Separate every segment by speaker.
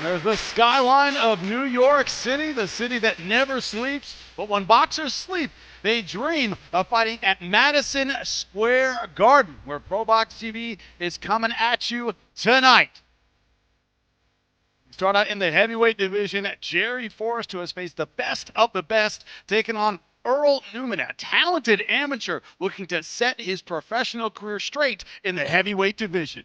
Speaker 1: There's the skyline of New York City, the city that never sleeps. But when boxers sleep, they dream of fighting at Madison Square Garden, where ProBoxTV is coming at you tonight. Start out in the heavyweight division. Jerry Forrest, who has faced the best of the best, taking on Earl Newman, a talented amateur looking to set his professional career straight in the heavyweight division.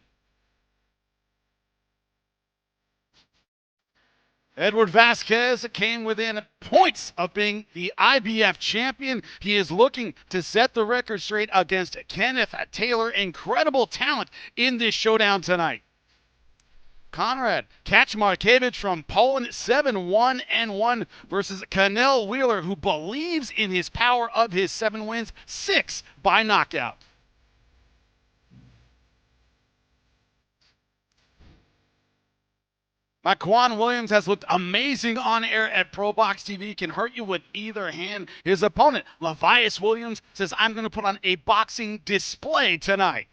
Speaker 1: Edward Vasquez came within points of being the IBF champion. He is looking to set the record straight against Kenneth Taylor. Incredible talent in this showdown tonight. Konrad Kaczmarkiewicz from Poland, 7-1-1 versus Canelo Wheeler, who believes in his power of his 7 wins, 6 by knockout. Mykquan Williams has looked amazing on air at ProBoxTV, can hurt you with either hand. His opponent, Lavisas Williams, says, I'm going to put on a boxing display tonight.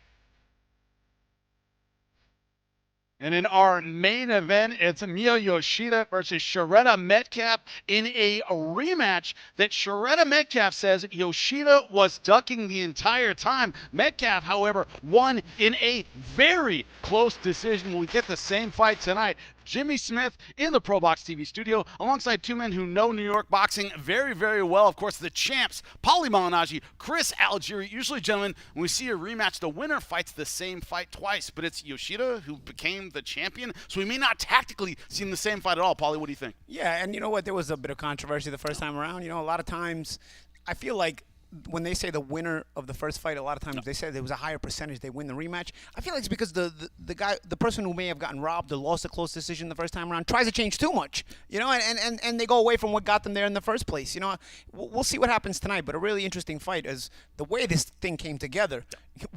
Speaker 1: And in our main event, it's Miyo Yoshida versus Shurretta Metcalf in a rematch that Shurretta Metcalf says Yoshida was ducking the entire time. Metcalf, however, won in a very close decision. We get the same fight tonight. Jimmy Smith in the ProBoxTV studio alongside two men who know New York boxing very, very well. Of course, the champs, Paulie Malignaggi, Chris Algieri. Usually, gentlemen, when we see a rematch, the winner fights the same fight twice, but it's Yoshida who became the champion, so we may not tactically see the same fight at all. Paulie, what do you think?
Speaker 2: Yeah, and you know what? There was a bit of controversy the first time around. You know, a lot of times I feel like when they say the winner of the first fight, a lot of times they say there was a higher percentage they win the rematch. I feel like it's because the person who may have gotten robbed or lost a close decision the first time around tries to change too much, you know, and they go away from what got them there in the first place. You know, we'll see what happens tonight, but a really interesting fight is the way this thing came together.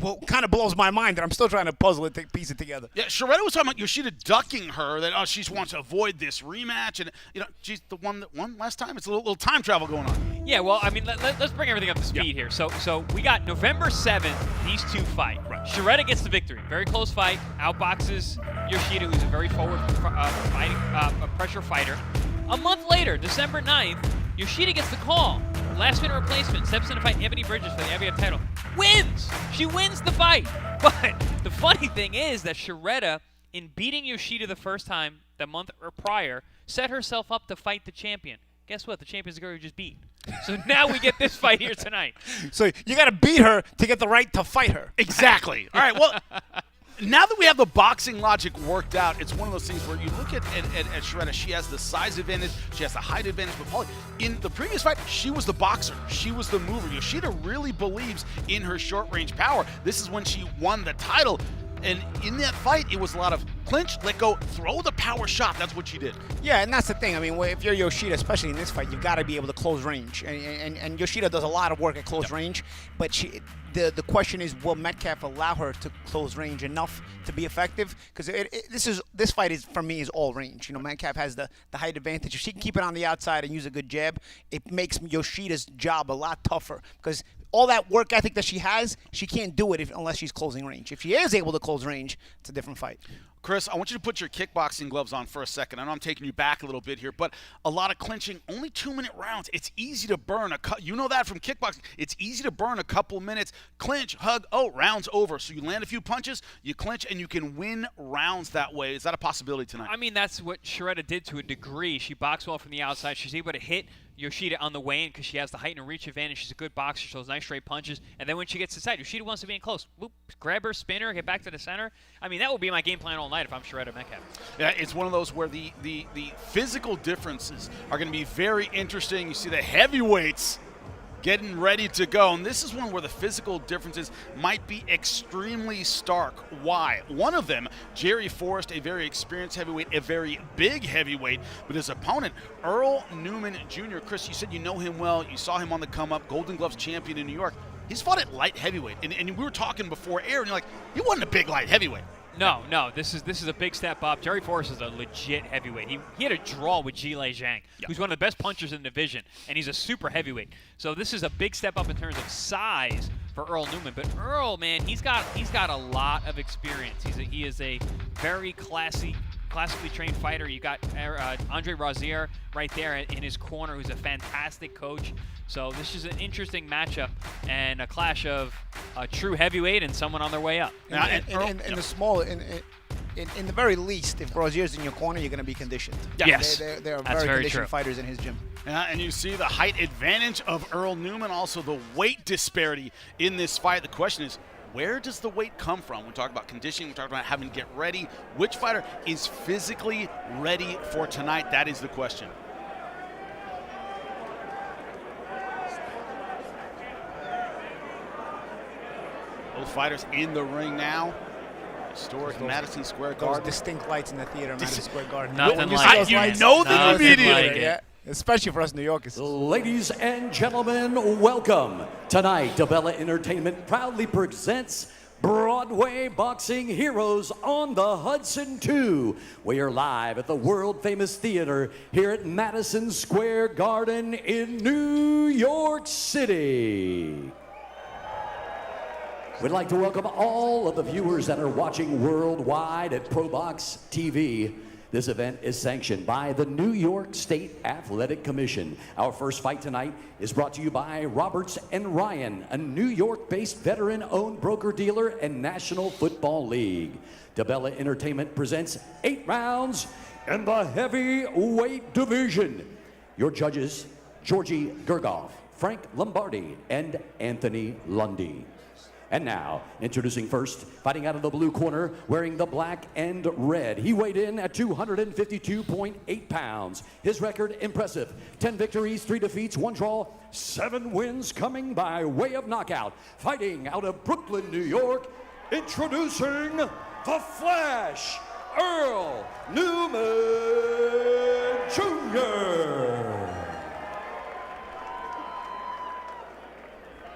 Speaker 2: Well, kind of blows my mind that I'm still trying to puzzle it, piece it together.
Speaker 1: Yeah, Shurretta was talking about Yoshida ducking her, that she wants to avoid this rematch, and you know she's the one that won last time. It's a little time travel going on.
Speaker 3: Yeah, well, I mean, let's bring everything up to speed here. So we got November 7th, these two fight. Right. Shurretta gets the victory. Very close fight. Outboxes Yoshida, who's a very forward pressure fighter. A month later, December 9th, Yoshida gets the call. Last minute replacement, steps in to fight Ebony Bridges for the IBF title. Wins! She wins the fight. But the funny thing is that Shurretta, in beating Yoshida the first time, the month prior, set herself up to fight the champion. Guess what? The champion's the girl you just beat. So now we get this fight here tonight.
Speaker 2: So you got to beat her to get the right to fight her.
Speaker 1: Exactly. All right, well, now that we have the boxing logic worked out, it's one of those things where you look at Shurretta, she has the size advantage, she has the height advantage, but Paulie, in the previous fight, she was the boxer, she was the mover. Yoshida really believes in her short-range power. This is when she won the title. And in that fight, it was a lot of clinch, let go, throw the power shot. That's what she did.
Speaker 2: Yeah, and that's the thing. I mean, if you're Yoshida, especially in this fight, you've got to be able to close range. And Yoshida does a lot of work at close range. But the question is, will Metcalf allow her to close range enough to be effective? Because this fight is, for me, is all range. You know, Metcalf has the height advantage. If she can keep it on the outside and use a good jab, it makes Yoshida's job a lot tougher. Because all that work ethic that she has, she can't do it unless she's closing range. If she is able to close range, it's a different fight.
Speaker 1: Chris, I want you to put your kickboxing gloves on for a second. I know I'm taking you back a little bit here, but a lot of clinching, only 2-minute rounds. It's easy to burn you know that from kickboxing. It's easy to burn a couple minutes. Clinch, hug, round's over. So you land a few punches, you clinch, and you can win rounds that way. Is that a possibility tonight?
Speaker 3: I mean, that's what Shurretta did to a degree. She boxed well from the outside. She's able to hit Yoshida on the way in because she has the height and reach advantage. She's a good boxer. She throws nice straight punches. And then when she gets inside, Yoshida wants to be in close. Whoop, grab her, spin her, get back to the center. I mean, that will be my game plan all night if I'm Shurretta Metcalf.
Speaker 1: Yeah, it's one of those where the physical differences are going to be very interesting. You see the heavyweights getting ready to go. And this is one where the physical differences might be extremely stark. Why? One of them, Jerry Forrest, a very experienced heavyweight, a very big heavyweight, but his opponent, Earl Newman Jr. Chris, you said you know him well. You saw him on the come-up, Golden Gloves champion in New York. He's fought at light heavyweight. And we were talking before air, and you're like, he wasn't a big light heavyweight.
Speaker 3: No, this is a big step up. Jerry Forrest is a legit heavyweight. He had a draw with Zhilei Zhang, who's one of the best punchers in the division, and he's a super heavyweight. So this is a big step up in terms of size for Earl Newman. But Earl, man, he's got a lot of experience. He is a very classy classically trained fighter. You got Andre Rozier right there in his corner, who's a fantastic coach. So this is an interesting matchup and a clash of a true heavyweight and someone on their way up.
Speaker 2: In the small, in the very least, if Rozier's in your corner, you're going to be conditioned.
Speaker 3: Yes,
Speaker 2: there are
Speaker 3: that's
Speaker 2: very
Speaker 3: very
Speaker 2: conditioned
Speaker 3: true.
Speaker 2: fighters in his gym.
Speaker 1: And you see the height advantage of Earl Newman, also the weight disparity in this fight. The question is, where does the weight come from? We talk about conditioning, we talk about having to get ready. Which fighter is physically ready for tonight? That is the question. Both fighters in the ring now. Historic Madison Square Garden.
Speaker 2: Those distinct lights in the theater, Madison Square Garden.
Speaker 3: Nothing
Speaker 2: You
Speaker 3: like
Speaker 2: see
Speaker 3: it.
Speaker 2: those
Speaker 1: You
Speaker 2: lights?
Speaker 1: know them
Speaker 3: Nothing
Speaker 1: immediately.
Speaker 3: like it.
Speaker 2: Yeah, especially for us New Yorkers.
Speaker 4: Ladies and gentlemen, welcome. Tonight, DeBella Entertainment proudly presents Broadway Boxing Heroes on the Hudson 2. We are live at the world-famous theater here at Madison Square Garden in New York City. We'd like to welcome all of the viewers that are watching worldwide at ProBoxTV. This event is sanctioned by the New York State Athletic Commission. Our first fight tonight is brought to you by Roberts and Ryan, a New York-based veteran-owned broker-dealer and National Football League. DeBella Entertainment presents 8 rounds in the heavyweight division. Your judges, Georgie Gergoff, Frank Lombardi, and Anthony Lundy. And now, introducing first, fighting out of the blue corner, wearing the black and red. He weighed in at 252.8 pounds. His record, impressive. 10 victories, 3 defeats, 1 draw, 7 wins coming by way of knockout. Fighting out of Brooklyn, New York, introducing the Flash, Earl Newman Jr.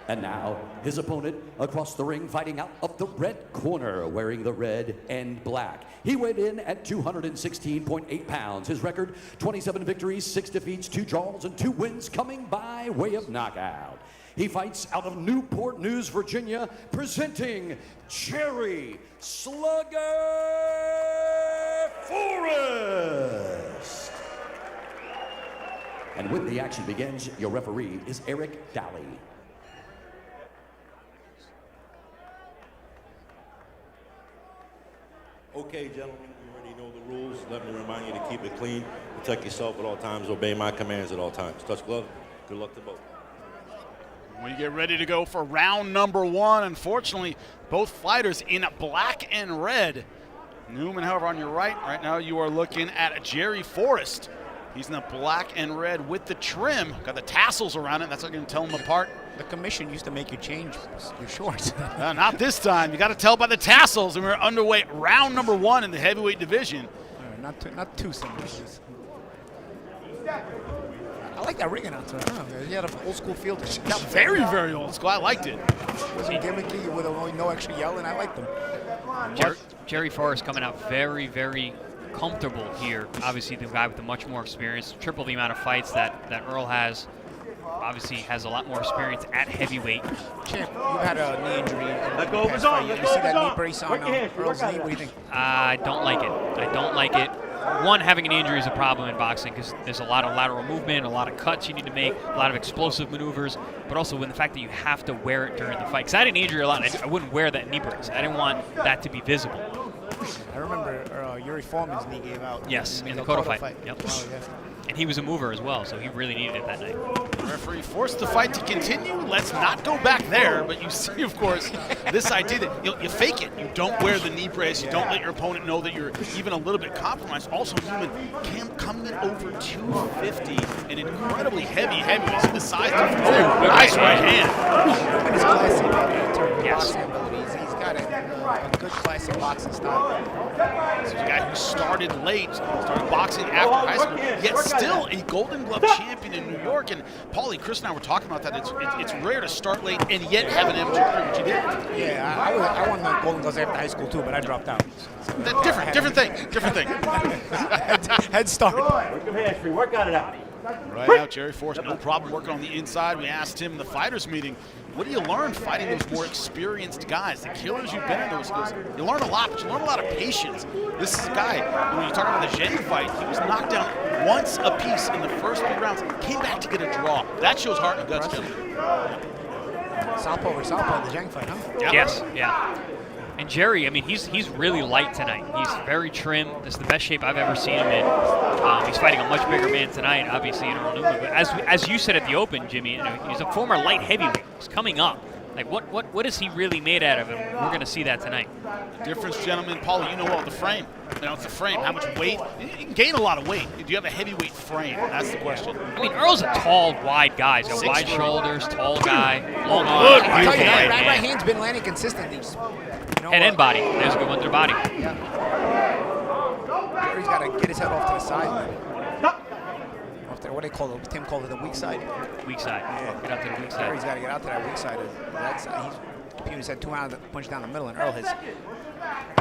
Speaker 4: And now, his opponent across the ring, fighting out of the red corner, wearing the red and black. He weighed in at 216.8 pounds. His record, 27 victories, 6 defeats, 2 draws, and 2 wins coming by way of knockout. He fights out of Newport News, Virginia, presenting Jerry Slugger Forrest. And when the action begins, your referee is Eric Daly.
Speaker 5: Okay, gentlemen, you already know the rules. Let me remind you to keep it clean, protect yourself at all times, obey my commands at all times. Touch glove. Good luck to both.
Speaker 1: We get ready to go for round number 1. Unfortunately, both fighters in black and red. Newman, however, on your right now you are looking at Jerry Forrest. He's in the black and red with the trim. Got the tassels around it. That's not going to tell them apart.
Speaker 2: The commission used to make you change your shorts.
Speaker 1: Not this time. You got to tell by the tassels. And we're underway round number 1 in the heavyweight division.
Speaker 2: Not too similar. I like that ring announcer. I don't know. He had an old school feel to shit.
Speaker 1: Yeah, very, very old school. I liked it.
Speaker 2: Wasn't gimmicky with no extra yelling. I liked them.
Speaker 3: Jerry Forrest coming out very, very comfortable here. Obviously, the guy with the much more experience, triple the amount of fights that Earl has. Obviously, has a lot more experience at heavyweight.
Speaker 2: Champ, you've had a knee injury. You see that knee brace on Earl's knee? What do you think?
Speaker 3: I don't like it. I don't like it. One, having an injury is a problem in boxing because there's a lot of lateral movement, a lot of cuts you need to make, a lot of explosive maneuvers, but also when the fact that you have to wear it during the fight. Because I had an injury a lot. I wouldn't wear that knee brace. I didn't want that to be visible.
Speaker 2: I remember Yuri Foreman's knee gave out.
Speaker 3: Yes, in the Cotto fight. Yep.
Speaker 2: Oh, yeah.
Speaker 3: And he was a mover as well, so he really needed it that night.
Speaker 1: The referee forced the fight to continue. Let's not go back there, but you see, of course, this idea that you fake it. You don't wear the knee brace. You don't let your opponent know that you're even a little bit compromised. Also, Newman coming in over 250, an incredibly heavy. You see the size difference there. Nice right hand.
Speaker 2: And his classic in terms of
Speaker 3: Yes.
Speaker 2: boxing abilities. He's got a good classic boxing style.
Speaker 1: This is a guy who started late, started boxing after high school, yet still a Golden Glove champion in New York. And Paulie, Chris and I were talking about that. It's rare to start late and yet have an amateur career, which you did.
Speaker 2: Yeah, I won the Golden Gloves after high school too, but I dropped out.
Speaker 1: Different thing.
Speaker 2: Head start.
Speaker 5: Work your hands free. Work on it out.
Speaker 6: Right out, Jerry Forrest, no problem working on the inside. We asked him in the fighters meeting, what do you learn fighting those more experienced guys? The killers you've been in, you learn a lot, but you learn a lot of patience. This is a guy, when you talk about the Zhang fight, he was knocked down once a piece in the first 3 rounds, came back to get a draw. That shows heart and guts, gentlemen.
Speaker 2: Southpaw over southpaw in the Zhang fight, huh?
Speaker 6: Yep.
Speaker 3: Yes, yeah. And Jerry, I mean, he's really light tonight. He's very trim. This is the best shape I've ever seen him in. He's fighting a much bigger man tonight, obviously, in Earl Newman. But as you said at the Open, Jimmy, you know, he's a former light heavyweight. He's coming up. Like, what is he really made out of? And we're going to see that tonight.
Speaker 6: The difference, gentlemen, Paulie, you know well, the frame. You know, it's the frame. How much weight? You can gain a lot of weight. Do you have a heavyweight frame? That's the question.
Speaker 3: I mean, Earl's a tall, wide guy. He's got wide shoulders, tall guy, long
Speaker 2: I'll
Speaker 3: arms.
Speaker 2: tell you,
Speaker 3: beautiful
Speaker 2: right hand's been landing consistently. Just, you know,
Speaker 3: Head and body. There's a good one to the body.
Speaker 2: Yeah. Jerry's got to get his head off to the side. What do they call it? Tim called it the weak side.
Speaker 3: Weak side.
Speaker 2: Yeah.
Speaker 3: Get out to the weak side.
Speaker 2: Jerry's got to get out to that weak side. He's had 2 rounds punch down the middle, and Earl has.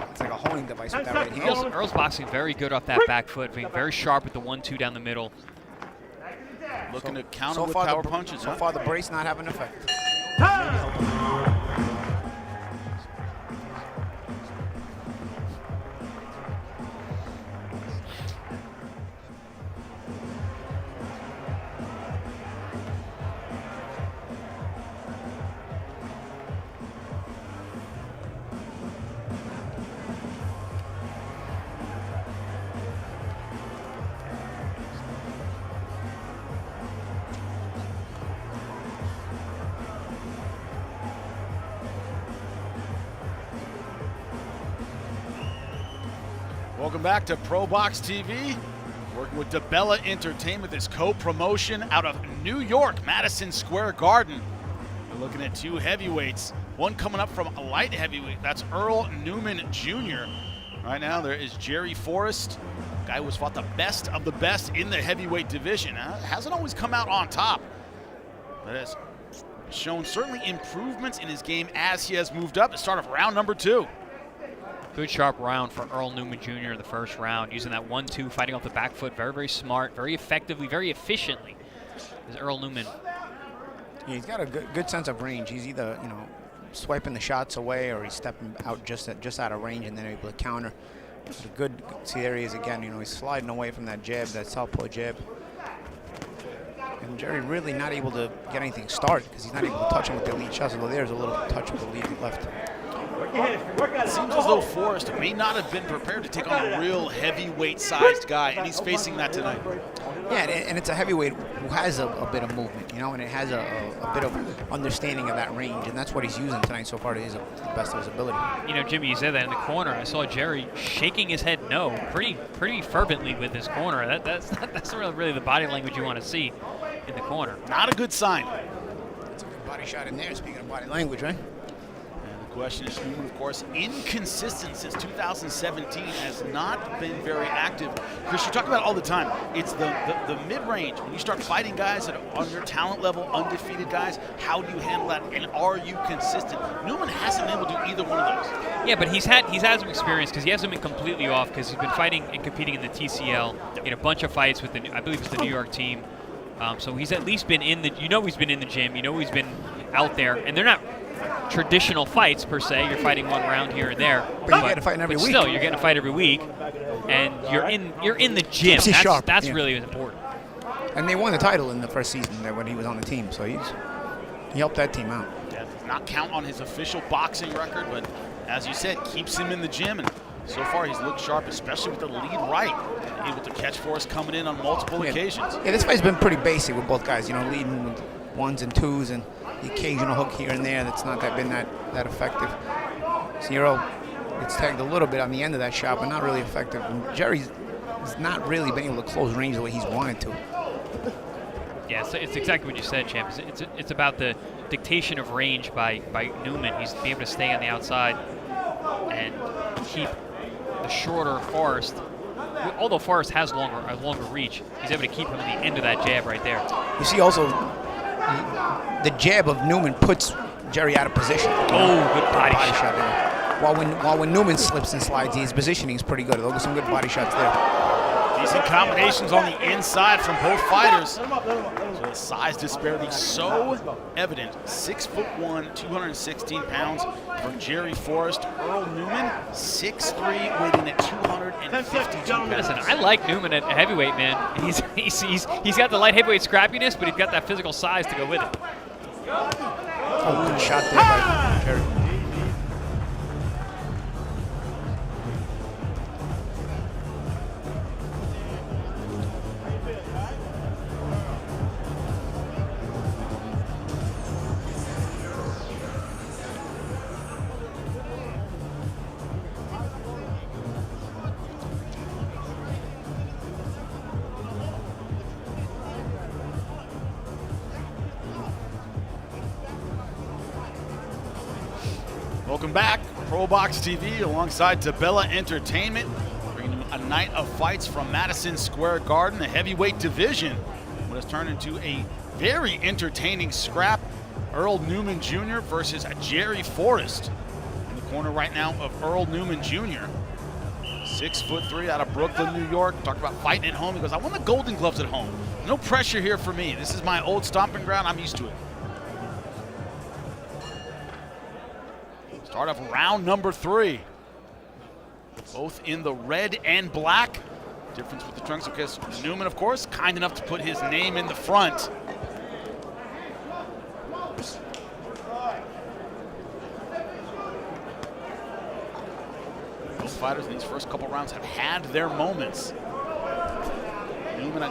Speaker 2: It's like a honing device with that right hand.
Speaker 3: Earl's boxing very good off that back foot, being very sharp with the 1-2 down the middle.
Speaker 6: Looking to counter with power punches.
Speaker 2: So far, the brace not having an effect.
Speaker 6: Welcome back to ProBox TV. Working with DeBella Entertainment, this co-promotion out of New York, Madison Square Garden. We're looking at 2 heavyweights. One coming up from a light heavyweight. That's Earl Newman Jr. Right now there is Jerry Forrest, guy who has fought the best of the best in the heavyweight division. Hasn't always come out on top, but has shown certainly improvements in his game as he has moved up. The start of round number 2.
Speaker 3: Good sharp round for Earl Newman Jr. in the first round, using that 1-2, fighting off the back foot, very, very smart, very effectively, very efficiently. Is Earl Newman.
Speaker 2: Yeah, he's got a good sense of range. He's either, you know, swiping the shots away, or he's stepping out just out of range and then able to counter. It's a good. See, there he is again. You know, he's sliding away from that jab, that southpaw jab. And Jerry really not able to get anything started because he's not able to touch him with the lead shots. Although there's a little touch with the lead left.
Speaker 6: It seems as though Forrest may not have been prepared to take on a real heavyweight-sized guy, and he's facing that tonight.
Speaker 2: Yeah, and it's a heavyweight who has a bit of movement, you know, and it has a bit of understanding of that range, and that's what he's using tonight so far to the best of his ability.
Speaker 3: You know, Jimmy, you said that in the corner. I saw Jerry shaking his head no pretty fervently with his corner. That's really the body language you want to see in the corner.
Speaker 6: Not a good sign.
Speaker 2: That's a good body shot in there, speaking of body language, right?
Speaker 6: Question is, Newman, of course, inconsistent since 2017, has not been very active. Chris, you talk about it all the time. It's the mid-range. When you start fighting guys that are on your talent level, undefeated guys, how do you handle that, and are you consistent? Newman hasn't been able to do either one of those.
Speaker 3: Yeah, but he's had some experience because he hasn't been completely off because he's been fighting and competing in the TCL in a bunch of fights with I believe it's the New York team. So he's at least been in he's been in the gym. He's been out there, and they're not traditional fights per se. You're fighting one round here and there,
Speaker 2: but you get a fight every week.
Speaker 3: Still, you're getting a fight every week, and you're in the gym. That's really important.
Speaker 2: And they won the title in the first season when he was on the team, so he helped that team out.
Speaker 6: Yeah, does not count on his official boxing record, but as you said, keeps him in the gym, and so far he's looked sharp, especially with the lead right, able to catch Forrest coming in on multiple occasions.
Speaker 2: Yeah, this fight's been pretty basic with both guys. You know, leading with 1s and 2s, and the occasional hook here and there that's not been that effective. Zero, it's tagged a little bit on the end of that shot, but not really effective. And Jerry's not really been able to close range the way he's wanted to.
Speaker 3: Yeah, so it's exactly what you said, Champ. It's about the dictation of range by Newman. He's being able to stay on the outside and keep the shorter Forrest. Although Forrest has a longer reach, he's able to keep him at the end of that jab right there.
Speaker 2: You see also the jab of Newman puts Jerry out of position.
Speaker 3: Oh, good body shot
Speaker 2: there. While when Newman slips and slides, his positioning is pretty good. There's some good body shots there.
Speaker 6: Decent combinations on the inside from both fighters. So the size disparity so evident. 6'1", 216 pounds for Jerry Forrest. Earl Newman, 6'3", weighing at 252 pounds.
Speaker 3: Listen, I like Newman at heavyweight, man. He's got the light heavyweight scrappiness, but he's got that physical size to go with it.
Speaker 2: Oh, good shot there by Jerry.
Speaker 6: Welcome back, ProBox TV alongside Tabella Entertainment, bringing a night of fights from Madison Square Garden, the heavyweight division. What has turned into a very entertaining scrap. Earl Newman Jr. versus Jerry Forrest. In the corner right now of Earl Newman Jr. 6'3" out of Brooklyn, New York. Talked about fighting at home. He goes, I won the Golden Gloves at home. No pressure here for me. This is my old stomping ground. I'm used to it. Start of round number 3. Both in the red and black. Difference with the trunks, because Newman, of course, kind enough to put his name in the front. Both fighters in these first couple rounds have had their moments. Newman,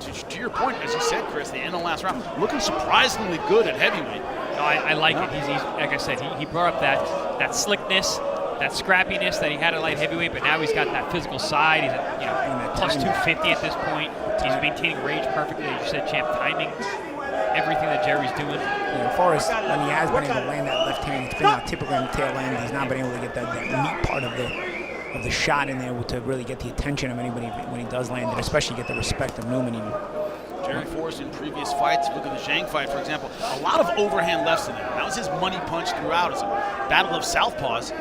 Speaker 6: to your point, as you said, Chris, the end of the last round, looking surprisingly good at heavyweight.
Speaker 3: No, I like it. He's like I said, he brought up that slickness, that scrappiness that he had at light heavyweight, but now he's got that physical side. He's at plus 250 at this point. He's maintaining range perfectly, as you said, champ, timing everything that Jerry's doing.
Speaker 2: Yeah, Forrest, when he has been able to land that left hand, it's been not typically on the tail end. He's not been able to get that meat part of the shot in there to really get the attention of anybody when he does land it, especially get the respect of Newman even.
Speaker 6: Jerry Forrest in previous fights, look at the Zhang fight, for example, a lot of overhand lefts in there. That was his money punch throughout. It's a battle of southpaws,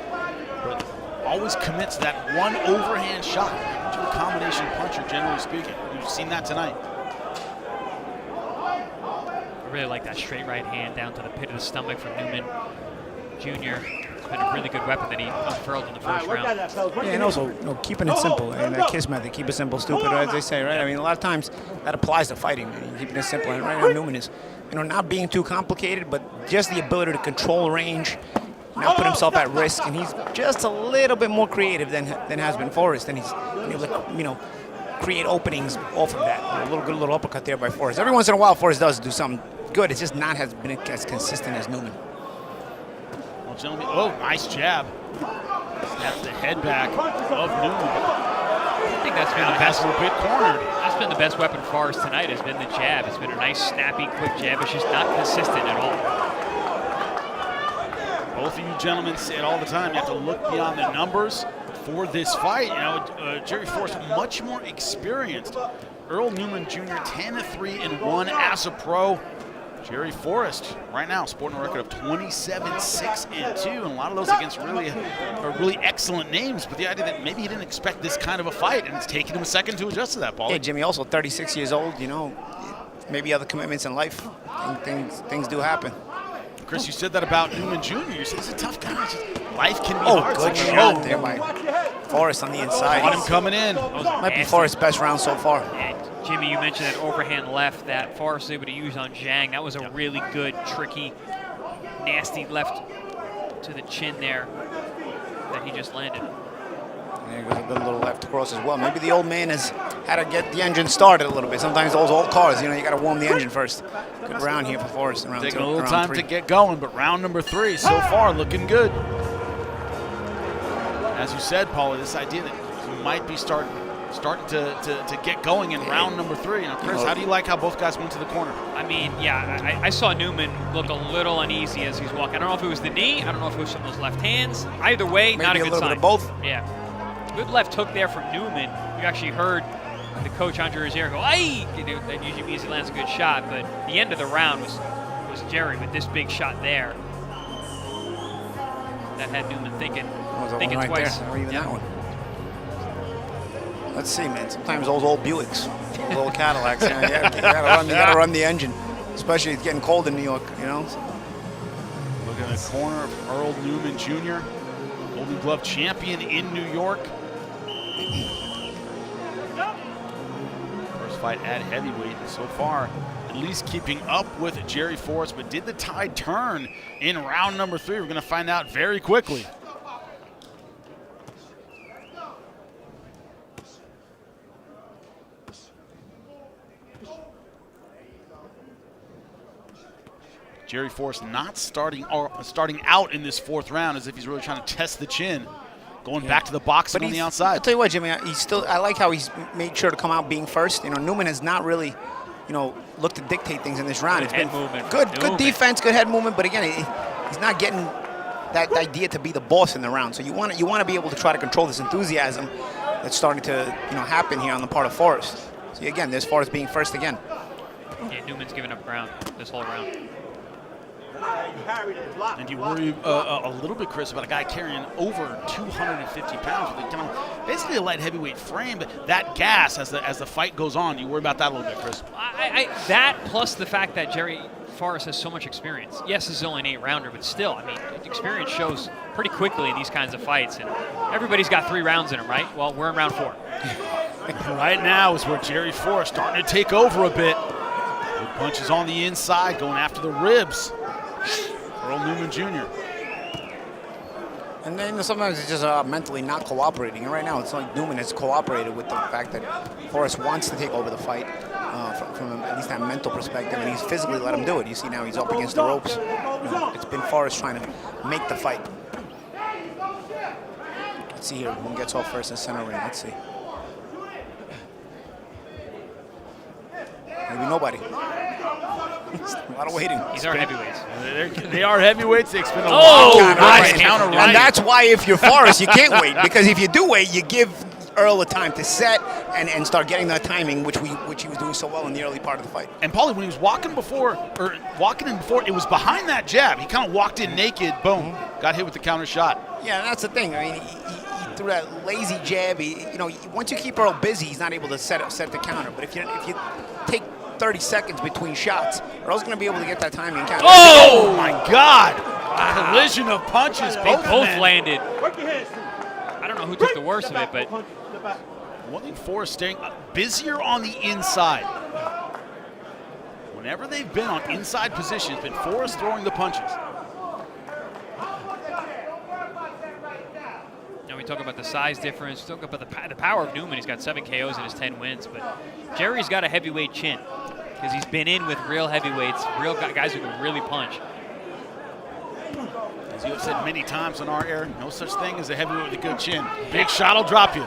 Speaker 6: but always commits that one overhand shot to a combination puncher, generally speaking. We've seen that tonight.
Speaker 3: I really like that straight right hand down to the pit of the stomach from Newman Jr. It's been a really good weapon that he unfurled in the first round.
Speaker 2: Yeah, and also keeping it simple, and that KISS method, keep it simple, stupid, as they say, right? I mean, a lot of times that applies to fighting, keeping it simple. And right now, Newman is, not being too complicated, but just the ability to control range, not put himself at risk, and he's just a little bit more creative than has been Forrest, and he's been able to, create openings off of that. A little uppercut there by Forrest. Every once in a while, Forrest does do something good. It's just not has been as consistent as Newman.
Speaker 6: Well, gentlemen, nice jab. That's the head back of Newman.
Speaker 3: I think that's been the best.
Speaker 6: A bit cornered.
Speaker 3: That's been the best weapon for Forrest tonight. Has been the jab. It's been a nice, snappy, quick jab. It's just not consistent at all.
Speaker 6: Both of you gentlemen say it all the time. You have to look beyond the numbers for this fight. Jerry Forrest much more experienced. Earl Newman Jr. 10-3-1 as a pro. Jerry Forrest right now sporting a record of 27-6-2, and a lot of those against really excellent names. But the idea that maybe he didn't expect this kind of a fight, and it's taking him a second to adjust to that, Paul.
Speaker 2: Yeah, Jimmy, also 36 years old. Maybe other commitments in life. Things do happen.
Speaker 6: Chris, you said that about Newman Jr. You said he's a tough guy. Life can be hard.
Speaker 2: Good shot there by Forrest on the inside.
Speaker 6: Want him coming in.
Speaker 2: Might be Forrest's best round so far.
Speaker 3: And Jimmy, you mentioned that overhand left that Forrest was able to use on Zhang. That was a really good, tricky, nasty left to the chin there that he just landed.
Speaker 2: And there goes a good little left across as well. Maybe the old man has had to get the engine started a little bit. Sometimes those old cars, you got to warm the engine first. Good round here for Forrest in round 2.
Speaker 6: Taking a little time to get going, but round number 3 so far looking good. As you said, Paula, this idea that you might be starting to get going in round number 3. Chris, how do you like how both guys went to the corner?
Speaker 3: I mean, yeah, I saw Newman look a little uneasy as he's walking. I don't know if it was the knee. I don't know if it was some of those left hands. Either way,
Speaker 2: Maybe
Speaker 3: not a good
Speaker 2: little
Speaker 3: sign.
Speaker 2: bit of both.
Speaker 3: Yeah. Good left hook there from Newman. You actually heard the coach Andre Rozier go, "Ay!" That usually means he lands a good shot, but the end of the round was Jerry with this big shot there. That had Newman thinking
Speaker 2: Right
Speaker 3: twice.
Speaker 2: there. Or even that one. Let's see, man. Sometimes those old Buicks, those old Cadillacs, you gotta run the engine, especially it's getting cold in New York, you know.
Speaker 6: Looking at the corner of Earl Newman Jr., Golden Glove champion in New York. First fight at heavyweight so far, at least keeping up with Jerry Forrest, but did the tide turn in round number 3? We're gonna find out very quickly. Jerry Forrest not starting out in this 4th round as if he's really trying to test the chin. Going back to the boxing on the outside.
Speaker 2: I'll tell you what, Jimmy, I like how he's made sure to come out being first. You know, Newman has not really, you know, looked to dictate things in this round. It's been good defense, good head movement, but again, he's not getting that idea to be the boss in the round. So you want to be able to try to control this enthusiasm that's starting to, you know, happen here on the part of Forrest. So again, there's Forrest being first again.
Speaker 3: Yeah, Newman's giving up ground this whole round.
Speaker 6: And you worry a little bit, Chris, about a guy carrying over 250 pounds with basically a light heavyweight frame, but that gas as the fight goes on. You worry about that a little bit, Chris.
Speaker 3: That plus the fact that Jerry Forrest has so much experience. Yes, this is only an 8-rounder, but still, I mean, experience shows pretty quickly in these kinds of fights, and everybody's got 3 rounds in them, right? Well, we're in round 4.
Speaker 6: Right now is where Jerry Forrest starting to take over a bit. Good punches on the inside, going after the ribs. Earl Newman Jr.
Speaker 2: And then sometimes it's just mentally not cooperating. And right now, it's like Newman has cooperated with the fact that Forrest wants to take over the fight from at least that mental perspective, and he's physically let him do it. You see now he's up against the ropes. You know, it's been Forrest trying to make the fight. Let's see here who gets off first in center ring. Let's see. Maybe nobody. A lot of waiting.
Speaker 3: These are heavyweights.
Speaker 6: They are heavyweights. They expend a lot of
Speaker 2: nice
Speaker 6: counter right.
Speaker 2: And that's why if you're Forrest, you can't wait. Because if you do wait, you give Earl the time to set and start getting that timing, which he was doing so well in the early part of the fight.
Speaker 6: And Paulie, when he was walking in before, it was behind that jab. He kind of walked in naked, boom, got hit with the counter shot.
Speaker 2: Yeah, and that's the thing. I mean, he threw that lazy jab. Once you keep Earl busy, he's not able to set the counter. But if you take 30 seconds between shots, Earl's going to be able to get that timing counter.
Speaker 6: Oh my God! Wow. Collision of punches.
Speaker 3: Both landed. I don't know who took the worst of it, but
Speaker 6: one thing Forrest staying busier on the inside. Whenever they've been on inside positions, been Forrest throwing the punches.
Speaker 3: Now we talk about the size difference, talk about the power of Newman. He's got 7 KOs in his 10 wins, but Jerry's got a heavyweight chin because he's been in with real heavyweights, real guys who can really punch.
Speaker 6: As you have said many times on our air, no such thing as a heavyweight with a good chin. Big shot will drop you.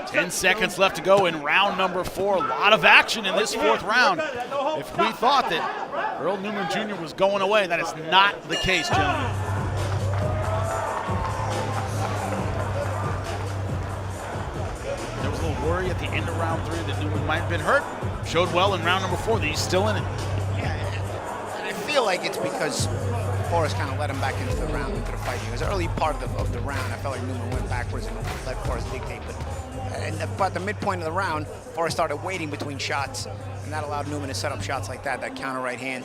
Speaker 6: 10 seconds left to go in round number 4. A lot of action in this 4th round. If we thought that Earl Newman Jr. was going away, that is not the case, gentlemen. There was a little worry at the end of round 3 that Newman might have been hurt. Showed well in round number 4 that he's still in it.
Speaker 2: Yeah, and I feel like it's because Forrest kind of let him back into the round, into the fight. It was the early part of the round. I felt like Newman went backwards and let Forrest dictate. But at the midpoint of the round, Forrest started waiting between shots, and that allowed Newman to set up shots like that counter right hand,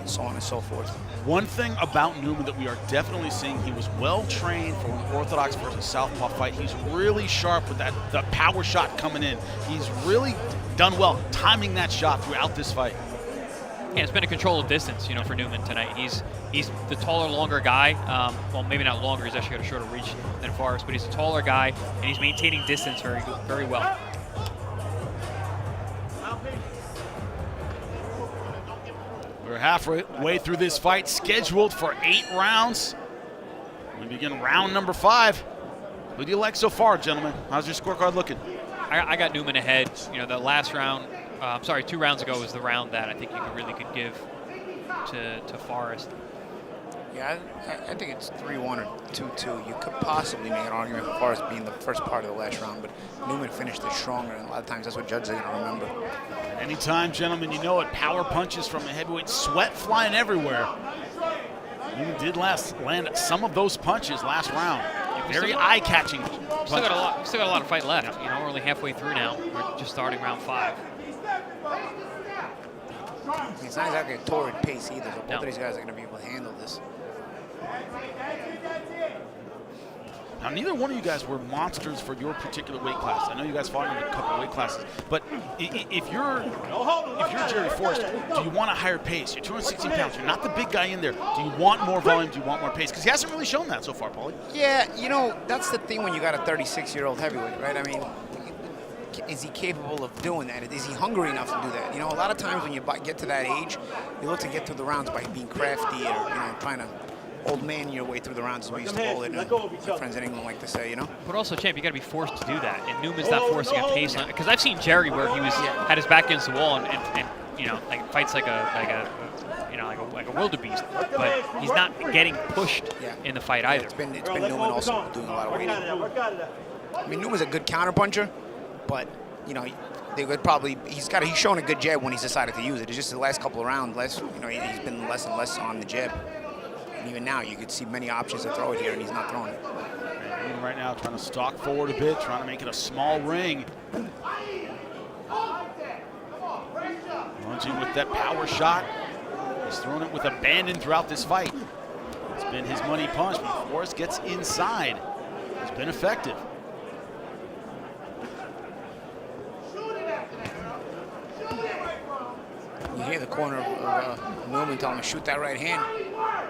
Speaker 2: and so on and so forth.
Speaker 6: One thing about Newman that we are definitely seeing, he was well trained for an orthodox versus southpaw fight. He's really sharp with the power shot coming in. He's really done well timing that shot throughout this fight.
Speaker 3: Yeah, it's been a control of distance, for Newman tonight. He's the taller, longer guy. Well, maybe not longer. He's actually got a shorter reach than Forrest, but he's a taller guy, and he's maintaining distance very, very well.
Speaker 6: We're halfway through this fight, scheduled for 8 rounds. We begin round number 5. Who do you like so far, gentlemen? How's your scorecard looking?
Speaker 3: I got Newman ahead. The last round, 2 rounds ago was the round that I think you could give to Forrest.
Speaker 2: Yeah, I think it's 3-1 or 2-2. You could possibly make an argument for Forrest being the first part of the last round, but Newman finished it stronger, and a lot of times that's what judges are going to remember.
Speaker 6: Anytime, gentlemen, you know it. Power punches from a heavyweight, sweat flying everywhere. Newman did land some of those punches last round. very eye-catching.
Speaker 3: Still got a lot of fight left. You know, we're only halfway through now. We're just starting round 5.
Speaker 2: It's not exactly a torrid pace either, so both
Speaker 3: No.
Speaker 2: of these guys are going to be able to handle this.
Speaker 6: Now, neither one of you guys were monsters for your particular weight class. I know you guys fought in a couple of weight classes, but if you're Jerry Forrest, do you want a higher pace? You're 216 pounds. You're not the big guy in there. Do you want more volume? Do you want more pace? Because he hasn't really shown that so far, Paulie.
Speaker 2: Yeah, you know, that's the thing when you got a 36-year-old heavyweight, right? I mean, is he capable of doing that? Is he hungry enough to do that? You know, a lot of times when you get to that age, you look to get through the rounds by being crafty or, you know, trying to old man your way through the rounds, as we used to call it. My friends in England like to say, you know.
Speaker 3: But also, champ, you got to be forced to do that, and Newman's not forcing a pace on it. Because I've seen Jerry where he had his back against the wall and you know, like fights like a wildebeest, but he's not getting pushed in the fight either.
Speaker 2: It's been Newman also doing a lot of waiting. I mean, Newman's a good counterpuncher, but you know, they would probably he's shown a good jab when he's decided to use it. It's just the last couple of rounds, you know, he's been less and less on the jab. And even now, you could see many options to throw it here, and he's not throwing it.
Speaker 6: And right now, trying to stalk forward a bit, trying to make it a small ring. Lunging with that power shot. He's thrown it with abandon throughout this fight. It's been his money punch, but Forrest gets inside. It's been effective.
Speaker 2: You hear the corner of Newman telling him to shoot that right hand.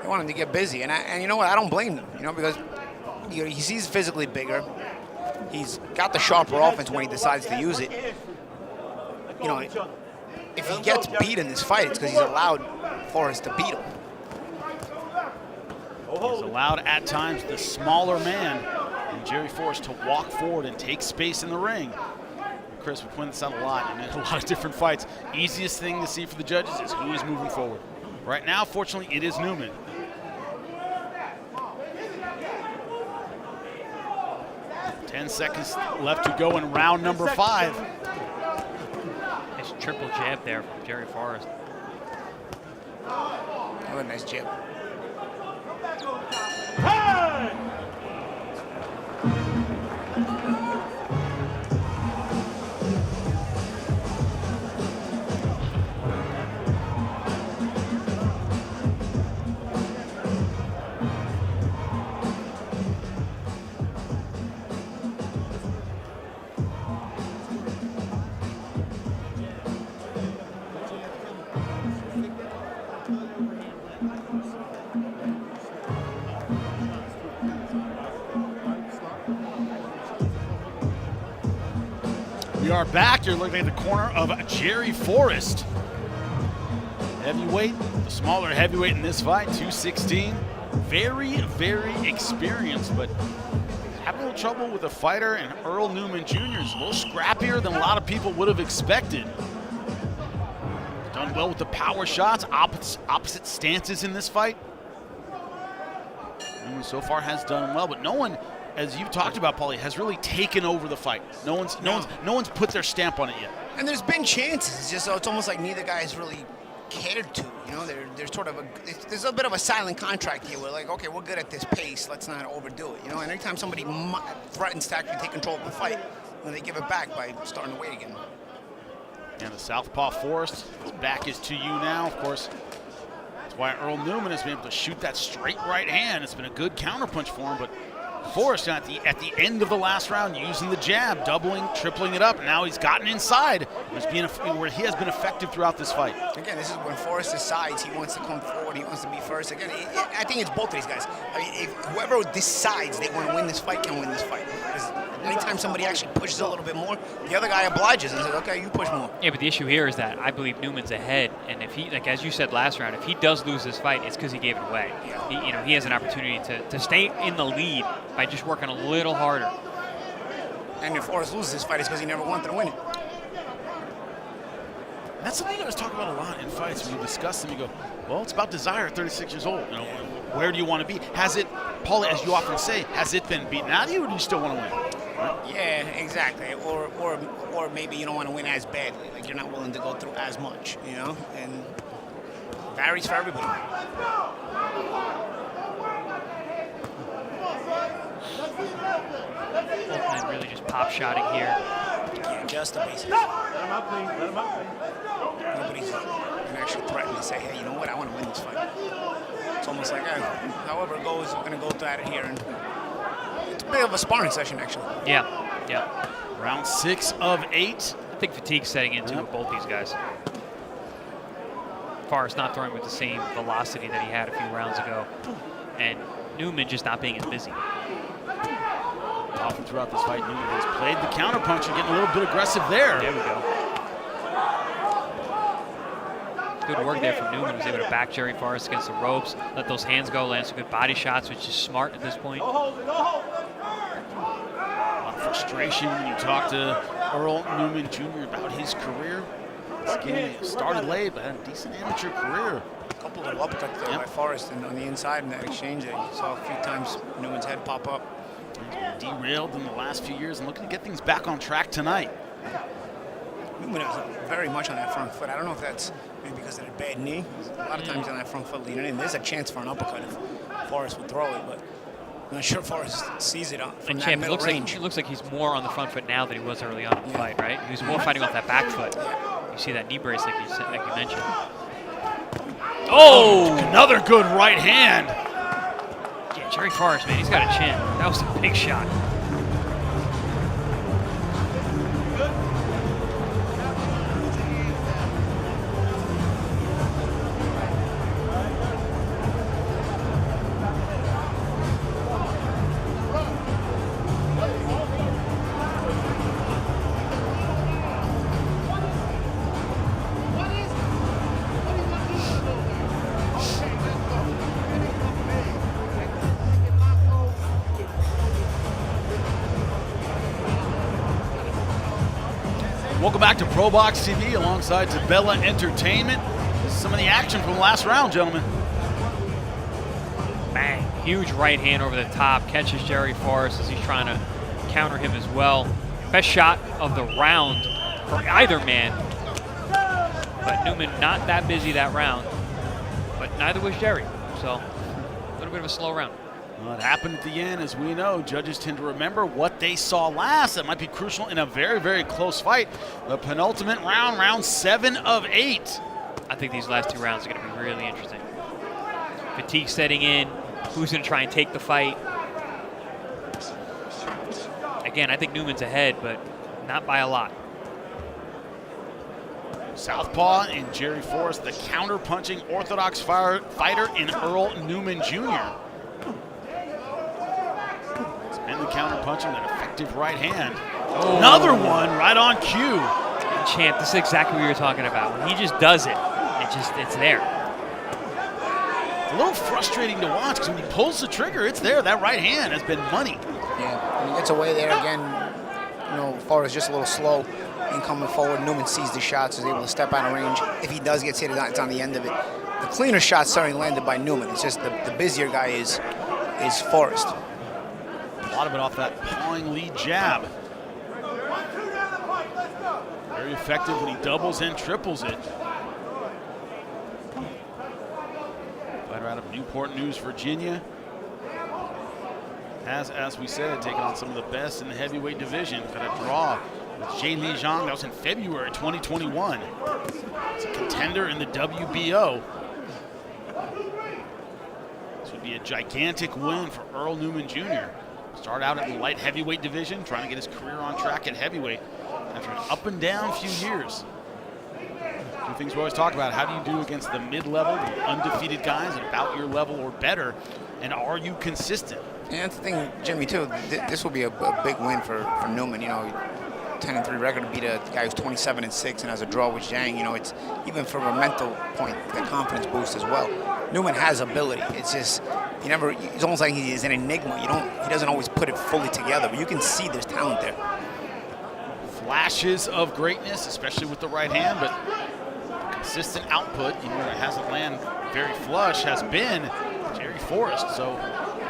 Speaker 2: They want him to get busy, and you know what? I don't blame them. You know, because he sees physically bigger. He's got the sharper offense when he decides to use it. You know, if he gets beat in this fight, it's because he's allowed Forrest to beat him.
Speaker 6: He's allowed at times the smaller man and Jerry Forrest to walk forward and take space in the ring. Chris, we point this out a lot in a lot of different fights. Easiest thing to see for the judges is who is moving forward. Right now, fortunately, it is Newman. Ten seconds left to go in round number 5.
Speaker 3: Nice triple jab there from Jerry Forrest.
Speaker 2: Oh, nice jab.
Speaker 6: We are back. You're looking at the corner of Jerry Forrest. Heavyweight, the smaller heavyweight in this fight, 216. Very, very experienced, but having a little trouble with a fighter, and Earl Newman Jr. is a little scrappier than a lot of people would have expected. Done well with the power shots, opposite stances in this fight. Newman so far has done well, but no one, as you've talked about, Paulie, has really taken over the fight. No one's put their stamp on it yet.
Speaker 2: And there's been chances. It's just it's almost like neither guy has really catered to. You know, there's sort of there's a bit of a silent contract here. We're like, okay, we're good at this pace. Let's not overdo it. You know, and anytime somebody threatens to actually take control of the fight, then they give it back by starting to wait again.
Speaker 6: And the southpaw Forrest, his back is to you now, of course. That's why Earl Newman has been able to shoot that straight right hand. It's been a good counterpunch for him, but Forrest at the end of the last round using the jab, doubling, tripling it up, and now he's gotten inside, where he has been effective throughout this fight.
Speaker 2: Again, this is when Forrest decides he wants to come forward, he wants to be first. Again, I think it's both of these guys. I mean, if whoever decides they want to win this fight can win this fight. Because anytime somebody actually pushes a little bit more, the other guy obliges and says, okay, you push more.
Speaker 3: Yeah, but the issue here is that I believe Newman's ahead, and if he, like as you said last round, if he does lose this fight, it's because he gave it away.
Speaker 2: Yeah.
Speaker 3: He has an opportunity to stay in the lead by just working a little harder.
Speaker 2: And if Forrest loses this fight, it's because he never wanted to win it.
Speaker 6: That's something you guys talk about a lot in fights. When you discuss them, you go, well, it's about desire at 36 years old. You know, where do you want to be? Has it, Paulie, as you often say, has it been beaten out of you, or do you still want to win? Right?
Speaker 2: Yeah, exactly. Or maybe you don't want to win as badly. Like you're not willing to go through as much, you know? And it varies for everybody.
Speaker 3: And really just pop shotting here.
Speaker 2: Yeah, just the bases. Nobody's actually threatening to say, hey, you know what, I want to win this fight. It's almost like, however it goes, we're going to go at it here. And it's a bit of a sparring session, actually.
Speaker 3: Yeah, yeah.
Speaker 6: Round 6 of 8.
Speaker 3: I think fatigue's setting into with both these guys. Forrest not throwing with the same velocity that he had a few rounds ago. And Newman just not being as busy.
Speaker 6: Often throughout this fight, Newman has played the counterpunch and getting a little bit aggressive there.
Speaker 3: There we go. Good work there from Newman. Was able to back Jerry Forrest against the ropes, let those hands go, land some good body shots, which is smart at this point.
Speaker 6: A lot of frustration when you talk to Earl Newman Jr. about his career. This game started late, but had a decent amateur career.
Speaker 2: A couple of uppercuts there by Forrest and on the inside in that exchange there. You saw a few times Newman's head pop up.
Speaker 6: He's been derailed in the last few years and looking to get things back on track tonight.
Speaker 2: Newman is very much on that front foot. I don't know if that's maybe because of the bad knee. A lot of times on that front foot leaning in. There's a chance for an uppercut if Forrest would throw it, but I'm not sure Forrest sees it from that middle range.
Speaker 3: It looks like he's more on the front foot now than he was early on in the fight, right? He was more fighting off that back foot. You see that knee brace like you mentioned.
Speaker 6: Oh, another good right hand.
Speaker 3: Yeah, Jerry Forrest, man, he's got a chin. That was a big shot.
Speaker 6: Welcome back to ProBox TV alongside Tabella Entertainment. This is some of the action from the last round, gentlemen.
Speaker 3: Bang, huge right hand over the top, catches Jerry Forrest as he's trying to counter him as well. Best shot of the round for either man. But Newman not that busy that round, but neither was Jerry. So a little bit of a slow round.
Speaker 6: Well, it happened at the end, as we know. Judges tend to remember what they saw last. That might be crucial in a very, very close fight. The penultimate round, round 7 of 8.
Speaker 3: I think these last 2 rounds are going to be really interesting. Fatigue setting in. Who's going to try and take the fight? Again, I think Newman's ahead, but not by a lot.
Speaker 6: Southpaw and Jerry Forrest, the counter-punching orthodox fighter in Earl Newman Jr. And the counter-punching, that effective right hand. Oh. Another one right on cue.
Speaker 3: And Champ, this is exactly what you were talking about. When he just does it, it's there.
Speaker 6: It's a little frustrating to watch because when he pulls the trigger, it's there. That right hand has been money.
Speaker 2: Yeah, when he gets away there again, you know, Forrest just a little slow in coming forward. Newman sees the shots, is able to step out of range. If he does get hit, it's on the end of it. The cleaner shot's certainly landed by Newman. It's just the busier guy is Forrest.
Speaker 6: A lot of it off that pawing lead jab. Very effective when he doubles and triples it. Fighter out of Newport News, Virginia. Has, as we said, taken on some of the best in the heavyweight division. Got a draw with Jay Li Zhang. That was in February 2021. It's a contender in the WBO. This would be a gigantic win for Earl Newman Jr. Start out in the light heavyweight division, trying to get his career on track at heavyweight after an up and down few years. Two things we always talk about: how do you do against the mid-level, the undefeated guys at about your level or better, and are you consistent?
Speaker 2: And that's the thing, Jimmy, too. This will be a big win for Newman. You know, 10-3 record to beat a guy who's 27-6 and has a draw with Zhang. You know, it's even from a mental point, the confidence boost as well. Newman has ability. It's just it's almost like he's an enigma. He doesn't always put it fully together, but you can see there's talent there.
Speaker 6: Flashes of greatness, especially with the right hand, but consistent output, you know, it hasn't landed very flush, has been Jerry Forrest. So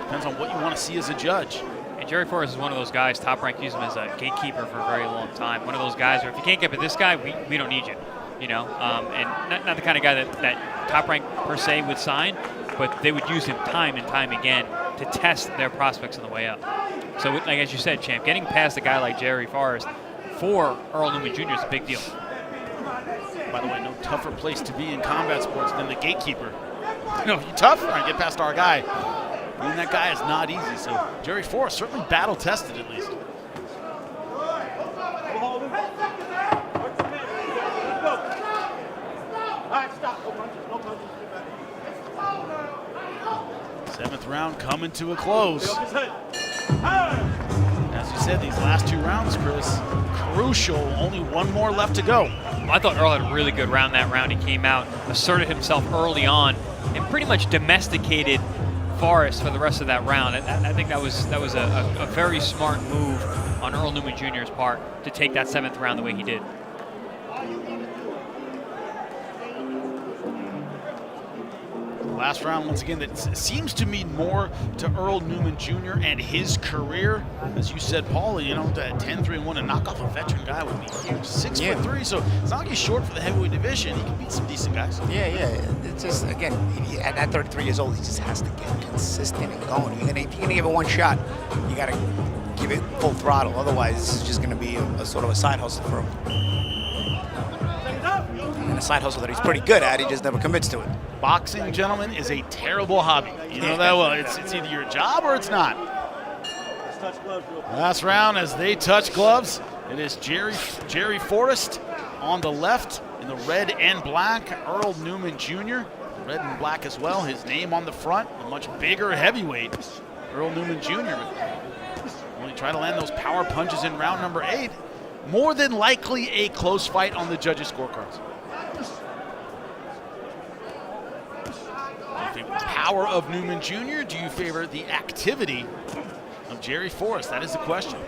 Speaker 6: depends on what you want to see as a judge.
Speaker 3: And Jerry Forrest is one of those guys, Top Rank used him as a gatekeeper for a very long time. One of those guys where if you can't get with this guy, we don't need you. You know, and not the kind of guy that Top Rank per se would sign, but they would use him time and time again to test their prospects on the way up. So, like as you said, champ, getting past a guy like Jerry Forrest for Earl Newman Jr. is a big deal.
Speaker 6: By the way, no tougher place to be in combat sports than the gatekeeper. You know, you tough, all right, get past our guy. Being that guy is not easy, so Jerry Forrest certainly battle-tested at least. Seventh round coming to a close. As you said, these last 2 rounds, Chris, crucial. Only one more left to go.
Speaker 3: I thought Earl had a really good round that round. He came out, asserted himself early on, and pretty much domesticated Forrest for the rest of that round. I think that was a very smart move on Earl Newman Jr.'s part to take that 7th round the way he did.
Speaker 6: Last round, once again, that seems to mean more to Earl Newman Jr. and his career. As you said, Paul, you know, that 10-3-1 and knock off a veteran guy would be huge. 6'3", so it's not like he's short for the heavyweight division. He can beat some decent guys.
Speaker 2: Yeah. It's just, again, at 33 years old, he just has to get consistent and going. If you're gonna give it one shot, you gotta give it full throttle. Otherwise, it's just gonna be a sort of a side hustle for him. And a side hustle that he's pretty good at, he just never commits to it.
Speaker 6: Boxing, gentlemen, is a terrible hobby. You know that well. It's either your job or it's not. Last round as they touch gloves. It is Jerry Forrest on the left in the red and black. Earl Newman Jr., red and black as well. His name on the front, a much bigger heavyweight. Earl Newman Jr. Only try to land those power punches in round number 8. More than likely a close fight on the judges' scorecards. Do you favor the power of Newman Jr.? Do you favor the activity of Jerry Forrest? That is the question.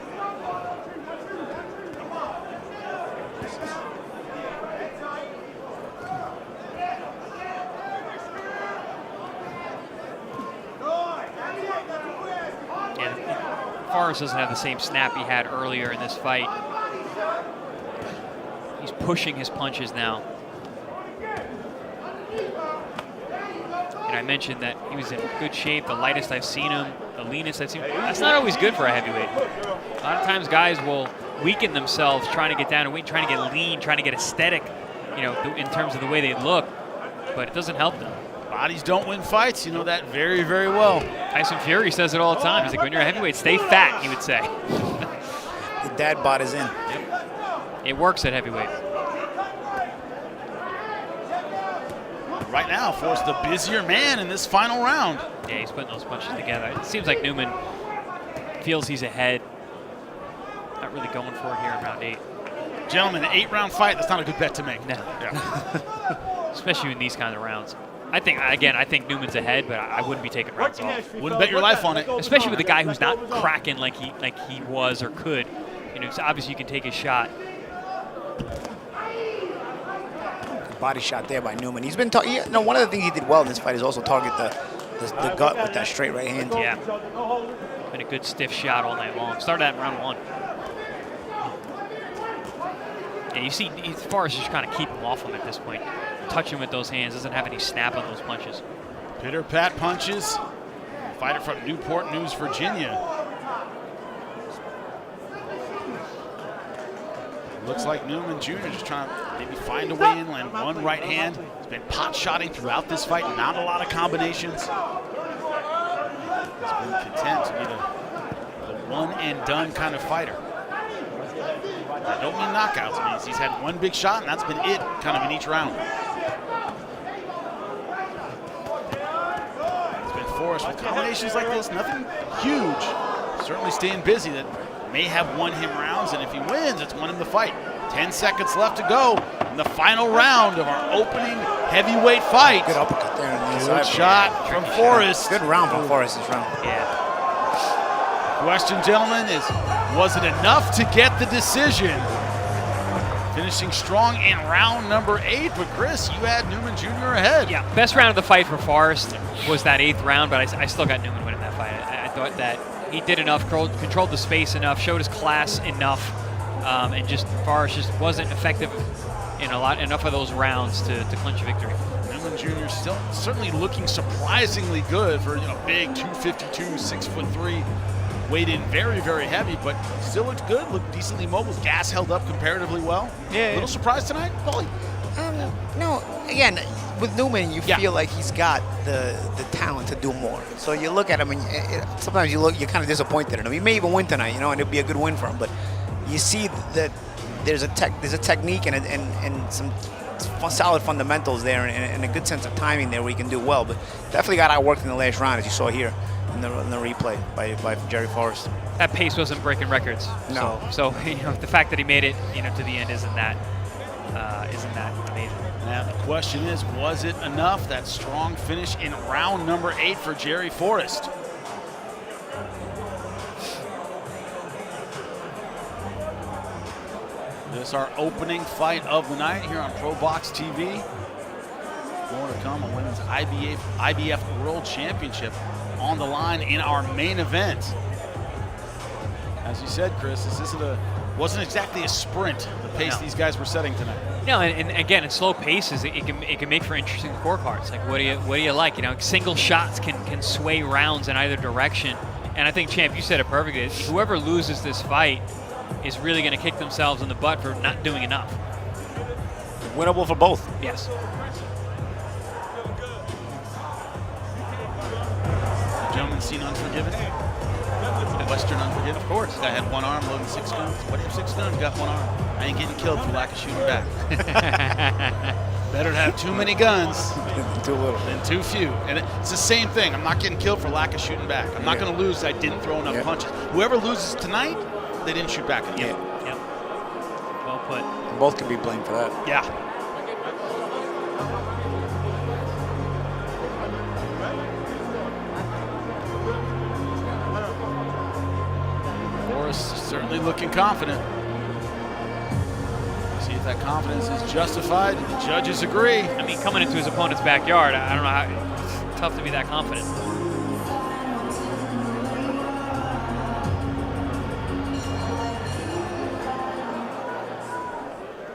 Speaker 3: Forrest doesn't have the same snap he had earlier in this fight. He's pushing his punches now. And I mentioned that he was in good shape, the lightest I've seen him, the leanest I've seen him. That's not always good for a heavyweight. A lot of times guys will weaken themselves trying to get down and weight, trying to get lean, trying to get aesthetic, you know, in terms of the way they look, but it doesn't help them.
Speaker 6: Bodies don't win fights. You know that very, very well.
Speaker 3: Tyson Fury says it all the time. He's like, when you're a heavyweight, stay fat, he would say.
Speaker 2: The dad bod is in.
Speaker 3: Yep. It works at heavyweight.
Speaker 6: Right now, Forrest the busier man in this final round.
Speaker 3: Yeah, he's putting those punches together. It seems like Newman feels he's ahead. Not really going for it here in round 8.
Speaker 6: Gentlemen, an 8-round fight, that's not a good bet to make.
Speaker 3: No.
Speaker 6: Yeah.
Speaker 3: Especially in these kind of rounds. I think Newman's ahead, but I wouldn't be taking rounds off.
Speaker 6: Wouldn't bet your life on it.
Speaker 3: Especially with a guy who's not cracking like he was or could. You know, so obviously you can take a shot.
Speaker 2: Body shot there by Newman. He's been, one of the things he did well in this fight is also target the gut with that straight right hand.
Speaker 3: Yeah. Been a good stiff shot all night long. Started at round 1. Yeah, you see, Forrest just kind of keep him off him at this point. Touch him with those hands, doesn't have any snap on those punches.
Speaker 6: Pitter-pat punches. Fighter from Newport News, Virginia. Looks like Newman Jr. just trying to maybe find a way in, land one right hand. He's been pot-shotting throughout this fight, not a lot of combinations. He's been content to be the one-and-done kind of fighter. I don't mean knockouts. It means he's had one big shot, and that's been it kind of in each round. It's been Forrest with combinations like this, nothing huge. Certainly staying busy that may have won him rounds, and if he wins, it's won him the fight. 10 seconds left to go in the final round of our opening heavyweight fight.
Speaker 2: Good uppercut there.
Speaker 6: Good shot from Forrest.
Speaker 2: Good round from Forrest this round.
Speaker 3: Yeah.
Speaker 6: Question, gentlemen, is was it enough to get the decision? Finishing strong in round number 8, but Chris, you had Newman Jr. ahead.
Speaker 3: Yeah, best round of the fight for Forrest was that 8th round, but I still got Newman winning that fight. I thought that he did enough, controlled the space enough, showed his class enough, and just Forrest just wasn't effective in enough of those rounds to clinch a victory.
Speaker 6: Newman Jr. still certainly looking surprisingly good for a big 252, 6'3" weighed in very, very heavy, but still looked good, looked decently mobile. Gas held up comparatively well.
Speaker 2: Yeah.
Speaker 6: A little surprised tonight, Paulie?
Speaker 2: No, again, with Newman, you
Speaker 6: Yeah.
Speaker 2: feel like he's got the talent to do more. So you look at him, and sometimes you're kind of disappointed in him. He may even win tonight, and it'd be a good win for him. But you see that there's a technique and some solid fundamentals there, and a good sense of timing there where he can do well. But definitely got outworked in the last round, as you saw here in the replay by Jerry Forrest.
Speaker 3: That pace wasn't breaking records.
Speaker 2: No.
Speaker 3: So the fact that he made it, to the end isn't that amazing.
Speaker 6: Now the question is, was it enough? That strong finish in round number 8 for Jerry Forrest. This is our opening fight of the night here on ProBox TV. More to come, a women's IBF World Championship on the line in our main event. As you said, Chris, this wasn't exactly a sprint, the pace these guys were setting tonight.
Speaker 3: No, and again, in slow paces, it can make for interesting scorecards. Like, what do you like? Single shots can sway rounds in either direction. And I think, Champ, you said it perfectly. Whoever loses this fight is really going to kick themselves in the butt for not doing enough.
Speaker 2: Winnable for both.
Speaker 3: Yes.
Speaker 6: Gentlemen, seen Unforgiven? Western Unforgiven? Of course. Guy had one arm loading 6 guns. What do you have 6 guns? Got one arm. I ain't getting killed for lack of shooting back. Better to have too many guns
Speaker 2: Too little.
Speaker 6: than too few. And it's the same thing. I'm not getting killed for lack of shooting back. I'm not going to lose. I didn't throw enough punches. Whoever loses tonight, they didn't shoot back again.
Speaker 3: Yep. Well put.
Speaker 2: Both can be blamed for that.
Speaker 6: Yeah. Forrest certainly looking confident. See if that confidence is justified. The judges agree.
Speaker 3: I mean, coming into his opponent's backyard, I don't know how. It's tough to be that confident.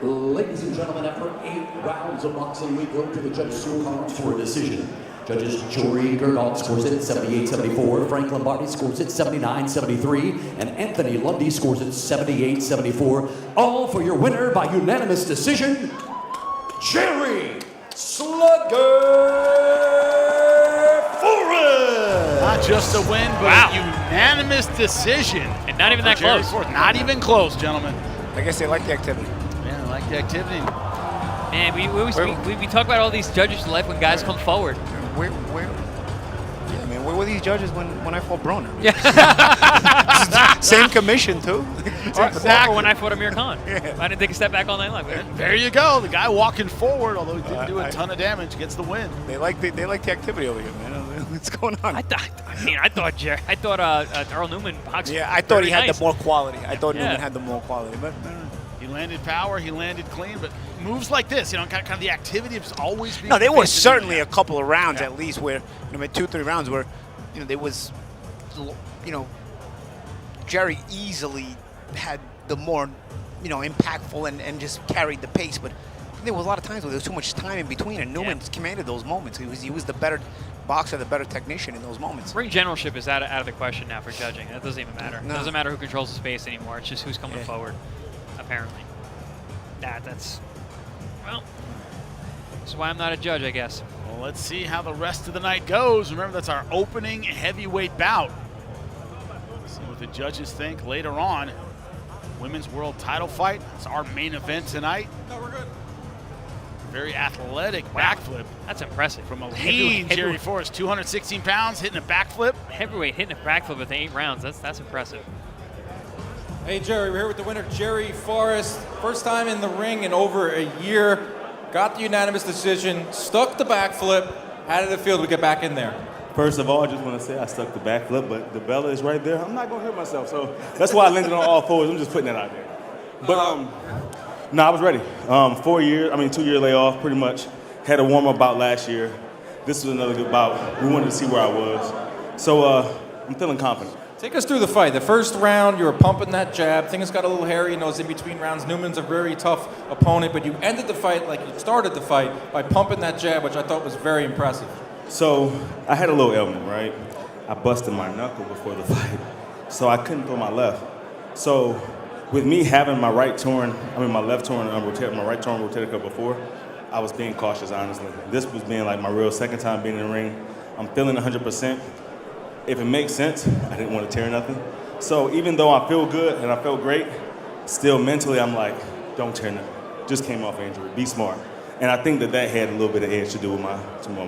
Speaker 4: Ladies and gentlemen, after 8 rounds of boxing, we go to the judges' scorecards for a decision. Judges Jory Gerdau scores it 78-74, Frank Lombardi scores it 79-73, and Anthony Lundy scores it 78-74. All for your winner by unanimous decision, Jerry Slugger Forrest!
Speaker 6: Not just a win, but
Speaker 3: Wow.
Speaker 6: a unanimous decision.
Speaker 3: And not even
Speaker 6: for
Speaker 3: that
Speaker 6: Jerry
Speaker 3: close.
Speaker 6: Forrest. Not even close, gentlemen.
Speaker 2: I guess they like the activity.
Speaker 6: Man, I like the activity.
Speaker 3: Man, we talk about all these judges in life when guys come forward.
Speaker 2: Where were these judges when I fought Broner?
Speaker 3: Yeah.
Speaker 2: Same commission too.
Speaker 3: Or when I fought Amir Khan. I didn't take a step back all night long.
Speaker 6: There you go. The guy walking forward, although he didn't do a ton of damage, gets the win.
Speaker 2: They like the activity over here, man. What's going on?
Speaker 3: I thought Earl Newman boxed.
Speaker 2: Yeah, I thought he had
Speaker 3: nice.
Speaker 2: the more quality. I thought
Speaker 3: Yeah.
Speaker 2: Newman had the more quality, but
Speaker 6: He landed power, he landed clean, but moves like this, kind of the activity of always being.
Speaker 2: no, there were
Speaker 6: efficient.
Speaker 2: certainly a couple of rounds at least where, 2-3 rounds where, there was, Jerry easily had the more, impactful and just carried the pace, but there was a lot of times where there was too much time in between, and Newman commanded those moments. He was the better boxer, the better technician in those moments.
Speaker 3: Ring generalship is out of the question now for judging. That doesn't even matter.
Speaker 2: No.
Speaker 3: It doesn't matter who controls the space anymore. It's just who's coming forward, apparently. That's why I'm not a judge, I guess.
Speaker 6: Well, let's see how the rest of the night goes. Remember, that's our opening heavyweight bout. See what the judges think later on. Women's world title fight. It's our main event tonight. No, we're good. Very athletic backflip.
Speaker 3: That's impressive.
Speaker 6: From a lean Jerry Forrest, 216 pounds, hitting a backflip.
Speaker 3: Heavyweight hitting a backflip with 8 rounds. That's impressive.
Speaker 7: Hey Jerry, we're here with the winner, Jerry Forrest. First time in the ring in over a year. Got the unanimous decision, stuck the backflip. How did it feel to get back in there?
Speaker 8: First of all, I just want to say I stuck the backflip, but the Bella is right there. I'm not going to hurt myself, so that's why I landed on all fours. I'm just putting that out there. But, no, I was ready. 2-year layoff, pretty much. Had a warm-up bout last year. This was another good bout. We wanted to see where I was. So, I'm feeling confident.
Speaker 7: Take us through the fight. The first round, you were pumping that jab. Things got a little hairy in those in-between rounds. Newman's a very tough opponent, but you ended the fight like you started the fight by pumping that jab, which I thought was very impressive.
Speaker 8: So, I had a little ailment, right? I busted my knuckle before the fight. so I couldn't throw my left. So with me having my left torn, my right torn rotator cuff before, I was being cautious, honestly. This was being like my real second time being in the ring. I'm feeling 100%. If it makes sense, I didn't want to tear nothing. So even though I feel good and I felt great, still mentally I'm like, don't tear nothing. Just came off injury, be smart. And I think that had a little bit of edge to do with my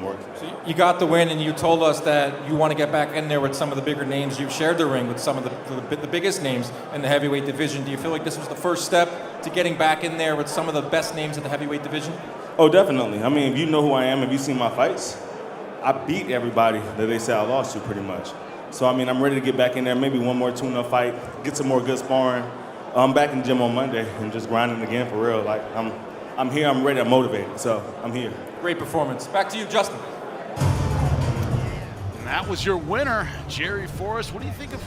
Speaker 8: work.
Speaker 7: So you got the win, and you told us that you want to get back in there with some of the bigger names. You've shared the ring with some of the biggest names in the heavyweight division. Do you feel like this was the first step to getting back in there with some of the best names in the heavyweight division?
Speaker 8: Oh, definitely. I mean, if you know who I am, if you've seen my fights, I beat everybody that they say I lost to pretty much. So, I mean, I'm ready to get back in there, maybe one more tune-up fight, get some more good sparring. I'm back in the gym on Monday and just grinding again for real. Like, I'm here, I'm ready, I'm motivated, so I'm here.
Speaker 7: Great performance. Back to you, Justin.
Speaker 6: And that was your winner, Jerry Forrest. What do you think of,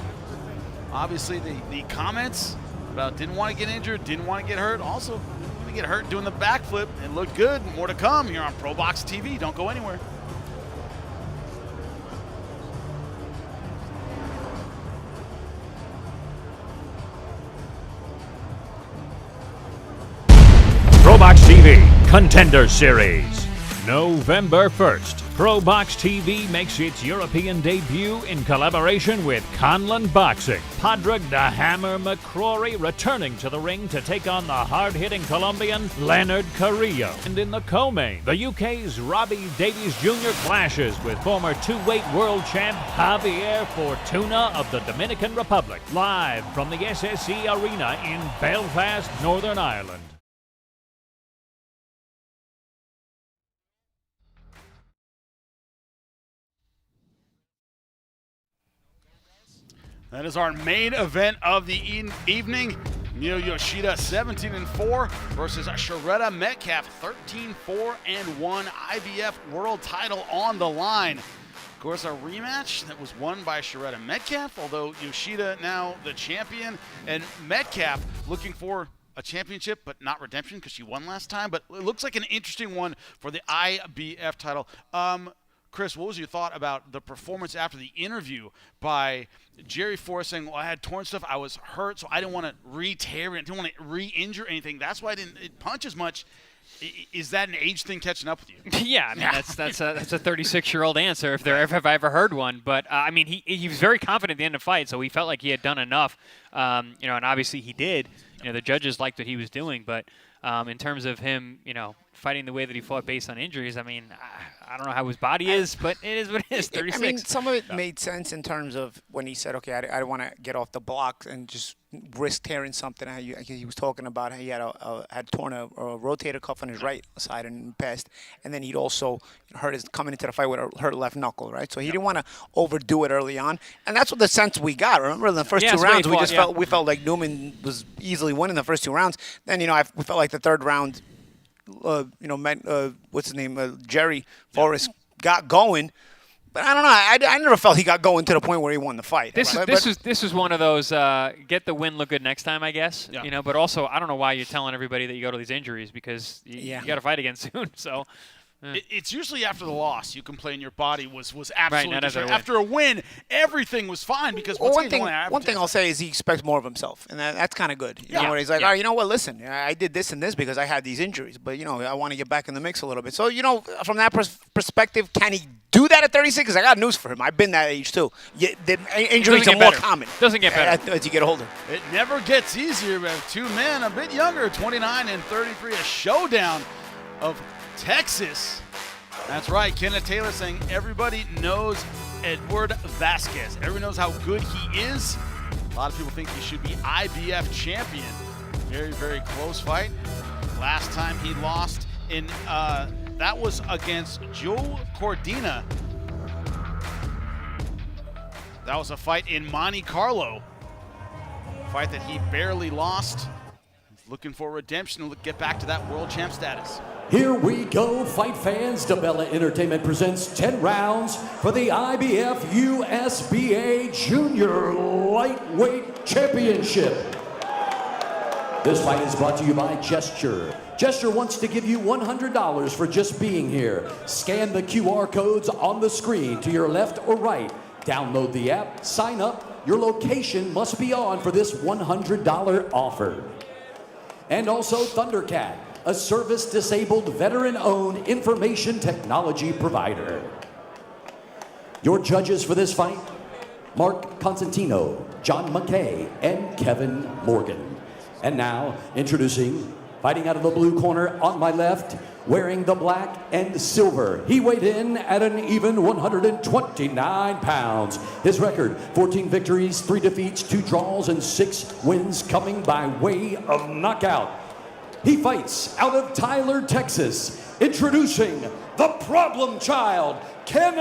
Speaker 6: obviously, the comments about didn't want to get injured, didn't want to get hurt, also didn't want to get hurt doing the backflip. It looked good. More to come here on ProBox TV. Don't go anywhere.
Speaker 9: ProBox TV Contender Series. November 1st, ProBox TV makes its European debut in collaboration with Conlan Boxing. Padraig the Hammer McCrory returning to the ring to take on the hard-hitting Colombian Leonard Carrillo. And in the co-main, the UK's Robbie Davies Jr. clashes with former two-weight world champ Javier Fortuna of the Dominican Republic. Live from the SSE Arena in Belfast, Northern Ireland.
Speaker 6: That is our main event of the evening. Miyo Yoshida 17-4 versus Shurretta Metcalf 13-4-1. IBF world title on the line. Of course, a rematch that was won by Shurretta Metcalf, although Yoshida now the champion, and Metcalf looking for a championship but not redemption because she won last time. But it looks like an interesting one for the IBF title. Chris, what was your thought about the performance after the interview by Jerry Forrest saying, well, I had torn stuff, I was hurt, so I didn't want to re-tear it, I didn't want to re-injure anything. That's why I didn't punch as much. Is that an age thing catching up with you?
Speaker 3: Yeah, I mean, that's a 36-year-old answer if I ever heard one. But I mean, he was very confident at the end of the fight, so he felt like he had done enough. And obviously he did. The judges liked what he was doing, but in terms of him, fighting the way that he fought based on injuries, I mean, I don't know how his body is, but it is what it is. 36.
Speaker 2: I mean, some of it made sense in terms of when he said, okay, I don't want to get off the block and just risk tearing something. He was talking about how he had torn a rotator cuff on his right side in the past, and then he'd also coming into the fight with a hurt left knuckle, right? So he didn't want to overdo it early on, and that's what the sense we got. Remember, in the first two rounds, we felt like Newman was easily winning the first two rounds. Then we felt like the third round, what's his name, Jerry Forrest got going. But I don't know. I never felt he got going to the point where he won the fight.
Speaker 3: This was one of those get the win, look good next time, I guess. Yeah. But also I don't know why you're telling everybody that you go to these injuries because you got to fight again soon. So.
Speaker 6: It's usually after the loss you complain your body was absolutely
Speaker 3: right,
Speaker 6: after a win, everything was fine because
Speaker 2: one thing I'll say is he expects more of himself, and that's kind of good. You know, where he's like, oh, you know what? Listen, I did this and this because I had these injuries, but I want to get back in the mix a little bit. So from that perspective, can he do that at 36? Because I got news for him. I've been that age too. The injuries are more common.
Speaker 3: Doesn't get better
Speaker 2: as you get older.
Speaker 6: It never gets easier. We have two men a bit younger, 29 and 33, a showdown of Texas. That's right. Kenneth Taylor saying everybody knows Edward Vasquez. Everyone knows how good he is. A lot of people think he should be IBF champion. Very, very close fight. Last time he lost in that was against Joe Cordina. That was a fight in Monte Carlo. A fight that he barely lost. He's looking for redemption and get back to that world champ status.
Speaker 4: Here we go, fight fans. DeBella Entertainment presents 10 rounds for the IBF USBA Junior Lightweight Championship. This fight is brought to you by Gesture. Gesture wants to give you $100 for just being here. Scan the QR codes on the screen to your left or right. Download the app, sign up. Your location must be on for this $100 offer. And also Thundercat, a service-disabled, veteran-owned information technology provider. Your judges for this fight, Mark Constantino, John McKay, and Kevin Morgan. And now, introducing, fighting out of the blue corner on my left, wearing the black and silver. He weighed in at an even 129 pounds. His record, 14 victories, 3 defeats, 2 draws, and 6 wins coming by way of knockout. He fights out of Tyler, Texas. Introducing the problem child, Kenneth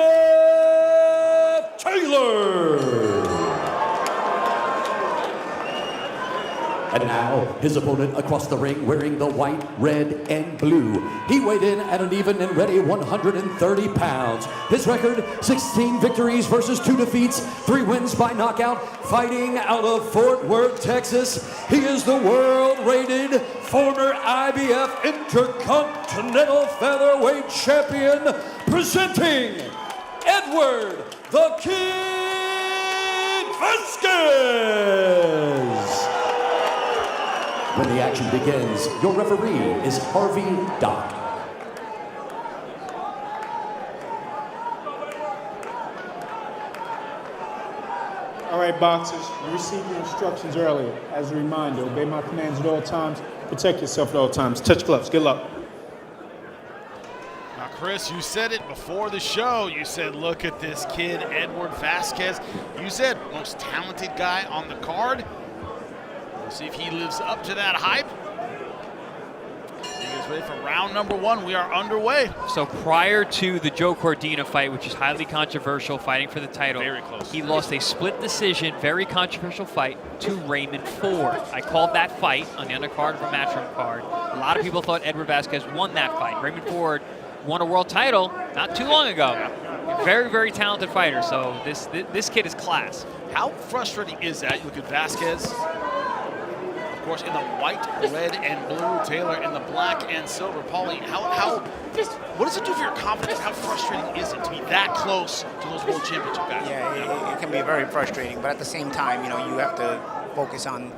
Speaker 4: Taylor. And now, his opponent across the ring wearing the white, red, and blue. He weighed in at an even and ready 130 pounds. His record, 16 victories versus 2 defeats, 3 wins by knockout, fighting out of Fort Worth, Texas. He is the world-rated former IBF Intercontinental Featherweight Champion, presenting Edward the Kid Vasquez. When the action begins, your referee is Harvey Dock.
Speaker 10: All right, boxers, you received your instructions earlier. As a reminder, obey my commands at all times, protect yourself at all times. Touch gloves, good luck.
Speaker 6: Now, Chris, you said it before the show. You said, look at this kid, Edward Vasquez. You said most talented guy on the card. We'll see if he lives up to that hype. He is ready for round number 1. We are underway.
Speaker 3: So prior to the Joe Cordina fight, which is highly controversial, fighting for the title,
Speaker 6: Very close.
Speaker 3: he lost a split decision, very controversial fight, to Raymond Ford. I called that fight on the undercard of a Matchroom card. A lot of people thought Edward Vasquez won that fight. Raymond Ford won a world title not too long ago. Very, very talented fighter. So this kid is class.
Speaker 6: How frustrating is that? You look at Vasquez, of course, in the white, red, and blue. Taylor in the black and silver. Paulie, what does it do for your confidence? How frustrating is it to be that close to those world championship guys?
Speaker 2: Yeah, it can be very frustrating, but at the same time, you have to focus on,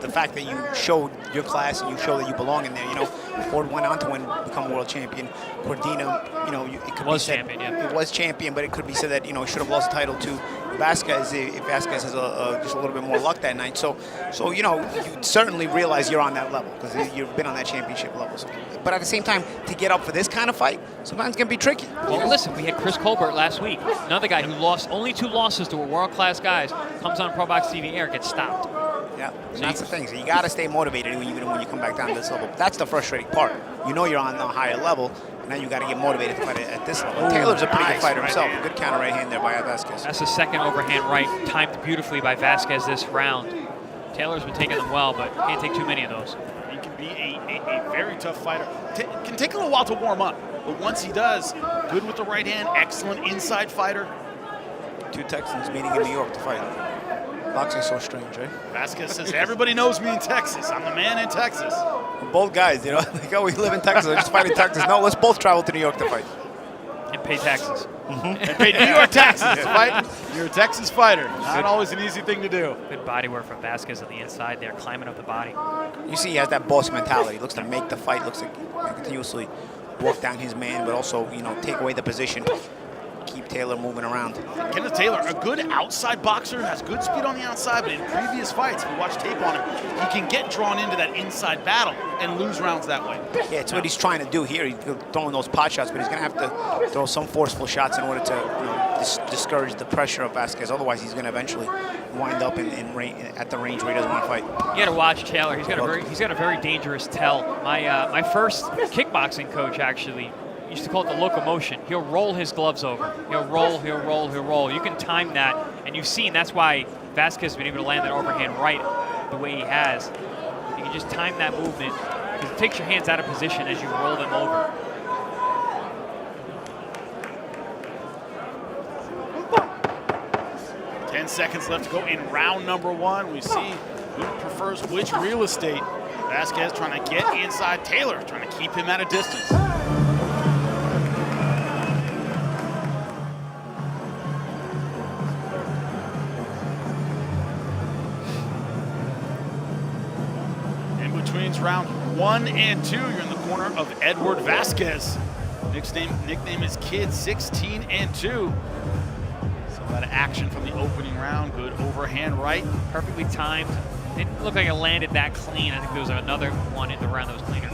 Speaker 2: the fact that you showed your class and you show that you belong in there. Ford went on to become world champion. Cordina, it could be said,
Speaker 3: champion, yeah.
Speaker 2: It was champion, but it could be said that, he should have lost the title to Vasquez if Vasquez has just a little bit more luck that night. So you certainly realize you're on that level because you've been on that championship level. So, but at the same time, to get up for this kind of fight, sometimes it can be tricky.
Speaker 3: Well, listen, we had Chris Colbert last week, another guy who lost only 2 losses to world-class guys, comes on ProBox TV air, gets stopped.
Speaker 2: Yeah, so that's the thing. So you got to stay motivated even when you come back down to this level. That's the frustrating part. You're on a higher level, and now you got to get motivated to fight at this level. Taylor's a pretty good fighter himself. A good counter right hand there by Vasquez.
Speaker 3: That's the second overhand right, timed beautifully by Vasquez this round. Taylor's been taking them well, but can't take too many of those.
Speaker 6: He can be a very tough fighter. Can take a little while to warm up, but once he does, good with the right hand, excellent inside fighter.
Speaker 2: 2 Texans meeting in New York to fight. Boxing's so strange, right?
Speaker 6: Vasquez says, everybody knows me in Texas. I'm the man in Texas.
Speaker 2: Both guys, like, oh, we live in Texas. I just fight in Texas. No, let's both travel to New York to fight.
Speaker 3: And pay taxes.
Speaker 6: And pay New York taxes to fight. You're a Texas fider. Not always an easy thing to do.
Speaker 3: Good body work from Vasquez on the inside there, climbing up the body.
Speaker 2: You see he has that boss mentality. He looks to make the fight. Looks like continuously walk down his man, but also, take away the position. Keep Taylor moving around.
Speaker 6: Kenneth Taylor, a good outside boxer, has good speed on the outside, but in previous fights, if you watch tape on him, he can get drawn into that inside battle and lose rounds that way.
Speaker 2: Yeah, it's what he's trying to do here. He's throwing those pot shots, but he's going to have to throw some forceful shots in order to discourage the pressure of Vasquez. Otherwise, he's going to eventually wind up at the range where he doesn't want to fight.
Speaker 3: You got to watch Taylor. He's got a very dangerous tell. My first kickboxing coach actually used to call it the locomotion. He'll roll his gloves over. He'll roll. You can time that, and you've seen that's why Vasquez has been able to land that overhand right the way he has. You can just time that movement because it takes your hands out of position as you roll them over.
Speaker 6: Ten seconds left to go in round number 1. We see who prefers which real estate. Vasquez trying to get inside Taylor, trying to keep him at a distance. between round 1 and 2. You're in the corner of Edward Vasquez. Nickname is Kid 16 and 2. So a lot of action from the opening round. Good overhand right.
Speaker 3: Perfectly timed. Didn't look like it landed that clean. I think there was another one in the round that was cleaner.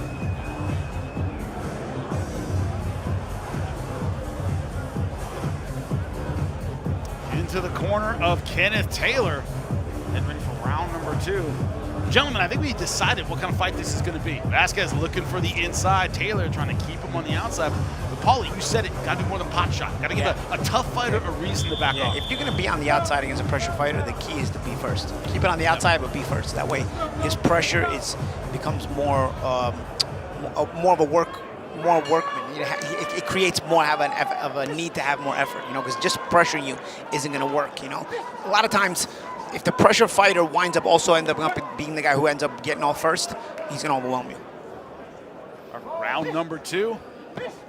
Speaker 6: Into the corner of Kenneth Taylor. Getting ready for round number 2. Gentlemen, I think we decided what kind of fight this is going to be. Vasquez looking for the inside. Taylor trying to keep him on the outside. But Paulie, you said it. Got to do more than pot shot. Got to give a tough fighter a reason to back off.
Speaker 2: If you're going to be on the outside against a pressure fighter, the key is to be first. Keep it on the outside, but be first. That way, his pressure becomes more of a workman. It creates more of a need to have more effort, because just pressuring you isn't going to work, A lot of times, if the pressure fighter winds up also end up being the guy who ends up getting off first, he's going to overwhelm you.
Speaker 6: Round number 2.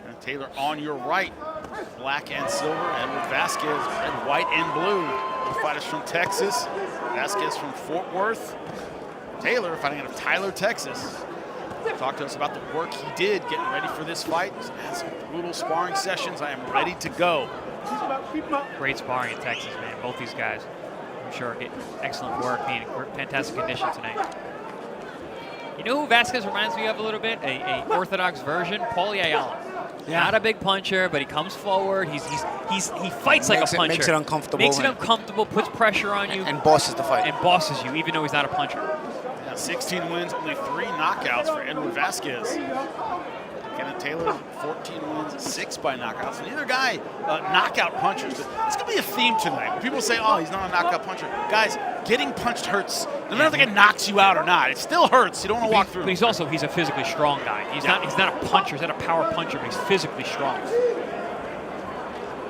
Speaker 6: And Taylor on your right. Black and silver. Edward Vasquez, red, white, and blue. Both fighters from Texas. Vasquez from Fort Worth. Taylor fighting out of Tyler, Texas. Talk to us about the work he did getting ready for this fight. He's had some brutal sparring sessions. I am ready to go.
Speaker 3: Great sparring in Texas, man. Both these guys, I'm sure, get excellent work, being in fantastic condition tonight. You know who Vasquez reminds me of a little bit? A orthodox version, Paulie Ayala. Yeah. Not a big puncher, but he comes forward. He fights like a puncher.
Speaker 2: Makes it uncomfortable.
Speaker 3: Makes it uncomfortable, puts pressure on you.
Speaker 2: And bosses the fight.
Speaker 3: And bosses you, even though he's not a puncher.
Speaker 6: Yeah, 16 wins, only 3 knockouts for Edward Vasquez. Kenneth Taylor, 14 wins, 6 by knockouts. Neither guy knockout punchers. It's going to be a theme tonight. When people say, oh, he's not a knockout puncher. Guys, getting punched hurts. No matter if it knocks you out or not, it still hurts. You don't want to walk through.
Speaker 3: But he's a physically strong guy. He's not a puncher. He's not a power puncher, but he's physically strong.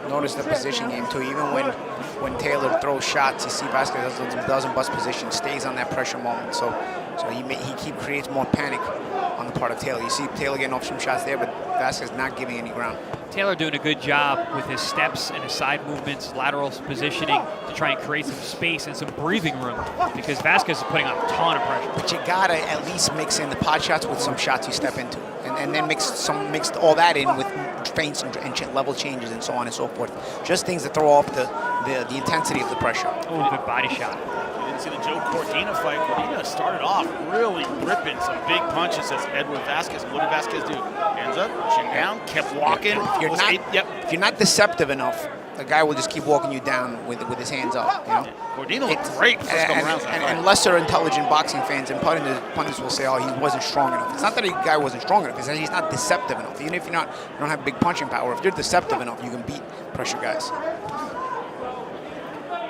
Speaker 2: Notice the position game too. Even when Taylor throws shots, you see Vasquez doesn't bust position, stays on that pressure moment. So he creates more panic on the part of Taylor. You see Taylor getting off some shots there, but Vasquez not giving any ground.
Speaker 3: Taylor doing a good job with his steps and his side movements, lateral positioning to try and create some space and some breathing room because Vasquez is putting on a ton of pressure.
Speaker 2: But you gotta at least mix in the pot shots with some shots you step into, and then mix all that in with feints and level changes and so on and so forth. Just things that throw off the intensity of the pressure.
Speaker 3: Oh, good body shot.
Speaker 6: You didn't see the Joe Cordina fight. Cordina started off really ripping some big punches as Edward Vasquez. What did Vasquez do? Hands up, chin down, kept walking.
Speaker 2: If you're not deceptive enough, the guy will just keep walking you down with his hands up.
Speaker 6: Cordina looked great the first couple rounds.
Speaker 2: And lesser intelligent boxing fans and pundits will say, oh, he wasn't strong enough. It's not that the guy wasn't strong enough. It's that he's not deceptive enough. Even if you don't have big punching power, if you're deceptive enough, you can beat pressure guys.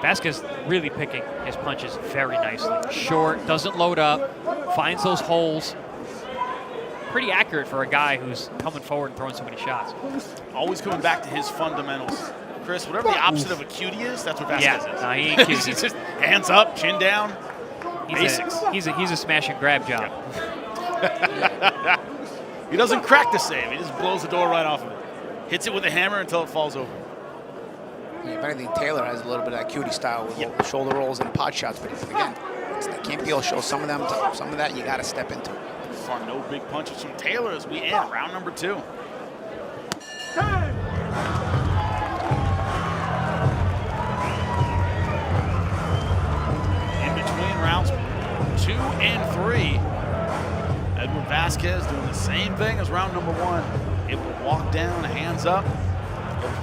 Speaker 3: Vasquez really picking his punches very nicely. Short, doesn't load up, finds those holes. Pretty accurate for a guy who's coming forward and throwing so many shots.
Speaker 6: Always coming back to his fundamentals. Chris, whatever the opposite of a cutie is, that's what Vasquez is.
Speaker 3: No, he ain't cute.
Speaker 6: He's just hands up, chin down, basics.
Speaker 3: He's a smash and grab job.
Speaker 6: He doesn't crack the save. He just blows the door right off of it. Hits it with a hammer until it falls over.
Speaker 2: Yeah, if anything, Taylor has a little bit of that cutie style with shoulder rolls and pot shots, but again, it can't be all show. Some of that you got to step into.
Speaker 6: So far, no big punches from Taylor as we end round number 2. In between rounds 2 and 3, Edward Vasquez doing the same thing as round number 1. Able to walk down, hands up.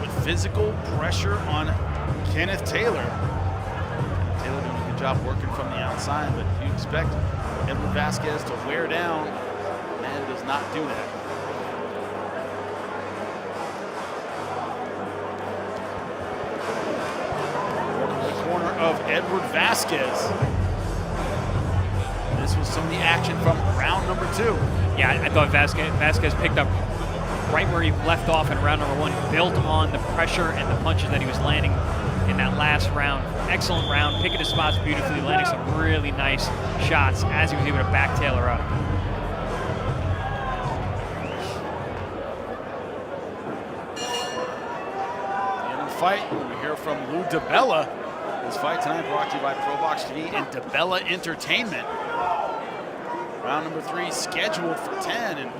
Speaker 6: Put physical pressure on Kenneth Taylor. Taylor doing a good job working from the outside, but if you expect Edward Vasquez to wear down, man does not do that. The corner of Edward Vasquez. This was some of the action from round number 2.
Speaker 3: Yeah, I thought Vasquez picked up right where he left off in round number 1, built on the pressure and the punches that he was landing in that last round. Excellent round, picking his spots beautifully, landing some really nice shots as he was able to back Taylor up.
Speaker 6: In the fight, we hear from Lou DiBella. This fight tonight brought to you by ProBoxTV and DiBella Entertainment. Round number 3 scheduled for 10. And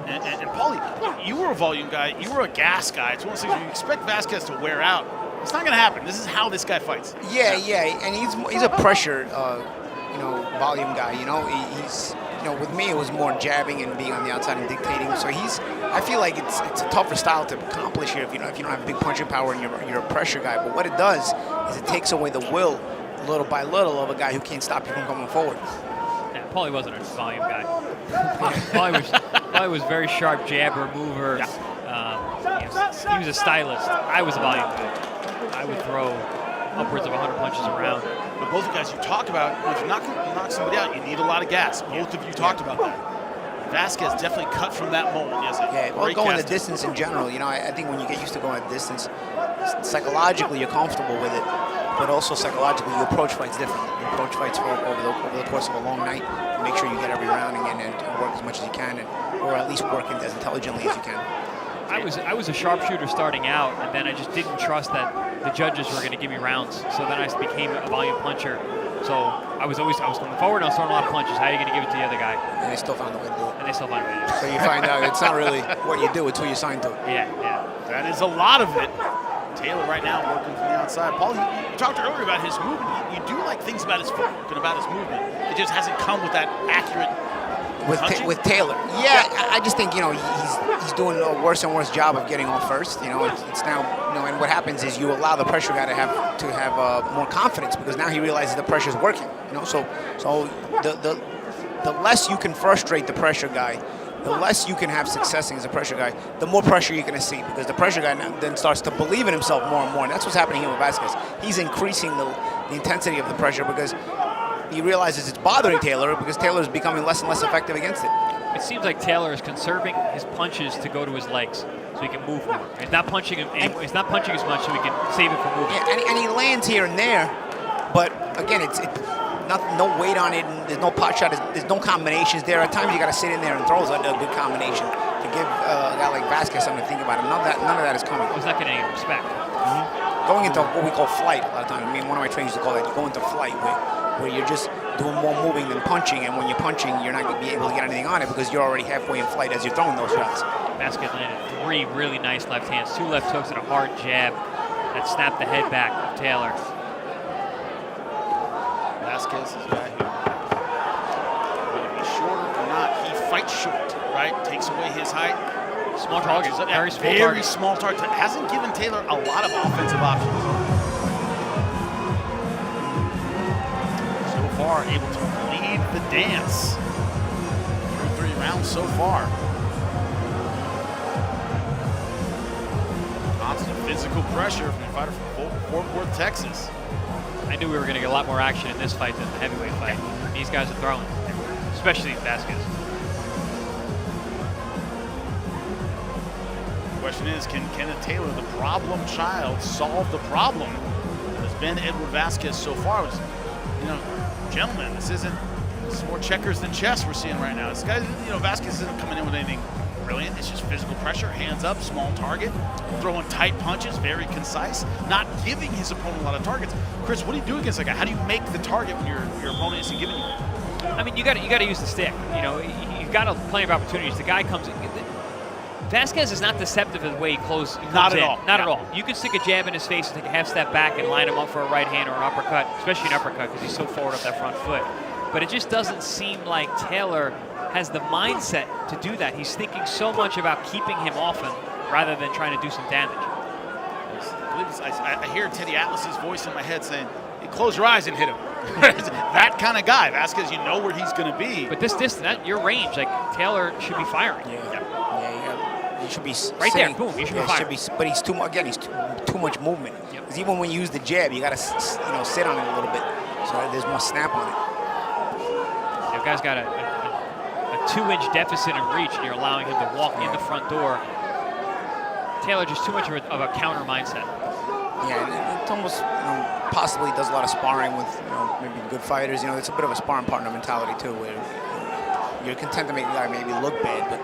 Speaker 6: Paulie, you were a volume guy. You were a gas guy. It's one of those things you expect Vasquez to wear out. It's not going to happen. This is how this guy fights.
Speaker 2: Yeah, and he's a pressure, volume guy. He's with me it was more jabbing and being on the outside and dictating. So I feel like it's a tougher style to accomplish here if you don't have big punching power and you're a pressure guy. But what it does is it takes away the will, little by little, of a guy who can't stop you from coming forward.
Speaker 3: Yeah, Paulie wasn't a volume guy. Paulie was very sharp jabber, mover.
Speaker 6: Yeah.
Speaker 3: He was a stylist. I was a volume guy. I would throw upwards of 100 punches around.
Speaker 6: But both of you guys, you talked about if you knock somebody out, you need a lot of gas. Both of you talked about that. Vasquez definitely cut from that mold.
Speaker 2: Going the distance in general, I think when you get used to going at distance, psychologically you're comfortable with it, but also psychologically you approach fights differently. You approach fights over the course of a long night, and make sure you get every round and work as much as you can, or at least work as intelligently as you can.
Speaker 3: I was a sharpshooter starting out, and then I just didn't trust that the judges were going to give me rounds. So then I became a volume puncher. So I was coming forward and I was throwing a lot of punches. How are you going to give it to the other guy?
Speaker 2: And they still found a way to do it.
Speaker 3: And they still find a way to do it.
Speaker 2: So you find out it's not really what you do, it's who you sign to.
Speaker 3: Yeah.
Speaker 6: That is a lot of it. Taylor right now working from the outside. Paul, you talked earlier about his movement. You do like things about his footwork and about his movement. It just hasn't come with that accurate
Speaker 2: with Taylor. Yeah, I just think he's doing a worse and worse job of getting off first. It's now and what happens is you allow the pressure guy to have more confidence because now he realizes the pressure is working. So the less you can frustrate the pressure guy, the less you can have success as a pressure guy, the more pressure you're going to see because the pressure guy then starts to believe in himself more and more, and that's what's happening here with Vasquez. He's increasing the intensity of the pressure because he realizes it's bothering Taylor because Taylor is becoming less and less effective against it.
Speaker 3: It seems like Taylor is conserving his punches to go to his legs so he can move more. He's not punching him. He's not punching as much so he can save it from moving.
Speaker 2: Yeah, and he lands here and there, but again, it's no weight on it. And there's no pot shot. There's no combinations. There are times you got to sit in there and throw a good combination to give a guy like Vasquez something to think about. And none of that is coming.
Speaker 3: He's not getting any respect.
Speaker 2: Going into what we call flight a lot of times. I mean, one of my trainers used to call that you go into flight where you're just doing more moving than punching, and when you're punching, you're not going to be able to get anything on it because you're already halfway in flight as you're throwing those shots.
Speaker 3: Vasquez landed 3 really nice left hands, 2 left hooks and a hard jab that snapped the head back of Taylor.
Speaker 6: Vasquez is a guy who, whether he's short or not, he fights short, right? Takes away his height.
Speaker 3: Small target, very
Speaker 6: small target. Hasn't given Taylor a lot of offensive options. So far, able to lead the dance through 3 rounds so far. Constant physical pressure from the fighter from Fort Worth, Texas.
Speaker 3: I knew we were going to get a lot more action in this fight than the heavyweight fight. These guys are throwing, especially Vasquez.
Speaker 6: The question is, can Kenneth Taylor, the problem child, solve the problem that has been Edward Vasquez so far? Which, gentlemen, this is more checkers than chess we're seeing right now. This guy, Vasquez isn't coming in with anything brilliant. It's just physical pressure, hands up, small target, throwing tight punches, very concise, not giving his opponent a lot of targets. Chris, what do you do against that guy? How do you make the target when your opponent isn't giving you?
Speaker 3: I mean, you got to use the stick. You've got plenty of opportunities. The guy comes. Vasquez is not deceptive in the way he closes.
Speaker 6: Not at all.
Speaker 3: Not at all. You can stick a jab in his face and take a half step back and line him up for a right hand or an uppercut, especially an uppercut because he's so forward up that front foot. But it just doesn't seem like Taylor has the mindset to do that. He's thinking so much about keeping him off him rather than trying to do some damage.
Speaker 6: I hear Teddy Atlas's voice in my head saying, hey, close your eyes and hit him. That kind of guy. Vasquez, you know where he's going to be.
Speaker 3: But this distance, your range, like Taylor should be firing.
Speaker 2: He should be
Speaker 3: right there. Boom. He should be firing.
Speaker 2: But he's too much movement. Because even when you use the jab, you got to sit on it a little bit so there's more snap on it.
Speaker 3: The guy's got a 2-inch deficit in reach, and you're allowing him to walk in the front door. Taylor just too much of a counter mindset.
Speaker 2: Yeah, and it's almost possibly does a lot of sparring with maybe good fighters. It's a bit of a sparring partner mentality too, where you're content to make the guy maybe look bad, but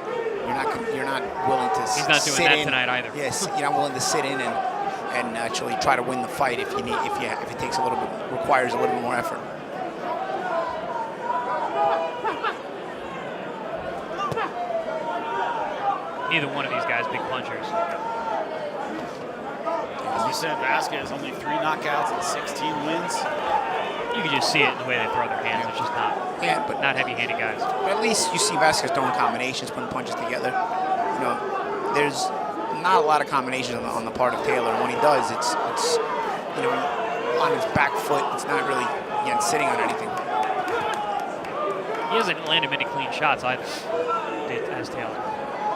Speaker 2: you're not willing to.
Speaker 3: He's not doing that tonight either.
Speaker 2: Yes, you're not willing to sit in and actually try to win the fight if it takes requires a little bit more effort.
Speaker 3: neither one of these guys big punchers.
Speaker 6: As we said, Vasquez only 3 knockouts and 16 wins.
Speaker 3: You can just see it in the way they throw their hands. It's just not heavy-handed guys.
Speaker 2: But at least you see Vasquez throwing combinations, putting punches together. You know, there's not a lot of combinations on the part of Taylor. And when he does, it's you know, on his back foot. It's not really, again, sitting on anything.
Speaker 3: He hasn't landed many clean shots either, as Taylor.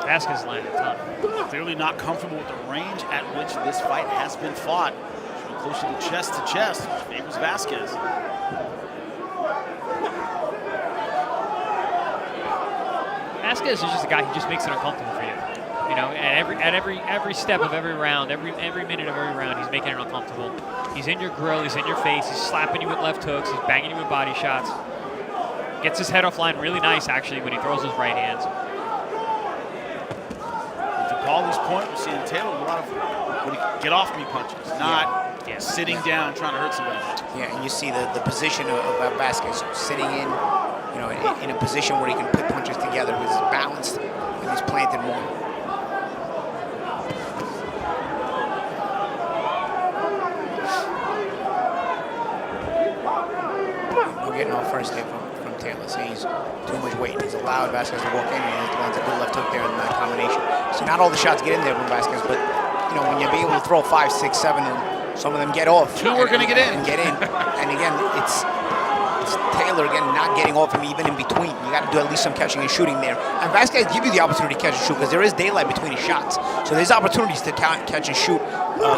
Speaker 3: Vasquez landed a ton.
Speaker 6: Clearly not comfortable with the range at which this fight has been fought. Close to the chest, which favors Vasquez.
Speaker 3: Vasquez is just a guy who just makes it uncomfortable for you. You know, at every step of every round, every minute of every round, he's making it uncomfortable. He's in your grill, he's in your face, he's slapping you with left hooks, he's banging you with body shots. Gets his head offline really nice, actually, when he throws those right hands.
Speaker 6: To Paulie's point, we're seeing Taylor a lot of get off me punches, not sitting down trying to hurt somebody.
Speaker 2: Yeah, and you see the position of Vasquez sitting in, you know, in a position where he can put punches together. He's balanced and he's planted more. We're getting off first hit from Taylor. So he's too much weight. He's allowed Vasquez to walk in, and he lands a good left hook there in that combination. So not all the shots get in there from Vasquez, but you know, when you're able to throw 5, 6, 7, and some of them get off.
Speaker 6: 2 are going to get in.
Speaker 2: And get in. And again, it's Taylor, again, not getting off him even in between. You got to do at least some catching and shooting there. And Vasquez give you the opportunity to catch and shoot because there is daylight between his shots. So there's opportunities to catch and shoot,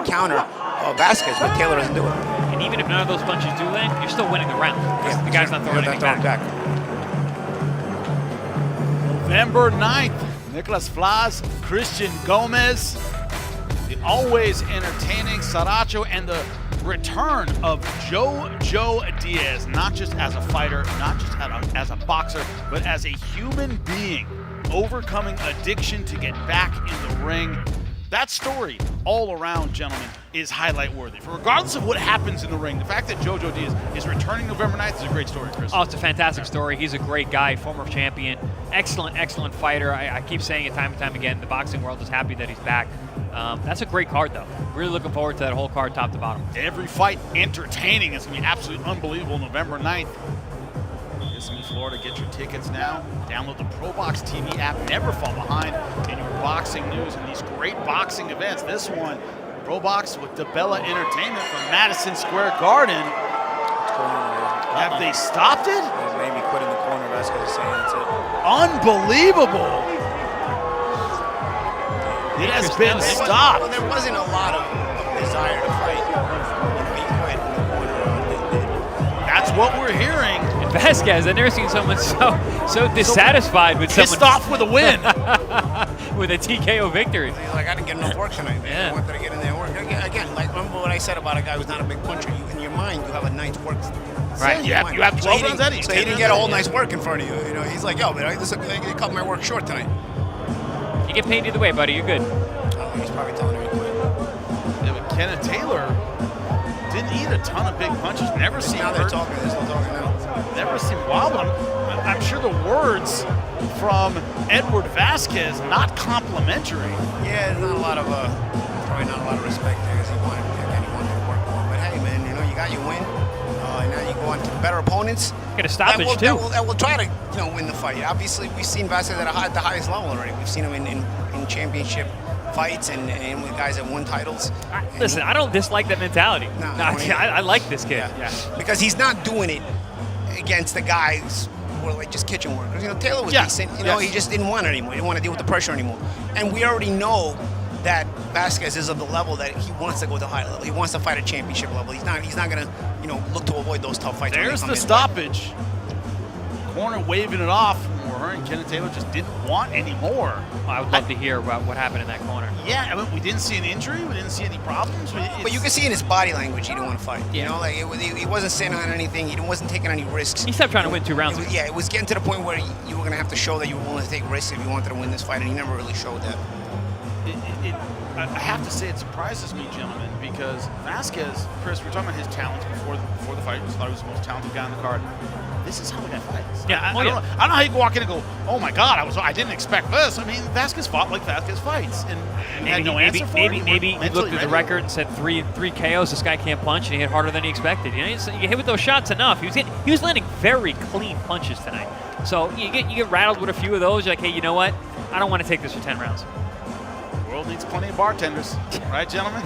Speaker 2: counter Vasquez, but Taylor doesn't do it.
Speaker 3: And even if none of those punches do land, you're still winning the round. Yeah, the guy's not throwing anything back.
Speaker 6: November 9th, Nicholas Flaz, Christian Gomez, the always entertaining Saracho, and the return of Joe Diaz, not just as a fighter, not just as a boxer, but as a human being, overcoming addiction to get back in the ring. That story, all around, gentlemen, is highlight worthy. For regardless of what happens in the ring, the fact that Jojo Diaz is returning November 9th is a great story, Chris.
Speaker 3: Oh, it's a fantastic story. He's a great guy, former champion, excellent fighter. I keep saying it time and time again, the boxing world is happy that he's back. That's a great card, though. Really looking forward to that whole card top to bottom.
Speaker 6: Every fight entertaining. It's going to be absolutely unbelievable November 9th. Kissimmee, Florida. Get your tickets now. Download the ProBox TV app. Never fall behind in your boxing news and these great boxing events. This one, ProBox with DeBella Entertainment from Madison Square Garden.
Speaker 2: What's going on there?
Speaker 6: Have they stopped it?
Speaker 2: Maybe quit in the corner. Vasquez is saying that's it.
Speaker 6: Unbelievable. It has been stopped.
Speaker 2: Well, there wasn't a lot of desire to fight. He quit in the corner.
Speaker 6: That's what we're hearing.
Speaker 3: And Vasquez, I've never seen someone so dissatisfied with someone.
Speaker 6: Pissed off with a win.
Speaker 3: With a TKO victory.
Speaker 2: He's like, I didn't get enough work tonight, man. I wanted to get in there and work. Again, like, remember what I said about a guy who's not a big puncher? In your mind, you have a night's work.
Speaker 3: Right.
Speaker 6: You have 12 runs at it.
Speaker 2: So he didn't get a whole night's work in front of you. You know, he's like, yo, man, they cut my work short tonight.
Speaker 3: You get paid either way, buddy. You're good.
Speaker 2: Oh, he's probably telling him he quit.
Speaker 6: Yeah, but Kenneth Taylor didn't eat a ton of big punches. Never seen
Speaker 2: now they're talking. They're still talking now.
Speaker 6: Never seen wild. I'm sure the words from Edward Vasquez not complimentary.
Speaker 2: Yeah, there's not a lot of probably not a lot of respect there because he wanted to work more. But hey, man, you know, you got your win. And now you go on to better opponents.
Speaker 3: Get a stoppage too.
Speaker 2: That will try to win the fight. Obviously, we've seen Vasquez at the highest level already. We've seen him in championship fights and with guys that won titles.
Speaker 3: Listen, I don't dislike that mentality.
Speaker 2: No,
Speaker 3: I like this kid.
Speaker 2: Yeah. Because he's not doing it against the guys who are like just kitchen workers. You know, Taylor was decent. You know, he just didn't want it anymore. He didn't want to deal with the pressure anymore. And we already know that Vasquez is of the level that he wants to go to a high level. He wants to fight at championship level. He's not going to, look to avoid those tough fights.
Speaker 6: There's the stoppage. Corner waving it off. And Kenneth Taylor just didn't want any more.
Speaker 3: I would love to hear about what happened in that corner.
Speaker 6: Yeah, I mean, we didn't see an injury. We didn't see any problems.
Speaker 2: But you can see in his body language he didn't want to fight. Yeah. You know, like he wasn't sitting on anything. He wasn't taking any risks.
Speaker 3: He stopped trying to win 2 rounds.
Speaker 2: It was getting to the point where you were going to have to show that you were willing to take risks if you wanted to win this fight, and he never really showed that.
Speaker 6: I have to say it surprises me, gentlemen, because Vasquez, Chris, we're talking about his talents before the fight. We thought he was the most talented guy on the card. This is how the guy fights.
Speaker 3: Yeah,
Speaker 6: I don't know how you can walk in and go, oh my God, I didn't expect this. I mean, Vasquez fought like Vasquez fights, and had no answer for it.
Speaker 3: Maybe he looked at the record and said three KOs. This guy can't punch, and he hit harder than he expected. You know, you hit with those shots enough. He was landing very clean punches tonight. So you get rattled with a few of those. You're like, hey, you know what? I don't want to take this for 10 rounds.
Speaker 6: The world needs plenty of bartenders, right, gentlemen?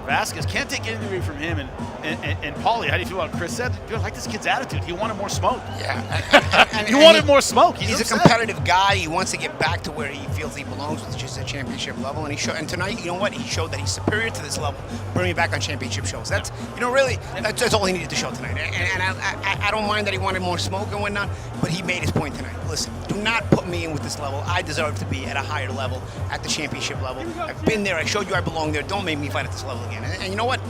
Speaker 6: Vasquez can't take anything away from him. And Paulie, how do you feel about what Chris said? I like this kid's attitude. He wanted more smoke.
Speaker 2: Yeah.
Speaker 6: He wanted more smoke.
Speaker 2: He's a competitive guy. He wants to get back to where he feels he belongs, which is a championship level. And tonight, you know what? He showed that he's superior to this level. Bring me back on championship shows. That's really that's all he needed to show tonight. And I don't mind that he wanted more smoke and whatnot, but he made his point tonight. Listen, do not put me in with this level. I deserve to be at a higher level, at the championship level. I've been there. I showed you I belong there. Don't make me fight at this level again. And you know what?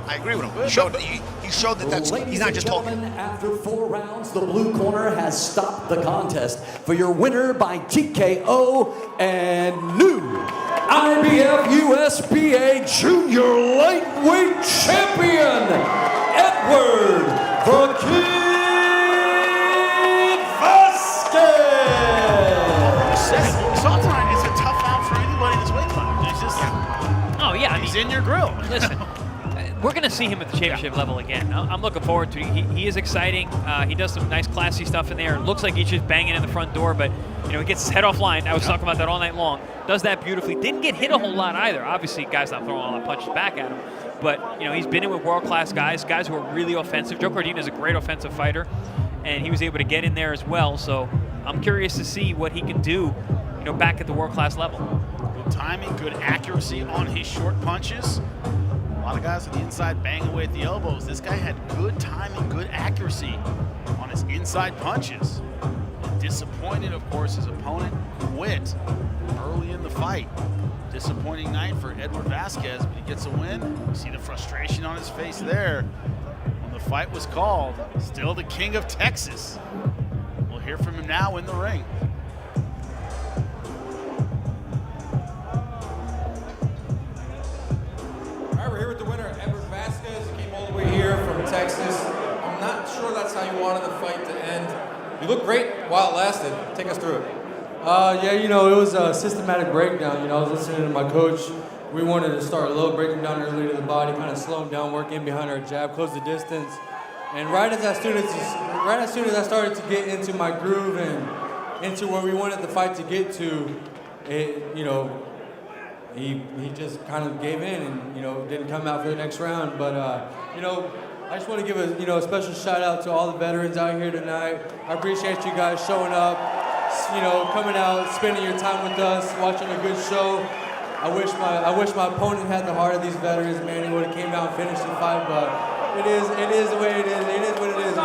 Speaker 2: I agree with him. He showed that he's not just talking.
Speaker 4: After 4 rounds, the blue corner has stopped the contest for your winner by TKO and new IBF USPA Junior Lightweight Champion, Edward the Kid Vasquez.
Speaker 6: Saw tonight, it's a tough out for anybody in this weight class. It's just,
Speaker 3: Oh yeah,
Speaker 6: he's in your grill.
Speaker 3: Listen, we're going to see him at the championship level again. I'm looking forward to it. He is exciting. He does some nice, classy stuff in there. It looks like he's just banging in the front door, but he gets his head offline. I was talking about that all night long. Does that beautifully. Didn't get hit a whole lot either. Obviously, guys not throwing a lot of punches back at him, but he's been in with world-class guys who are really offensive. Joe Cordina is a great offensive fighter, and he was able to get in there as well. So I'm curious to see what he can do, back at the world-class level.
Speaker 6: Good timing, good accuracy on his short punches. A lot of guys on the inside banging away at the elbows. This guy had good timing, good accuracy on his inside punches. Disappointed, of course, his opponent quit early in the fight. Disappointing night for Edward Vasquez, but he gets a win. You see the frustration on his face there when the fight was called. Still the king of Texas. We'll hear from him now in the ring.
Speaker 7: We're here with the winner, Edward Vasquez. He came all the way here from Texas. I'm not sure that's how you wanted the fight to end. You looked great while it lasted. Take us through it.
Speaker 11: It was a systematic breakdown. I was listening to my coach. We wanted to start low, break him down early to the body, kind of slow him down, work in behind our jab, close the distance. And right as soon as I started to get into my groove and into where we wanted the fight to get to, he just kind of gave in and didn't come out for the next round. But I just want to give a special shout out to all the veterans out here tonight. I appreciate you guys showing up, coming out, spending your time with us, watching a good show. I wish my opponent had the heart of these veterans, man. He would have came out and finished the fight, but it is the way it is. It is what it is, And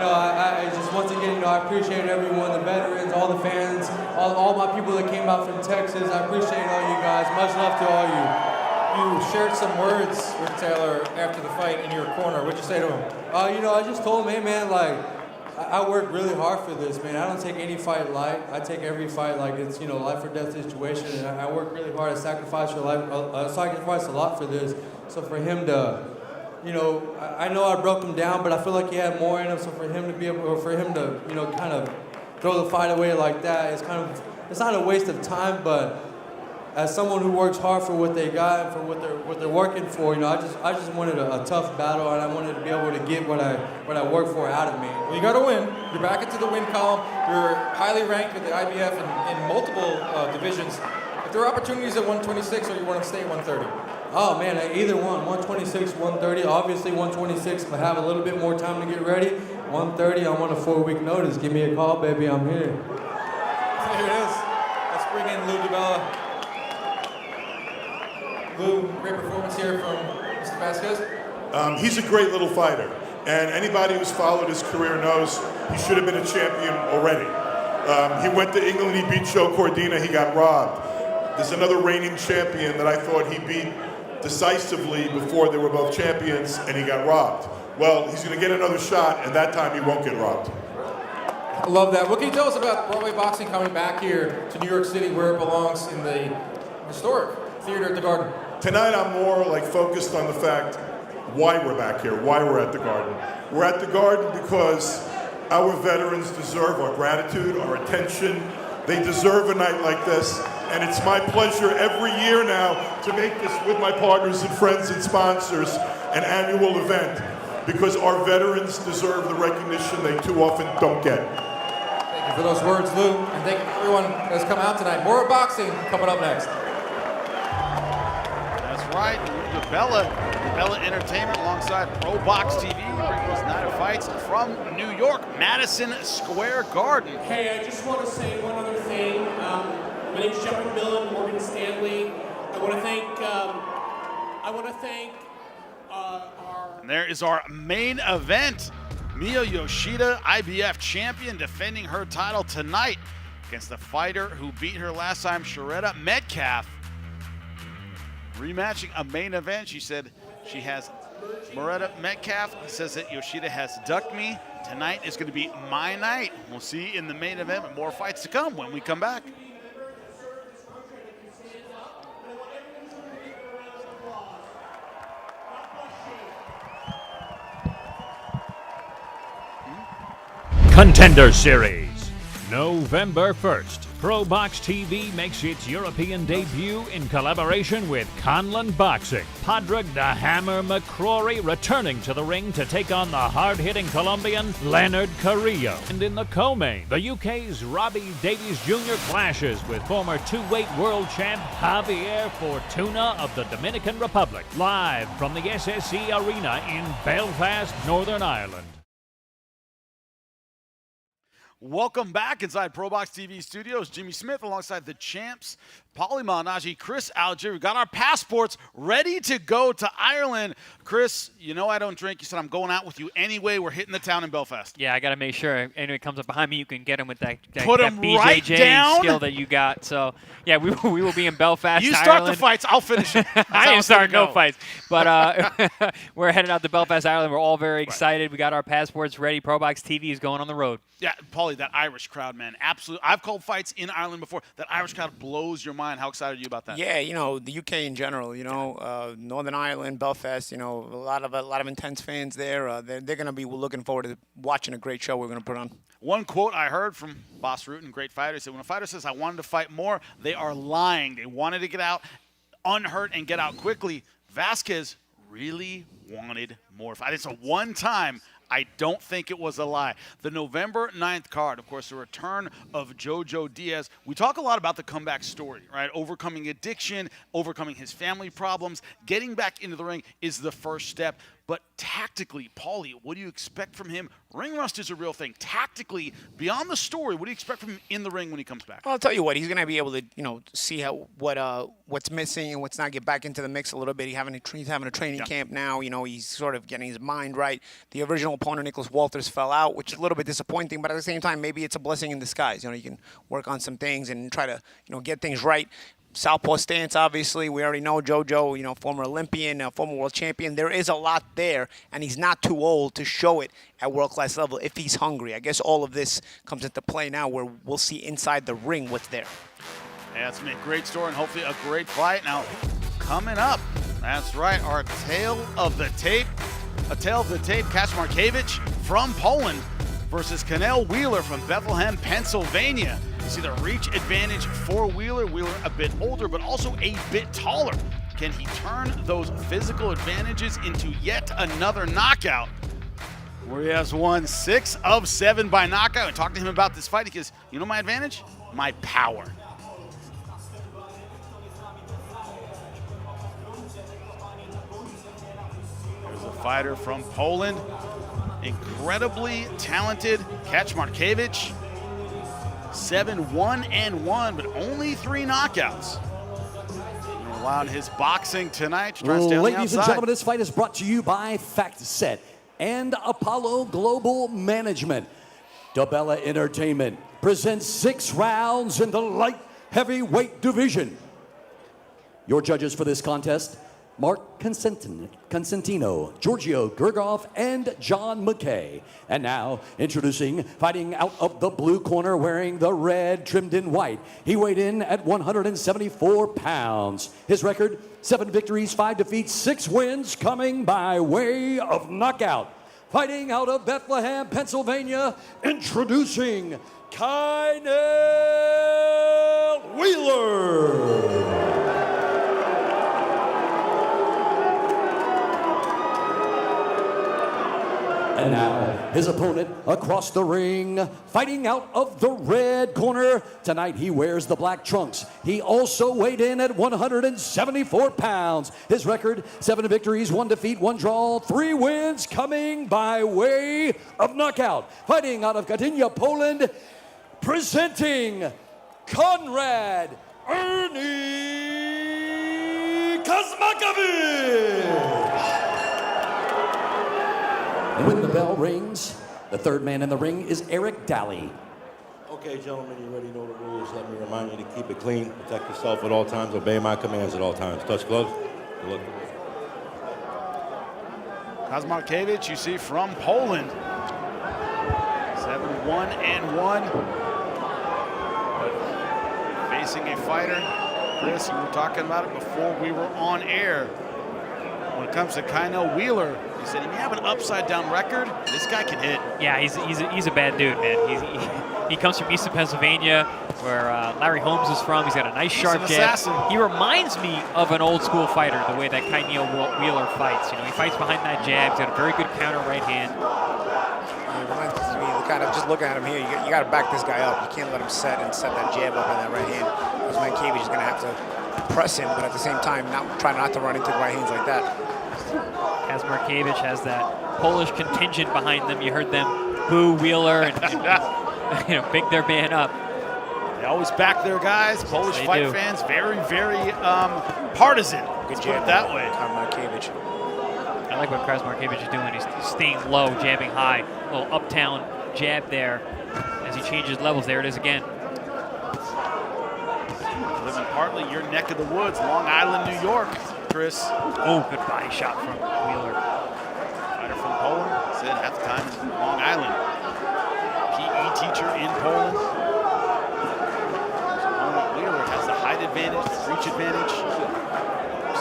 Speaker 11: I just once again, I appreciate everyone, the veterans, all the fans, all my people that came out from Texas. I appreciate all you guys. Much love to all you.
Speaker 7: You shared some words with Taylor after the fight in your corner. What'd you say to him?
Speaker 11: I just told him, hey, man, I work really hard for this, man. I don't take any fight light. I take every fight like it's, life or death situation. And I work really hard. I sacrifice a lot for this. So for him to, I know I broke him down, but I feel like he had more in him. So for him to be able, or for him to, kind of throw the fight away like that, it's not a waste of time, but as someone who works hard for what they got and for what they're working for, I just wanted a tough battle, and I wanted to be able to get what I work for out of me.
Speaker 7: Well, you got to win. You're back into the win column. You're highly ranked with the IBF in multiple divisions. If there are opportunities at 126, or you want to stay at 130?
Speaker 11: Oh man, either one. 126, 130. Obviously 126, if I have a little bit more time to get ready. 130, I'm on a 4-week notice. Give me a call, baby. I'm here.
Speaker 7: There it is. Let's bring in Lou DiBella. Lou, great performance here from Mr. Vasquez.
Speaker 12: He's a great little fighter, and anybody who's followed his career knows he should have been a champion already. He went to England, he beat Joe Cordina, he got robbed. There's another reigning champion that I thought he beat decisively before they were both champions, and he got robbed. Well, he's going to get another shot, and that time he won't get robbed.
Speaker 7: I love that. What can you tell us about Broadway boxing coming back here to New York City where it belongs in the historic theater at the Garden?
Speaker 12: Tonight I'm more like focused on the fact why we're back here, why we're at the Garden. We're at the Garden because our veterans deserve our gratitude, our attention. They deserve a night like this, and it's my pleasure every year now to make this with my partners and friends and sponsors an annual event because our veterans deserve the recognition they too often don't get.
Speaker 7: Thank you for those words, Lou, and thank you for everyone that's come out tonight. More boxing coming up next.
Speaker 6: That's right, DeBella Entertainment alongside ProBox TV bringing us Night of Fights from New York, Madison Square Garden.
Speaker 13: Hey, I just want to say one other thing. My name's Jeffrey Millen, Morgan Stanley. I want to thank our...
Speaker 6: And there is our main event. Miyo Yoshida, IBF champion, defending her title tonight against the fighter who beat her last time, Shurretta Metcalf. Rematching a main event. She said she has Shurretta Metcalf says that Yoshida has ducked me. Tonight is going to be my night. We'll see in the main event, but more fights to come when we come back.
Speaker 9: Contender Series, November 1st. ProBox TV makes its European debut in collaboration with Conlan Boxing. Padraig the Hammer McCrory returning to the ring to take on the hard-hitting Colombian Leonard Carrillo. And in the co-main, the UK's Robbie Davies Jr. clashes with former two-weight world champ Javier Fortuna of the Dominican Republic. Live from the SSE Arena in Belfast, Northern Ireland.
Speaker 6: Welcome back inside ProBox TV studios. Jimmy Smith alongside the champs, Paulie Malignaggi, Chris Algier. We got our passports ready to go to Ireland. Chris, you know I don't drink. You said I'm going out with you anyway. We're hitting the town in Belfast.
Speaker 3: Yeah, I got to make sure anyone comes up behind me, you can get him with that
Speaker 6: Put him
Speaker 3: BJJ
Speaker 6: right down.
Speaker 3: skill that you got. So, yeah, we will be in Belfast,
Speaker 6: You start
Speaker 3: Ireland.
Speaker 6: the fights, I'll finish it.
Speaker 3: I ain't starting no fights. But we're heading out to Belfast, Ireland. We're all very excited. We got our passports ready. ProBox TV is going on the road.
Speaker 6: Yeah, Paulie, that Irish crowd, man, absolutely. I've called fights in Ireland before. That Irish crowd blows your mind. How excited are you about that?
Speaker 2: Yeah, you know, the UK in general, you know, Northern Ireland, Belfast, you know, a lot of intense fans there. They're going to be looking forward to watching a great show we're going to put on.
Speaker 6: One quote I heard from Boss Rutten, great fighter, he said, when a fighter says, I wanted to fight more, they are lying. They wanted to get out unhurt and get out quickly. Vasquez really wanted more fight. It's a one-time. I don't think it was a lie. The November 9th card, of course, the return of Jojo Diaz. We talk a lot about the comeback story, right? Overcoming addiction, overcoming his family problems. Getting back into the ring is the first step. But tactically, Paulie, what do you expect from him? Ring rust is a real thing. Tactically, beyond the story, what do you expect from him in the ring when he comes back?
Speaker 2: Well, I'll tell you what, he's going to be able to, you know, see what's missing and what's not, get back into the mix a little bit. He's having a training camp now. You know, he's sort of getting his mind right. The original opponent, Nicholas Walters, fell out, which is a little bit disappointing, but at the same time, maybe it's a blessing in disguise. You know, you can work on some things and try to, you know, get things right. Southpaw stance, obviously. We already know Jojo, you know, former Olympian, former world champion. There is a lot there, and he's not too old to show it at world-class level if he's hungry. I guess all of this comes into play now where we'll see inside the ring what's there.
Speaker 6: Yeah, it's been a great story and hopefully a great fight. Now, coming up, that's right, our tale of the tape. A tale of the tape, Kaczmarkiewicz from Poland versus Canel Wheeler from Bethlehem, Pennsylvania. You see the reach advantage for Wheeler. Wheeler a bit older, but also a bit taller. Can he turn those physical advantages into yet another knockout? Where he has won 6 of 7 by knockout. And talk to him about this fight because, you know my advantage? My power. There's a fighter from Poland. Incredibly talented Kaczmarkiewicz. 7-1-1, but only 3 knockouts. Allowed his boxing tonight to try and stay on the outside.
Speaker 4: Ladies and gentlemen, this fight is brought to you by FactSet and Apollo Global Management. DeBella Entertainment presents 6 rounds in the light heavyweight division. Your judges for this contest, Mark Constantino, Giorgio Gergov, and John McKay. And now, introducing, fighting out of the blue corner, wearing the red trimmed in white. He weighed in at 174 pounds. His record, 7 victories, 5 defeats, 6 wins, coming by way of knockout. Fighting out of Bethlehem, Pennsylvania, introducing Kynell Wheeler. And now, his opponent across the ring, fighting out of the red corner. Tonight, he wears the black trunks. He also weighed in at 174 pounds. His record, 7 victories, 1 defeat, 1 draw, 3 wins, coming by way of knockout. Fighting out of Gdynia, Poland, presenting Konrad Ernie Kaczmarkiewicz. And when the bell rings, the third man in the ring is Eric Daly.
Speaker 5: Okay, gentlemen, you already know the rules. Let me remind you to keep it clean, protect yourself at all times, obey my commands at all times. Touch gloves. Good luck.
Speaker 6: Kaczmarkiewicz, you see, from Poland. 7-1-1. Facing a fighter. Chris, you were talking about it before we were on air. When it comes to Kynell Wheeler, he said he may have an upside-down record. This guy can hit.
Speaker 3: Yeah, he's a bad dude, man. He comes from Eastern Pennsylvania, where Larry Holmes is from. He's got a nice sharp jab. He reminds me of an old-school fighter, the way that Kynell Wheeler fights. You know, he fights behind that jab. He's got a very good counter right hand.
Speaker 2: It reminds me, kind of just looking at him here, you got to back this guy up. You can't let him set that jab up in that right hand. Because Mykquan is going to have to press him, but at the same time, try not to run into right hands like that.
Speaker 3: Kaczmarkiewicz has that Polish contingent behind them. You heard them boo Wheeler and you know, big their man up.
Speaker 6: They always back their guys. Polish fight fans, very, very partisan. Good jab that way.
Speaker 2: Kaczmarkiewicz.
Speaker 3: I like what Kaczmarkiewicz is doing. He's staying low, jabbing high. A little uptown jab there as he changes levels. There it is again.
Speaker 6: Living partly your neck of the woods, Long Island, New York, Chris.
Speaker 3: Oh, good body shot from Wheeler.
Speaker 6: Fighter from Poland, said at the time in Long Island. PE teacher in Poland. Wheeler has the height advantage, the reach advantage.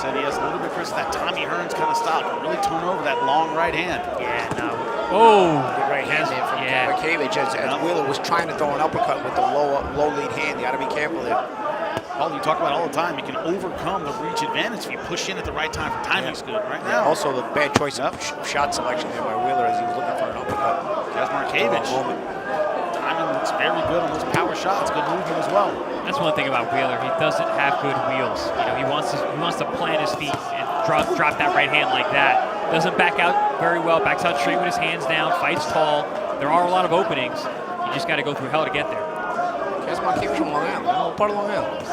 Speaker 6: Said he has a little bit, Chris, that Tommy Hearns kind of style. Really turn over that long right hand.
Speaker 3: Yeah, no. Oh,
Speaker 2: good right hand there from Kaczmarkiewicz as Wheeler was trying to throw an uppercut with the low lead hand. You got to be careful there.
Speaker 6: Paul, you talk about all the time, you can overcome the reach advantage if you push in at the right time for timing's good. Right now.
Speaker 2: Also, the bad choice of shot selection there by Wheeler as he was looking for an uppercut.
Speaker 6: Kaczmarkiewicz. Timing looks very good on those power shots. Good movement as well.
Speaker 3: That's one thing about Wheeler. He doesn't have good wheels. You know, he wants to plant his feet and drop that right hand like that. Doesn't back out very well. Backs out straight with his hands down. Fights tall. There are a lot of openings. You just got to go through hell to get there.
Speaker 2: Kaczmarkiewicz from Long Island. Part of Long Island.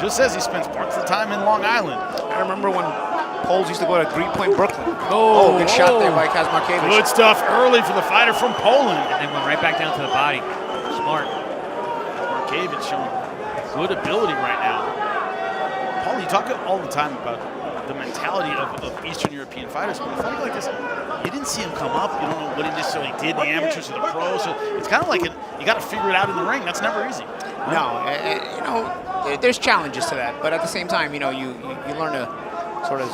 Speaker 6: Just says he spends parts of the time in Long Island.
Speaker 2: I remember when Poles used to go to Greenpoint, Brooklyn. Oh, good shot there by Kaczmarkiewicz.
Speaker 6: Good stuff early for the fighter from Poland.
Speaker 3: And then went right back down to the body. Smart.
Speaker 6: Kaczmarkiewicz showing good ability right now. Paul, you talk all the time about the mentality of Eastern European fighters, but a fighter like this, you didn't see him come up. You don't know what he necessarily did in the amateurs or the pros. So it's kind of like you got to figure it out in the ring. That's never easy.
Speaker 2: No, you know, there's challenges to that, but at the same time, you know, you learn to sort of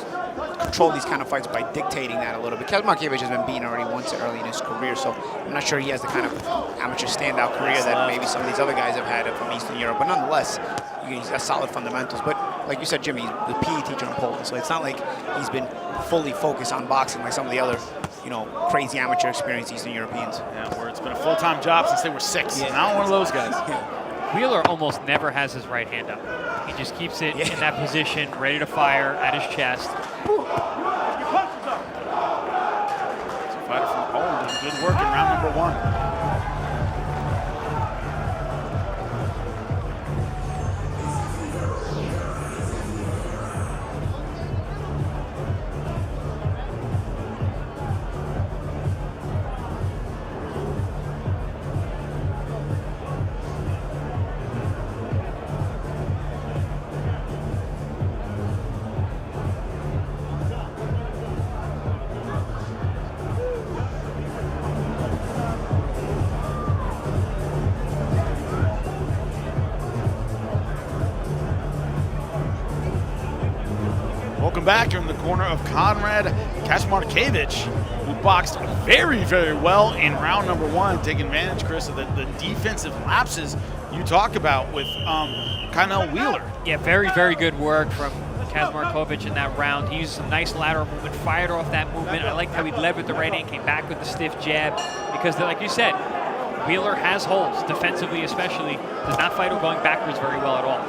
Speaker 2: control these kind of fights by dictating that a little bit. Kaczmarkiewicz has been beaten already once early in his career, so I'm not sure he has the kind of amateur standout career that maybe some of these other guys have had from Eastern Europe, but nonetheless, he's got solid fundamentals. But like you said, Jimmy, he's the PE teacher in Poland, so it's not like he's been fully focused on boxing like some of the other, you know, crazy amateur experienced Eastern Europeans.
Speaker 6: Yeah, where it's been a full-time job since they were 6. Yeah. Not one of those guys.
Speaker 2: Yeah.
Speaker 3: Wheeler almost never has his right hand up. He just keeps it in that position, ready to fire at his chest.
Speaker 6: Fighter from Poland doing good work in round number 1. back. You're in the corner of Konrad Kaczmarkiewicz, who boxed very, very well in round number 1, taking advantage, Chris, of the defensive lapses you talk about with Kynell Wheeler.
Speaker 3: Yeah, very, very good work from Kaczmarkiewicz in that round. He used some nice lateral movement, fired off that movement. I liked how he led with the right hand, came back with the stiff jab, because like you said, Wheeler has holes, defensively especially, does not fight him going backwards very well at all.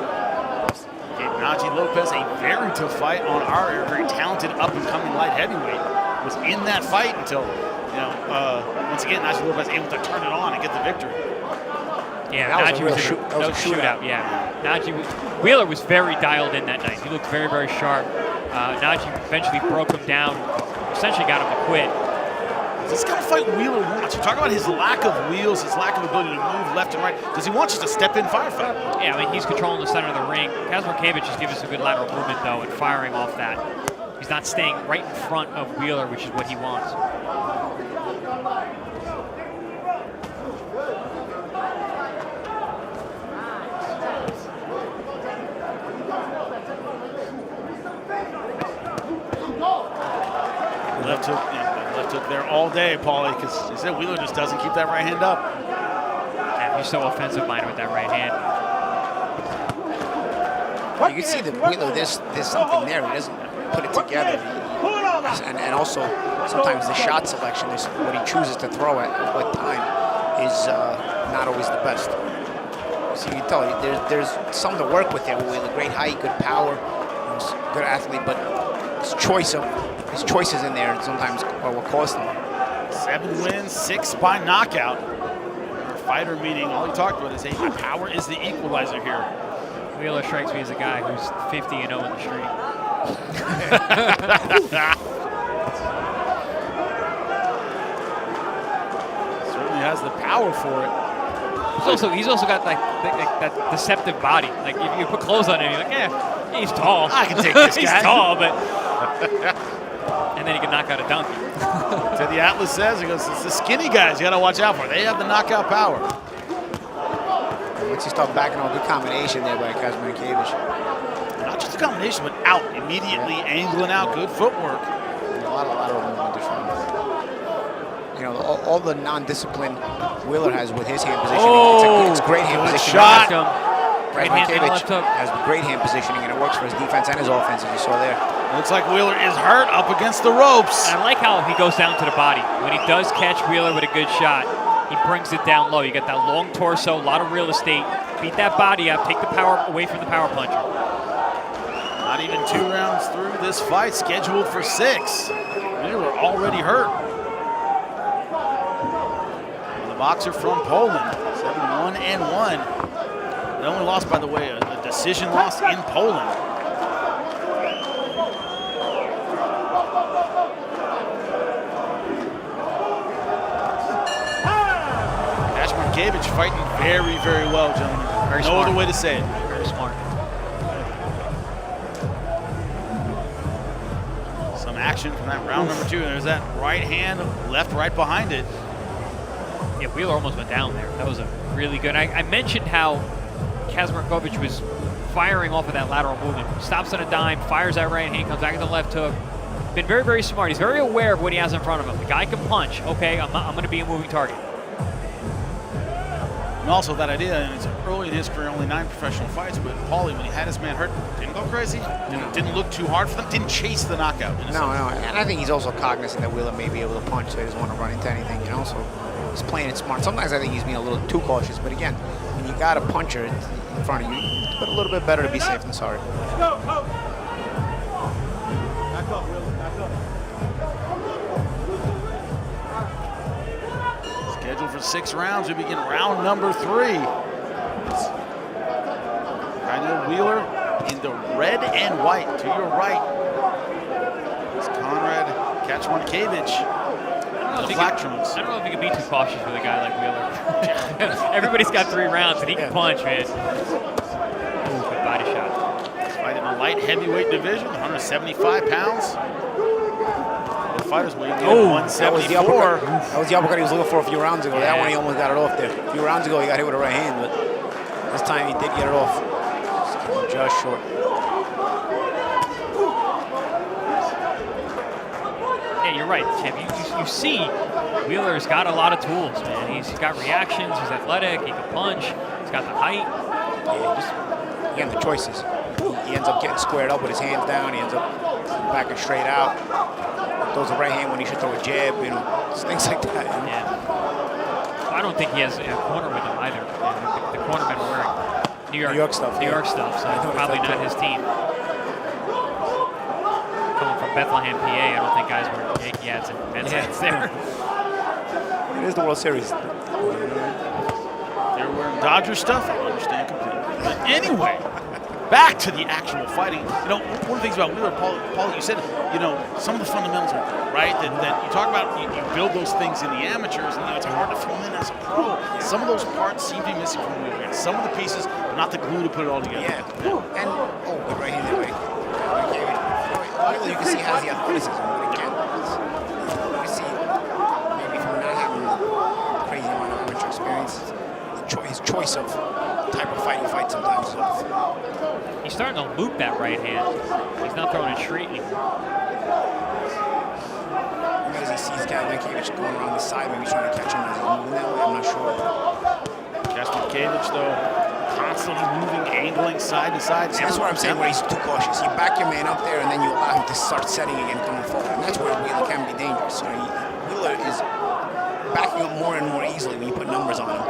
Speaker 6: Gave Naji Lopez a very tough fight on our air. Very talented up-and-coming light heavyweight. Was in that fight until, once again, Naji Lopez able to turn it on and get the victory.
Speaker 3: Yeah, Naji was a shootout. Yeah, Wheeler was very dialed in that night. He looked very, very sharp. Naji eventually broke him down, essentially got him to quit.
Speaker 6: This kind of fight Wheeler wants. You talk about his lack of wheels, his lack of ability to move left and right. Does he want just a step-in firefight?
Speaker 3: Yeah, I mean, he's controlling the center of the ring. Kaczmarkiewicz is giving us a good lateral movement, though, and firing off that. He's not staying right in front of Wheeler, which is what he wants.
Speaker 6: Left hook there all day, Paulie, because he said Wheeler just doesn't keep that right hand up.
Speaker 3: Yeah, he's so offensive-minded with that right hand.
Speaker 2: You can see that Wheeler, there's something there. He doesn't put it together. And also, sometimes the shot selection, is what he chooses to throw at what time, is not always the best. So you can tell there's something to work with there. Wheeler, great height, good power, he's a good athlete, but his choices in there sometimes are what cost him.
Speaker 6: 7 wins, 6 by knockout. Our fighter meeting, all he talked about is, hey, my power is the equalizer here.
Speaker 3: Wheeler strikes me as a guy who's 50-0 in the street.
Speaker 6: Certainly has the power for it.
Speaker 3: He's also got like that deceptive body. Like if you put clothes on him, you're like, yeah, he's tall.
Speaker 6: I can take this guy.
Speaker 3: He's tall, but and then he can knock out a donkey.
Speaker 6: So the Atlas says, he goes, it's the skinny guys you got to watch out for. They have the knockout power.
Speaker 2: Once you start backing on a good combination there by Kaczmarkiewicz.
Speaker 6: Not just a combination, but out immediately, angling out, good footwork.
Speaker 2: A lot of lateral movement different. All the non-discipline Wheeler has with his hand positioning. It's great hand positioning.
Speaker 6: Shot.
Speaker 2: Kaczmarkiewicz has great hand positioning, and it works for his defense and his offense, as you saw there.
Speaker 6: Looks like Wheeler is hurt up against the ropes.
Speaker 3: I like how he goes down to the body. When he does catch Wheeler with a good shot, he brings it down low. You got that long torso, a lot of real estate. Beat that body up, take the power away from the power puncher.
Speaker 6: Not even 2 rounds through this fight, scheduled for 6. Wheeler already hurt. The boxer from Poland, 7-1-1. They only lost, by the way, a decision loss in Poland. Kaczmarkiewicz fighting very, very well, gentlemen.
Speaker 3: Very
Speaker 6: no
Speaker 3: smart.
Speaker 6: other way to say it.
Speaker 3: Very smart.
Speaker 6: Some action from that round number 2. There's that right hand, left right behind it.
Speaker 3: Yeah, Wheeler almost went down there. That was a really good. I mentioned how Kaczmarkiewicz was firing off of that lateral movement. Stops on a dime, fires that right hand, comes back to the left hook. Been very, very smart. He's very aware of what he has in front of him. The guy can punch. Okay, I'm going to be a moving target.
Speaker 6: And also that idea, and it's early in his career, only 9 professional fights, but Paulie, when he had his man hurt, didn't go crazy, didn't look too hard for them, didn't chase the knockout.
Speaker 2: No, and I think he's also cognizant that Wheeler may be able to punch, so he doesn't want to run into anything, so he's playing it smart. Sometimes I think he's being a little too cautious, but again, when you got a puncher in front of you, it's a little bit better to be safe than sorry.
Speaker 12: Back up, Wheeler, back up.
Speaker 6: Scheduled for 6 rounds, we begin round number 3. Kynell Wheeler in the red and white. To your right is Konrad Kaczmarkiewicz. The black trunks.
Speaker 3: I don't know if he can be too cautious with a guy like Wheeler. Everybody's got 3 rounds, and he can punch, man. Ooh, good body shot.
Speaker 6: He's fighting in the light heavyweight division, 175 pounds. The fighters weighing in 174.
Speaker 2: That was the uppercut he was looking for a few rounds ago. Yeah. That one he almost got it off there. A few rounds ago he got hit with a right hand, but this time he did get it off. Just short.
Speaker 3: Yeah, you're right, Tim. You see Wheeler's got a lot of tools, man. He's got reactions, he's athletic, he can punch, he's got the height.
Speaker 2: Yeah, again, the choices. He ends up getting squared up with his hands down, he ends up backing straight out. Throws a right hand when he should throw a jab, you know, things like that.
Speaker 3: Yeah. I don't think he has a corner with him either. The cornermen are wearing New York stuff. New York stuff, so probably not his team. Coming from Bethlehem, PA, I don't think guys wear Yankee hats and Mets hats there.
Speaker 2: It is the World Series.
Speaker 6: They're wearing Dodger stuff. I understand completely. But anyway, back to the actual fighting. You know, one of the things about Wheeler, Paul, you said, you know, some of the fundamentals are there, right? That you talk about, you build those things in the amateurs, and you know, it's hard to fill them in as a pro. Some of those parts seem to be missing from Wheeler. And some of the pieces, but not the glue to put it all together.
Speaker 2: Yeah. And, the right hand that way. Wheeler, you can see has the athleticism, but again, you can see maybe from not having crazy amount of amateur experience, his choice of type of fight he fights sometimes is off.
Speaker 3: He's starting to loop that right hand. He's not throwing it straight anymore.
Speaker 2: As he sees Kaczmarkiewicz going around the side, maybe trying to catch him as he's moving that way, I'm not sure.
Speaker 6: Kaczmarkiewicz, though, constantly moving, angling side to side.
Speaker 2: See, that's what I'm saying, where he's too cautious. You back your man up there, and then you allow him to start setting again, coming forward. And that's where Wheeler can be dangerous. You know, Wheeler is backing up more and more easily when you put numbers on him.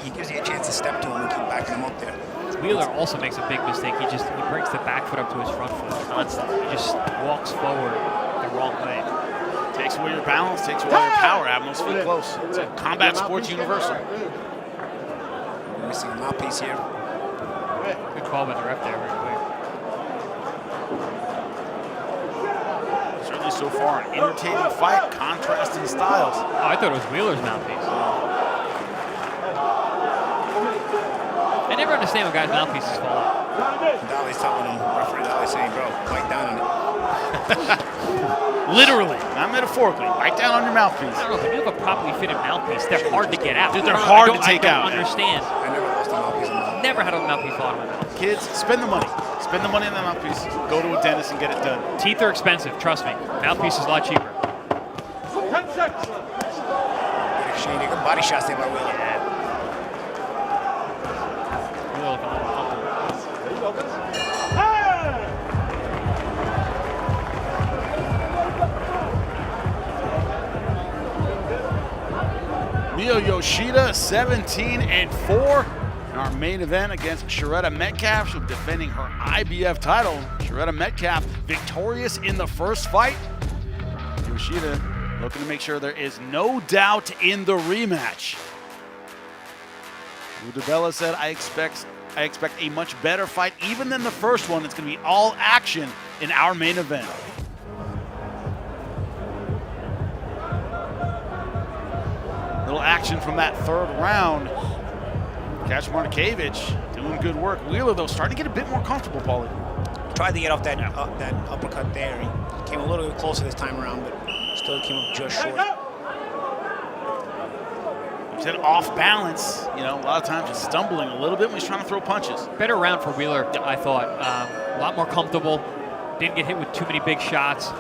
Speaker 2: He gives you a chance to step to him and keep backing him up there.
Speaker 3: Wheeler also makes a big mistake. He brings the back foot up to his front foot constantly. He just walks forward the wrong way.
Speaker 6: Takes away your balance, takes away your power, having those feet close. It's a combat sports universal.
Speaker 2: Missing a mouthpiece here.
Speaker 3: Good call by the ref there, real quick.
Speaker 6: Certainly so far an entertaining fight, contrasting styles.
Speaker 3: Oh, I thought it was Wheeler's mouthpiece. I never understand when guys' mouthpieces fall out.
Speaker 2: Dolly's telling him, referee Dolly's saying, bro, bite down on it.
Speaker 6: Literally, not metaphorically. Bite down on your mouthpiece.
Speaker 3: I don't know, if you have a properly fitted mouthpiece, they're hard to get out.
Speaker 6: Dude, they're hard to take out.
Speaker 3: I don't understand.
Speaker 2: I never lost a mouthpiece in my mouth.
Speaker 3: Never had a mouthpiece fall out of my mouth.
Speaker 6: Kids, spend the money. Spend the money on that mouthpiece. Go to a dentist and get it done.
Speaker 3: Teeth are expensive, trust me. Mouthpiece is a lot cheaper.
Speaker 2: Good exchange, good body shots there by Wheeler.
Speaker 1: Miyo Yoshida, 17-4 in our main event against Shurretta Metcalf. She'll be defending her IBF title. Shurretta Metcalf victorious in the first fight. Yoshida looking to make sure there is no doubt in the rematch. Udabella said, I expect a much better fight even than the first one. It's going to be all action in our main event. Little action from that third round. Kaczmarkiewicz doing good work. Wheeler, though, starting to get a bit more comfortable, Paulie.
Speaker 2: Tried to get off that that uppercut there. He came a little bit closer this time around, but still came up just short.
Speaker 6: He said off balance. You know, a lot of times just stumbling a little bit when he's trying to throw punches.
Speaker 3: Better round for Wheeler, I thought. A lot more comfortable. Didn't get hit with too many big shots.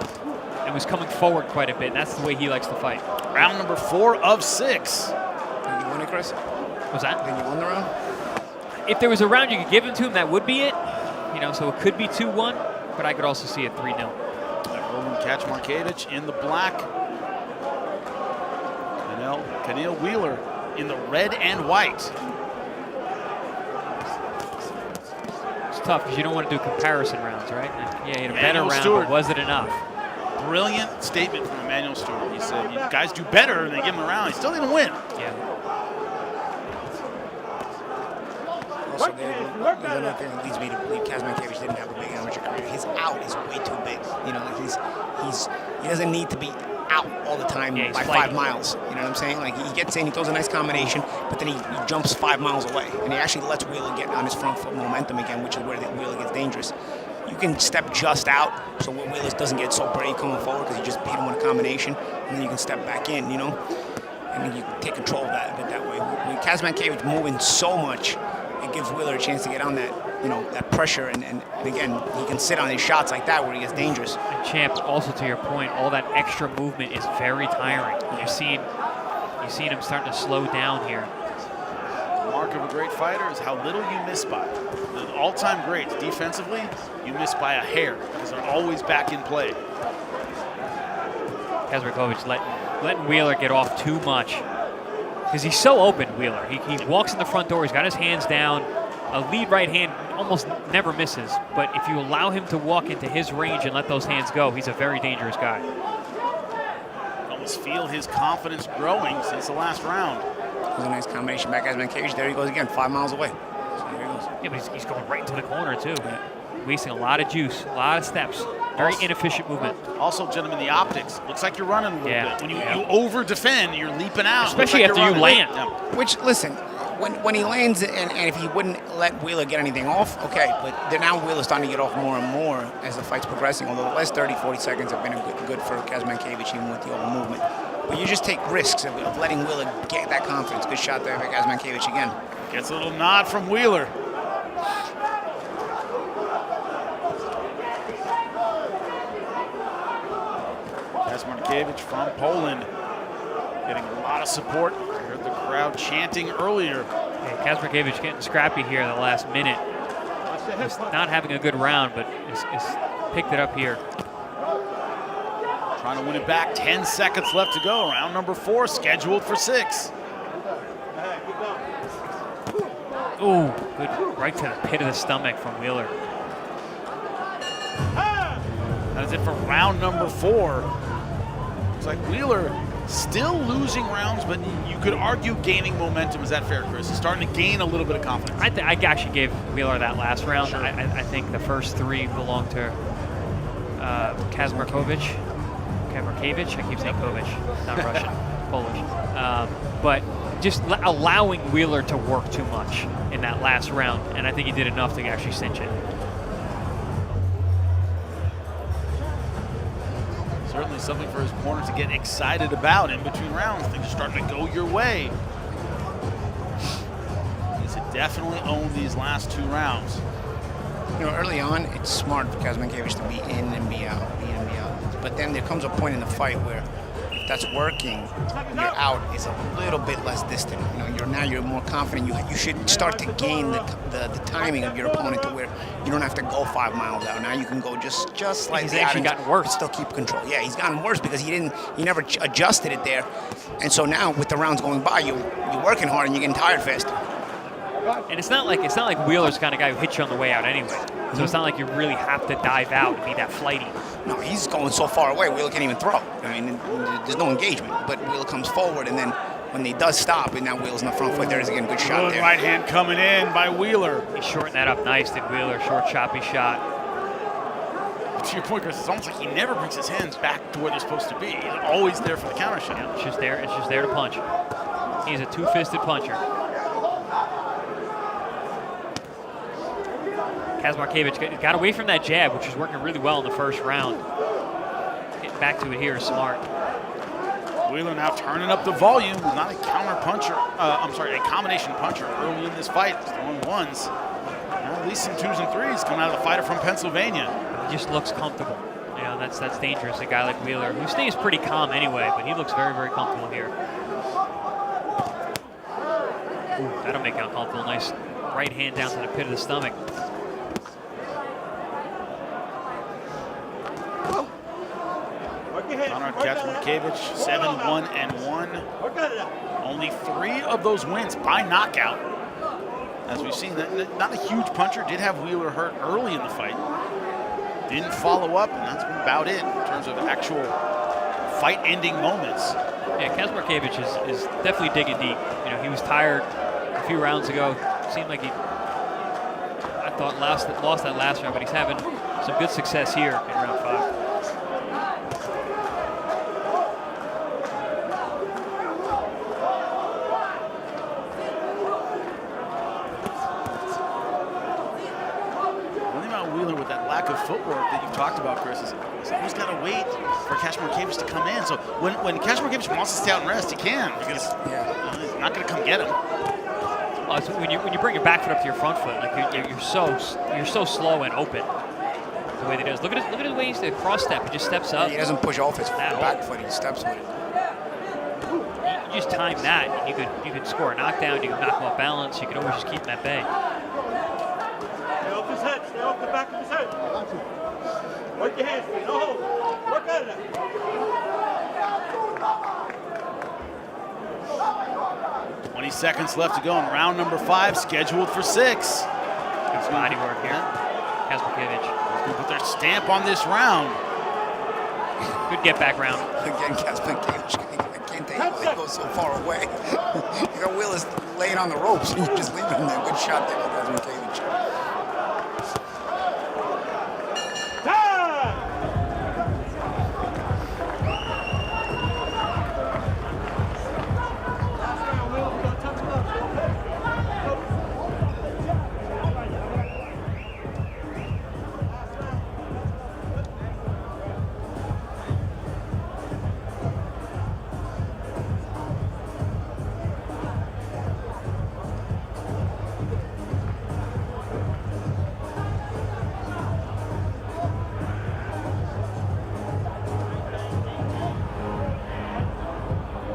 Speaker 3: And was coming forward quite a bit. And that's the way he likes to fight.
Speaker 6: Round number 4 of 6.
Speaker 2: Did you win it, Chris?
Speaker 3: Was that?
Speaker 2: Did you win the round?
Speaker 3: If there was a round you could give him to him, that would be it. You know, so it could be 2-1, but I could also see it 3-0.
Speaker 6: Roman Kaczmarkiewicz in the black. Canelo Wheeler in the red and white.
Speaker 3: It's tough because you don't want to do comparison rounds, right? Yeah, you had a better round, but was it enough?
Speaker 6: Brilliant statement from Emmanuel Stewart. He said, you guys do better, and they give him a round. He still didn't win.
Speaker 3: Yeah.
Speaker 2: Also, there's another thing that leads me to believe Kaczmarkiewicz didn't have a big amateur career. His out is way too big. You know, he doesn't need to be out all the time by 5 miles. You know what I'm saying? Like, he gets in, he throws a nice combination, but then he jumps 5 miles away. And he actually lets Wheeler get on his front foot momentum again, which is where Wheeler gets dangerous. You can step just out, so Wheeler doesn't get so brave coming forward because you just hit him with a combination, and then you can step back in, you know? And then you take control of that a bit that way. With Kaczmarkiewicz moving so much, it gives Wheeler a chance to get on that, that pressure, and again, he can sit on his shots like that where he gets dangerous.
Speaker 3: And Champ, also to your point, all that extra movement is very tiring. You're seeing him starting to slow down here.
Speaker 6: The mark of a great fighter is how little you miss by. The all-time greats, defensively, you miss by a hair because they're always back in play.
Speaker 3: Kaczmarkiewicz letting Wheeler get off too much because he's so open, Wheeler. He walks in the front door, he's got his hands down. A lead right hand almost never misses, but if you allow him to walk into his range and let those hands go, he's a very dangerous guy.
Speaker 6: Almost feel his confidence growing since the last round.
Speaker 2: It was a nice combination back as Kaczmarkiewicz. There he goes again, 5 miles away. So there he goes.
Speaker 3: Yeah, but he's going right into the corner too. Yeah. Wasting a lot of juice, a lot of steps. Very inefficient movement.
Speaker 6: Also, gentlemen, the optics. Looks like you're running a little bit. When you over-defend, you're leaping out.
Speaker 3: Especially after you land.
Speaker 6: Yeah.
Speaker 2: Which, listen, when he lands, and if he wouldn't let Wheeler get anything off, okay, but now Wheeler's starting to get off more and more as the fight's progressing, although the last 30, 40 seconds have been good for Kaczmarkiewicz, even with the over movement. But you just take risks of letting Wheeler get that confidence. Good shot there by Kaczmarkiewicz again.
Speaker 6: Gets a little nod from Wheeler. Kaczmarkiewicz from Poland, getting a lot of support. I heard the crowd chanting earlier.
Speaker 3: Yeah, Kaczmarkiewicz getting scrappy here in the last minute. He's not having a good round, but he's picked it up here.
Speaker 6: Trying to win it back. 10 seconds left to go. Round number 4 scheduled for 6.
Speaker 3: Ooh, good right to the pit of the stomach from Wheeler.
Speaker 6: That is it for round number 4. Looks like Wheeler still losing rounds, but you could argue gaining momentum. Is that fair, Chris? He's starting to gain a little bit of confidence.
Speaker 3: I actually gave Wheeler that last round. Sure. I think the first 3 belong to Kaczmarkiewicz. I keep saying Kovic, not Russian, Polish. But just allowing Wheeler to work too much in that last round, and I think he did enough to actually cinch it.
Speaker 6: Certainly something for his corner to get excited about in between rounds. Things are starting to go your way. He's definitely owned these last 2 rounds.
Speaker 2: Early on, it's smart for Kaczmarkiewicz to be in and be out, But then there comes a point in the fight where if that's working, your out is a little bit less distant. You're more confident. You should start to gain the timing of your opponent to where you don't have to go 5 miles out. Now you can go just slightly
Speaker 3: he's actually gotten worse.
Speaker 2: Still keep control. Yeah, he's gotten worse because he never adjusted it there. And so now with the rounds going by, you're working hard and you're getting tired fast.
Speaker 3: And it's not like Wheeler's the kind of guy who hits you on the way out anyway. So it's not like you really have to dive out and be that flighty.
Speaker 2: No, he's going so far away, Wheeler can't even throw. I mean, there's no engagement. But Wheeler comes forward, and then when he does stop, and now Wheeler's in the front foot, there is again a good shot there.
Speaker 6: Right hand coming in by Wheeler.
Speaker 3: He shortened that up nice, did Wheeler. Short, choppy shot.
Speaker 6: To your point, Chris, it's almost like he never brings his hands back to where they're supposed to be. He's always there for the counter shot.
Speaker 3: Yeah, it's just there to punch. He's a two-fisted puncher. Kaczmarkiewicz got away from that jab, which was working really well in the first round. Getting back to it here is smart.
Speaker 6: Wheeler now turning up the volume. Not a counter puncher. A combination puncher early in this fight. Throwing ones. At least some 2s and 3s coming out of the fighter from Pennsylvania.
Speaker 3: He just looks comfortable. That's dangerous. A guy like Wheeler, who stays pretty calm anyway, but he looks very, very comfortable here. Ooh, that'll make it uncomfortable. Nice right hand down to the pit of the stomach.
Speaker 6: Kaczmarkiewicz, 7-1-1. Only 3 of those wins by knockout. As we've seen, not a huge puncher. Did have Wheeler hurt early in the fight. Didn't follow up, and that's been about it in terms of actual fight-ending moments.
Speaker 3: Yeah, Kaczmarkiewicz is definitely digging deep. He was tired a few rounds ago. Seemed like I thought lost that last round, but he's having some good success here in round 5.
Speaker 6: Of footwork that you've talked about, Chris, is always got to wait for Kaczmarkiewicz to come in. So when Kaczmarkiewicz wants to stay out and rest, he can, because he's not going to come get him.
Speaker 3: Well, it's when you bring your back foot up to your front foot, like you're so slow and open. The way that he does. Look at the way he's the cross step. He just steps up.
Speaker 2: He doesn't push off his back foot. He steps with it.
Speaker 3: You just time that, and you could score a knockdown. You could knock him off balance. You could always just keep him at bay.
Speaker 14: Stay off his head. Stay off the back of his head. Work your hands. No hold. Work out of that.
Speaker 6: 20 seconds left to go in round number 5, scheduled for 6.
Speaker 3: Good body work here. Kaczmarkiewicz.
Speaker 6: Going to put their stamp on this round.
Speaker 3: Good get back round.
Speaker 2: Again, Kaczmarkiewicz. I can't think he goes so far away. You got Willis laying on the ropes, and you just leave him there. Good shot there by Kaczmarkiewicz.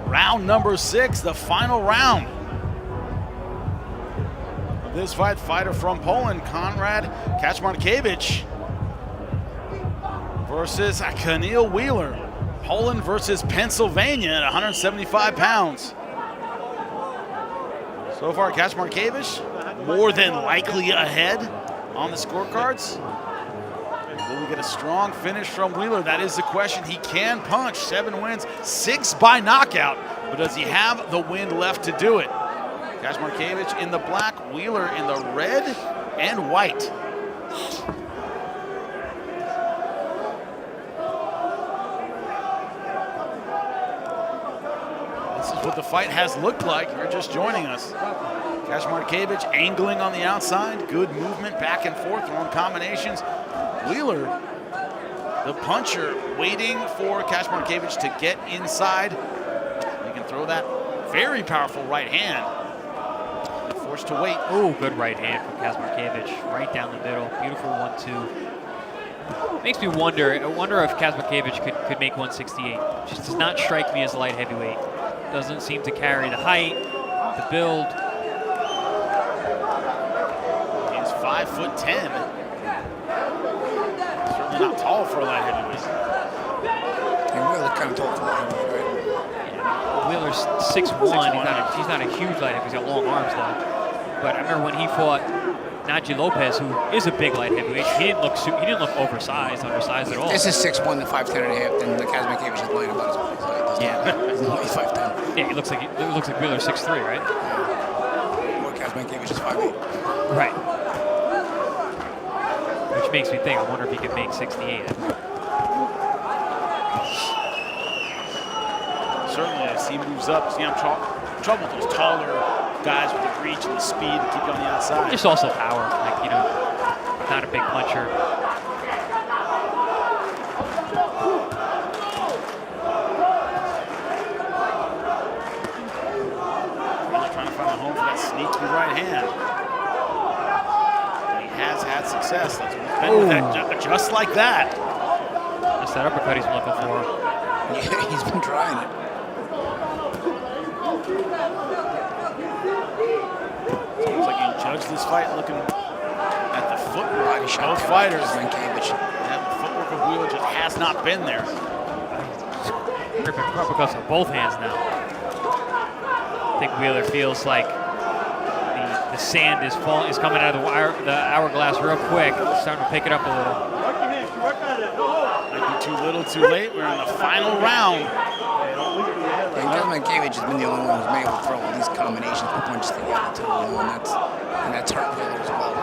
Speaker 6: Round number 6, the final round of this fight. Fighter from Poland, Konrad Kaczmarkiewicz versus Kamil Wheeler. Poland versus Pennsylvania at 175 pounds. So far, Kaczmarkiewicz more than likely ahead on the scorecards. Will we get a strong finish from Wheeler? That is the question. He can punch. 7 wins, 6 by knockout. But does he have the wind left to do it? Kaczmarkiewicz in the black, Wheeler in the red and white. This is what the fight has looked like. You're just joining us. Kaczmarkiewicz angling on the outside. Good movement back and forth, throwing combinations. Wheeler, the puncher, waiting for Kaczmarkiewicz to get inside. He can throw that very powerful right hand. Forced to wait.
Speaker 3: Oh, good right hand from Kaczmarkiewicz, right down the middle. Beautiful 1-2. Makes me wonder. I wonder if Kaczmarkiewicz could make 168. Just does not strike me as a light heavyweight. Doesn't seem to carry the height, the build.
Speaker 6: He's 5'10". Certainly not tall for a light heavyweight.
Speaker 2: Wheeler's kind of tall for a light heavyweight, right?
Speaker 3: Yeah. Wheeler's 6'1". He's not a huge light heavyweight. He's got long arms though. But I remember when he fought Naji Lopez, who is a big light heavyweight. He didn't look oversized, undersized at all.
Speaker 2: This is 6'1" to 5'10.5", then the Kaczmarkiewicz is lying about his height.
Speaker 3: Yeah,
Speaker 2: he's 5'10".
Speaker 3: Yeah, it looks like Wheeler's 6'3", right?
Speaker 2: Well, Kaczmarkiewicz is 5'8".
Speaker 3: Right. Which makes me think, I wonder if he could make 68.
Speaker 6: Certainly, as he moves up, see, I'm trouble with those taller guys with the reach and the speed to keep you on the outside.
Speaker 3: Just also power, like, you know, not a big puncher.
Speaker 6: Really trying to find a home for that sneaky right hand. And he has had success. That's what he's been with that, just like that.
Speaker 3: That's that uppercut he's been looking for.
Speaker 2: Yeah, he's been trying it.
Speaker 6: Seems like you judge this fight looking at the footwork of both fighters. Yeah, the footwork of Wheeler just has not been there.
Speaker 3: Gripping uppercuts with both hands now. I think Wheeler feels like the sand is coming out of the hourglass real quick. It's starting to pick it up a little.
Speaker 6: Might be too little, too late. We're in the final round.
Speaker 2: Kaczmarkiewicz has been the only one who's been able to throw all these combinations of punches together too, you know, and that's hurt Wheeler as well.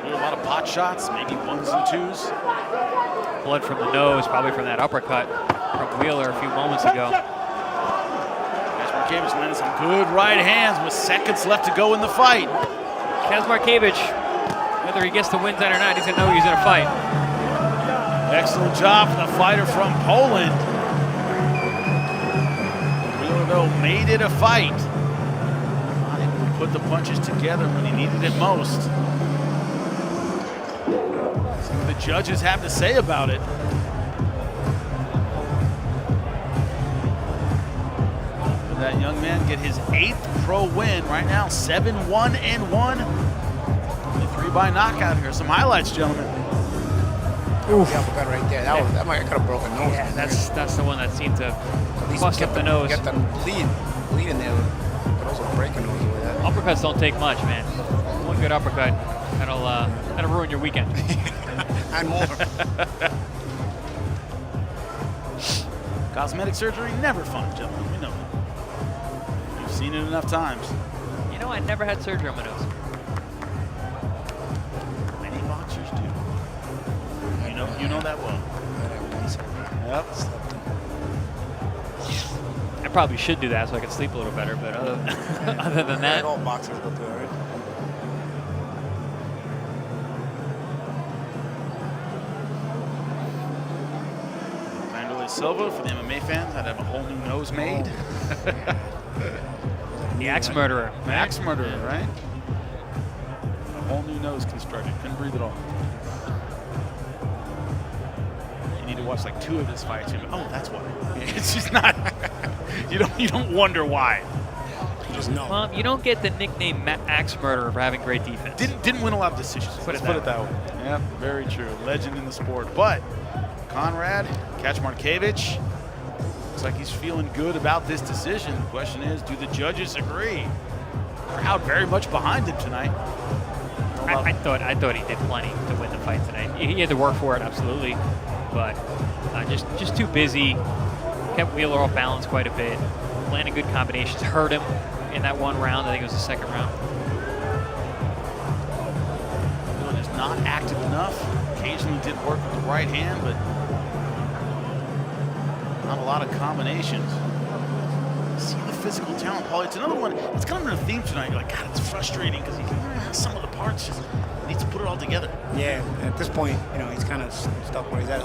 Speaker 6: A lot of pot shots, maybe 1s and 2s.
Speaker 3: Blood from the nose, probably from that uppercut from Wheeler a few moments ago.
Speaker 6: Kaczmarkiewicz landing some good right hands with seconds left to go in the fight.
Speaker 3: Kaczmarkiewicz, whether he gets the wins on or not, he's gonna know he's in a fight.
Speaker 6: Excellent job for the fighter from Poland. Wheeler, though, made it a fight. put the punches together when he needed it most. See what the judges have to say about it. Will that young man get his 8th pro win right now? 7-1-1. The 3 by knockout here. Some highlights, gentlemen.
Speaker 2: Oof. The uppercut right there. That might have broken nose.
Speaker 3: Yeah, that's the one that seemed to
Speaker 2: At least
Speaker 3: bust
Speaker 2: get
Speaker 3: up the nose.
Speaker 2: Get the bleed in there. But also breaking nose with that.
Speaker 3: Uppercuts don't take much, man. One good uppercut, that'll ruin your weekend.
Speaker 2: And more.
Speaker 6: Cosmetic surgery, never fun, gentlemen. We know that. You've seen it enough times.
Speaker 3: You know, I never had surgery on my nose.
Speaker 6: Many boxers do. You know that well. Yep.
Speaker 3: I probably should do that so I can sleep a little better, but other than that.
Speaker 2: All boxers go through it, right?
Speaker 6: Silva for the MMA fans. I'd have a whole new nose made.
Speaker 3: The axe murderer.
Speaker 6: The axe murderer, right? A whole new nose constructed. Couldn't breathe at all. You need to watch like 2 of his fights. You're like, oh, that's why. It's just not. You don't wonder why.
Speaker 2: You just know.
Speaker 3: Well, you don't get the nickname axe murderer for having great defense.
Speaker 6: Didn't win a lot of decisions. Let's put it that way. Yep, very true. Legend in the sport. But Conrad, Kaczmarkiewicz, looks like he's feeling good about this decision. The question is, do the judges agree? Crowd very much behind him tonight.
Speaker 3: I thought he did plenty to win the fight tonight. He had to work for it, absolutely, but just too busy. Kept Wheeler off balance quite a bit. Landing good combinations, hurt him in that one round. I think it was the second round.
Speaker 6: Wheeler is not active enough. Occasionally did work with the right hand, but not a lot of combinations. See the physical talent, Paulie. It's another one. It's kind of a theme tonight. You're like, God, it's frustrating because some of the parts just needs to put it all together.
Speaker 2: Yeah, at this point, he's kind of stuck where he's at.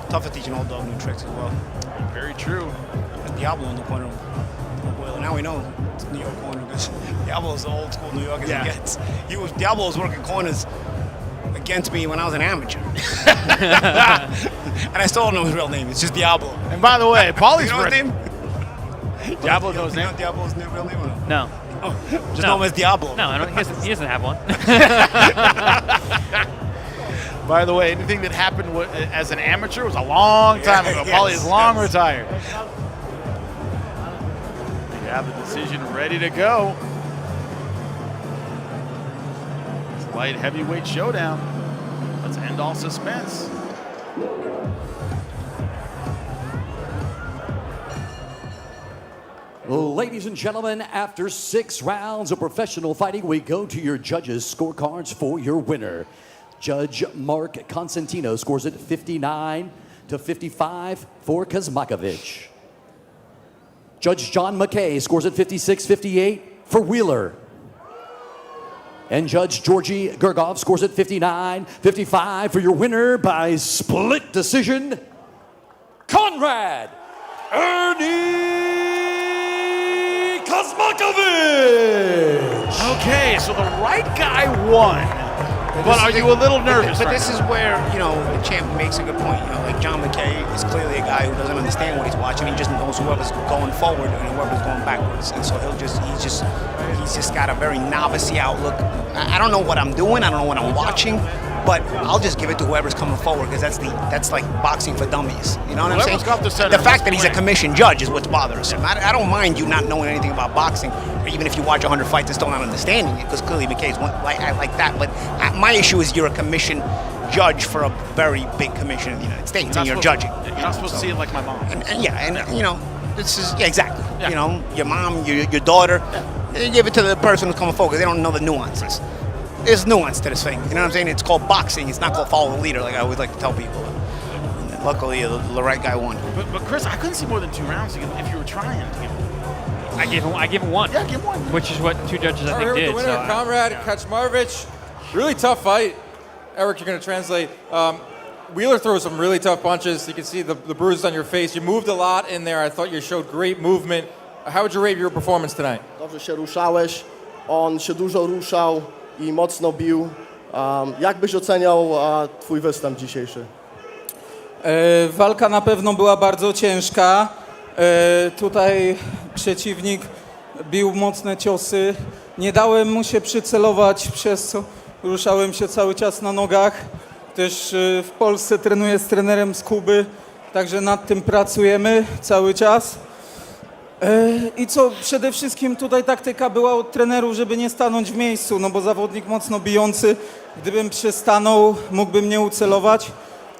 Speaker 2: Tough to teach an old dog new tricks as well.
Speaker 6: Very true.
Speaker 2: There's Diablo in the corner. Well, now we know it's New York corner because Diablo's the old school New York as it gets. Diablo was working corners against me when I was an amateur. And I still don't know his real name. It's just Diablo.
Speaker 6: And by the way, Paulie's
Speaker 2: you know his name?
Speaker 6: Diablo knows his name?
Speaker 2: Diablo's real name or no?
Speaker 3: No.
Speaker 2: Oh, just know him as Diablo.
Speaker 3: No, I don't. He doesn't have one.
Speaker 6: By the way, anything that happened as an amateur was a long time ago. Paulie is long retired. You have the decision ready to go. It's light heavyweight showdown. Let's end all suspense.
Speaker 4: Ladies and gentlemen, after 6 rounds of professional fighting, we go to your judges' scorecards for your winner. Judge Mark Constantino scores it 59-55 for Kaczmarkiewicz. Judge John McKay scores it 56-58 for Wheeler. And Judge Georgie Gergov scores it 59-55 for your winner by split decision, Conrad Ernie Kaczmarkiewicz.
Speaker 6: Okay, so the right guy won. But are you a little nervous?
Speaker 2: But this is where, the champ makes a good point. Like John McKay is clearly a guy who doesn't understand what he's watching. He just knows whoever's going forward and whoever's going backwards. And so he's just got a very novice-y outlook. I don't know what I'm doing. I don't know what I'm watching. But I'll just give it to whoever's coming forward because that's like boxing for dummies. You know what I'm saying? The fact that he's a commissioned judge is what's bothersome. I don't mind you not knowing anything about boxing, or even if you watch 100 fights and still not understanding it, because clearly McKay's like that. But my issue is you're a commissioned judge for a very big commission in the United States, and you're judging.
Speaker 6: You're not supposed to see it like my mom.
Speaker 2: This is exactly. Yeah. Your mom, your daughter. You give it to the person who's coming forward because they don't know the nuances. There's nuance to this thing. You know what I'm saying? It's called boxing. It's not called follow the leader like I always like to tell people. And luckily, the right guy won.
Speaker 6: But Chris, I couldn't see more than 2 rounds if you were trying to give him.
Speaker 3: I gave him one.
Speaker 6: Yeah, give him one.
Speaker 3: Which is what 2 judges I think
Speaker 7: here
Speaker 3: did.
Speaker 7: with the winner, Conrad Kaczmarkiewicz. Really tough fight. Eric, you're going to translate. Wheeler throws some really tough punches. You can see the bruises on your face. You moved a lot in there. I thought you showed great movement. How would you rate your performance tonight?
Speaker 15: Dobrze się ruszałeś. On się dużo ruszał i mocno bił. Jak byś oceniał twój występ dzisiejszy?
Speaker 16: Walka na pewno była bardzo ciężka. Tutaj przeciwnik bił mocne ciosy. Nie dałem mu się przycelować, przez co ruszałem się cały czas na nogach. Też w Polsce trenuję z trenerem z Kuby, także nad tym pracujemy cały czas. I co, przede wszystkim tutaj taktyka była od trenerów, żeby nie stanąć w miejscu, no bo zawodnik mocno bijący, gdybym przystanął, mógłby mnie ucelować,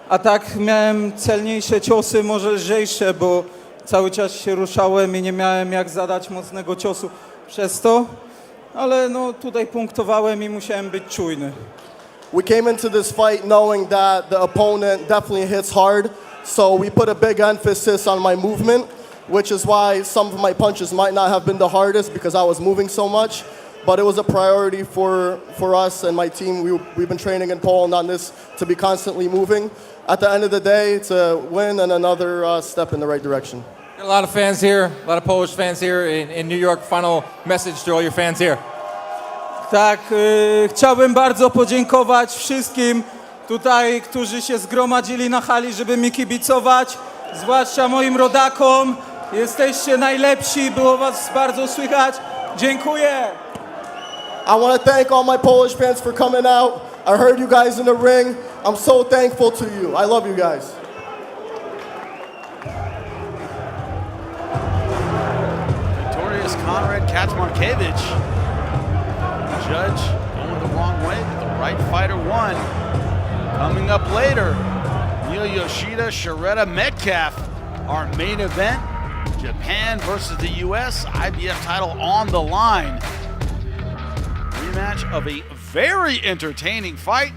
Speaker 16: a tak miałem celniejsze ciosy, może lżejsze, bo cały czas się ruszałem i nie miałem jak zadać mocnego ciosu przez to, ale no tutaj punktowałem i musiałem być czujny.
Speaker 15: We came into this fight knowing that the opponent definitely hits hard, so we put a big emphasis on my movement, which is why some of my punches might not have been the hardest because I was moving so much, but it was a priority for us and my team. We've been training in Poland on this to be constantly moving. At the end of the day, to win and another step in the right direction.
Speaker 7: A lot of fans here, a lot of Polish fans here in New York. Final message to all your fans here.
Speaker 16: Tak, chciałbym bardzo podziękować wszystkim tutaj, którzy się zgromadzili na hali, żeby mi kibicować, zwłaszcza moim rodakom. Jesteście najlepsi, było was bardzo słychać. Dziękuję.
Speaker 15: I want to thank all my Polish fans for coming out. I heard you guys in the ring. I'm so thankful to you. I love you guys.
Speaker 6: Victorious Konrad Kaczmarkiewicz. Judge going the wrong way, but the right fighter won. Coming up later, Miyo Yoshida, Shurretta, Metcalf. Our main event, Japan versus the U.S. IBF title on the line. Rematch of a very entertaining fight.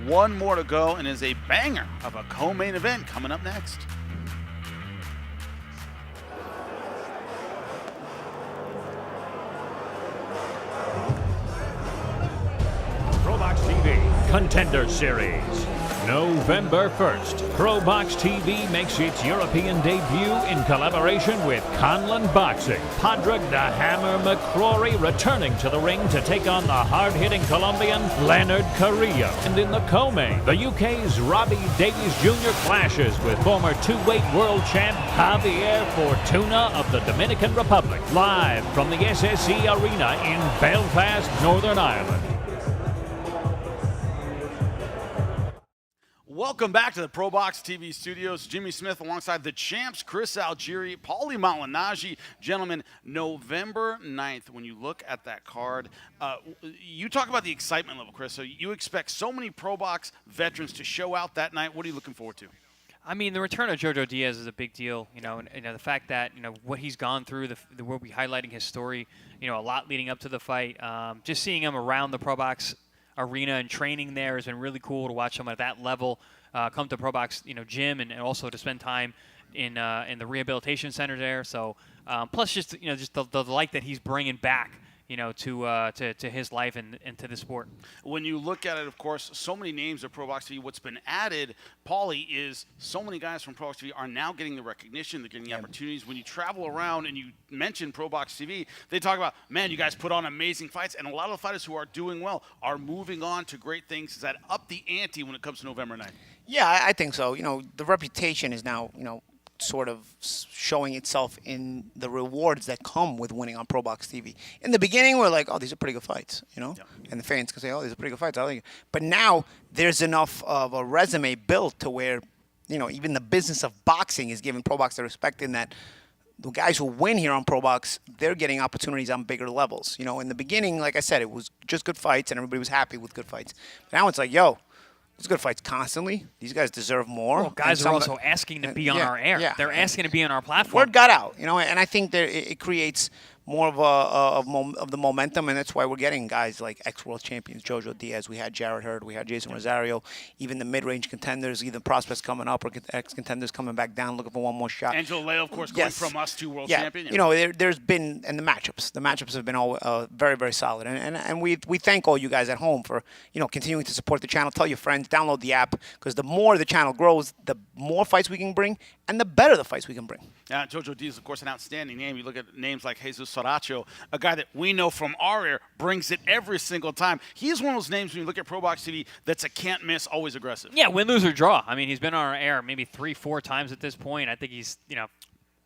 Speaker 6: One more to go and is a banger of a co-main event coming up next.
Speaker 9: ProBox TV Contender Series. November 1st, ProBox TV makes its European debut in collaboration with Conlan Boxing. Padraig the Hammer McCrory returning to the ring to take on the hard-hitting Colombian Leonard Carrillo. And in the co-main, the UK's Robbie Davies Jr. clashes with former two-weight world champ Javier Fortuna of the Dominican Republic. Live from the SSE Arena in Belfast, Northern Ireland.
Speaker 6: Welcome back to the ProBox TV studios. Jimmy Smith alongside the champs, Chris Algieri, Paulie Malignaggi. Gentlemen, November 9th, when you look at that card, you talk about the excitement level, Chris. So you expect so many ProBox veterans to show out that night. What are you looking forward to?
Speaker 3: I mean, the return of Jojo Diaz is a big deal, and the fact that, what he's gone through, we'll be highlighting his story, a lot leading up to the fight. Just seeing him around the ProBox arena and training there has been really cool to watch him at that level come to ProBox, gym, and also to spend time in the rehabilitation center there. So plus just the light that he's bringing back, to his life and to the sport.
Speaker 6: When you look at it, of course, so many names of ProBox TV. What's been added, Paulie, is so many guys from ProBox TV are now getting the recognition. They're getting the opportunities. When you travel around and you mention ProBox TV, they talk about, man, you guys put on amazing fights. And a lot of the fighters who are doing well are moving on to great things. Does that up the ante when it comes to November 9th?
Speaker 2: Yeah, I think so. The reputation is now, sort of showing itself in the rewards that come with winning on ProBox TV. In the beginning, we're like, oh, these are pretty good fights, and the fans can say, oh, these are pretty good fights. I like it. But now there's enough of a resume built to where, even the business of boxing is giving ProBox the respect in that the guys who win here on ProBox, they're getting opportunities on bigger levels. In the beginning, like I said, it was just good fights and everybody was happy with good fights. But now it's like, yo, it's good fights constantly. These guys deserve more.
Speaker 3: Well, guys are also asking to be on our air.
Speaker 2: Yeah.
Speaker 3: They're asking to be on our platform.
Speaker 2: Word got out, and I think that it creates more of the momentum, and that's why we're getting guys like ex-world champions Jojo Diaz. We had Jarrett Hurd, we had Jason Rosario, even the mid-range contenders, either prospects coming up or ex-contenders coming back down looking for one more shot.
Speaker 6: Angelo Leo, of course, going from us to world champion.
Speaker 2: There's been, and the matchups have been all very, very solid, and we thank all you guys at home for continuing to support the channel. Tell your friends, download the app, because the more the channel grows, the more fights we can bring, and the better the fights we can bring.
Speaker 1: Yeah, Jojo D is, of course, an outstanding name. You look at names like Jesus Soracho, a guy that we know from our air brings it every single time. He is one of those names when you look at ProBox TV that's a can't miss, always aggressive.
Speaker 3: Yeah, win, lose, or draw. I mean, he's been on our air maybe 3-4 times at this point. I think he's,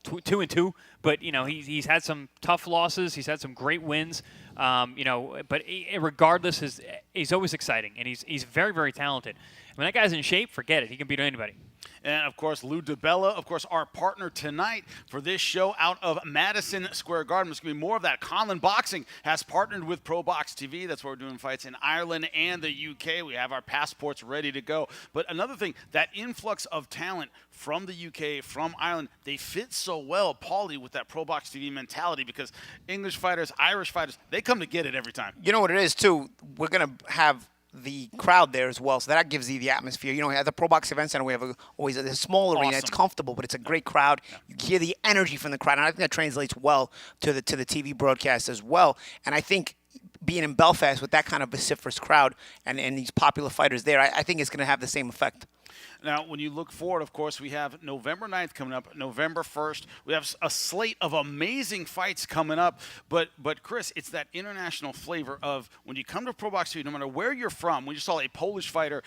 Speaker 3: 2-2, but he's had some tough losses. He's had some great wins. But regardless, he's always exciting, and he's very, very talented. When that guy's in shape, forget it. He can beat anybody.
Speaker 1: And, of course, Lou DiBella, of course, our partner tonight for this show out of Madison Square Garden. There's going to be more of that. Conlon Boxing has partnered with ProBox TV. That's where we're doing fights in Ireland and the UK. We have our passports ready to go. But another thing, that influx of talent from the UK, from Ireland, they fit so well, Paulie, with that ProBox TV mentality, because English fighters, Irish fighters, they come to get it every time.
Speaker 2: You know what it is, too? We're going to have the crowd there as well, so that gives you the atmosphere. At the ProBox Event Center, we have always a small arena. It's comfortable, but it's a great crowd. You hear the energy from the crowd, and I think that translates well to the TV broadcast as well. And I think being in Belfast with that kind of vociferous crowd and these popular fighters there, I think it's going to have the same effect.
Speaker 1: Now, when you look forward, of course, we have November 9th coming up, November 1st. We have a slate of amazing fights coming up. But Chris, it's that international flavor of when you come to ProBox TV, no matter where you're from, we just saw a Polish fighter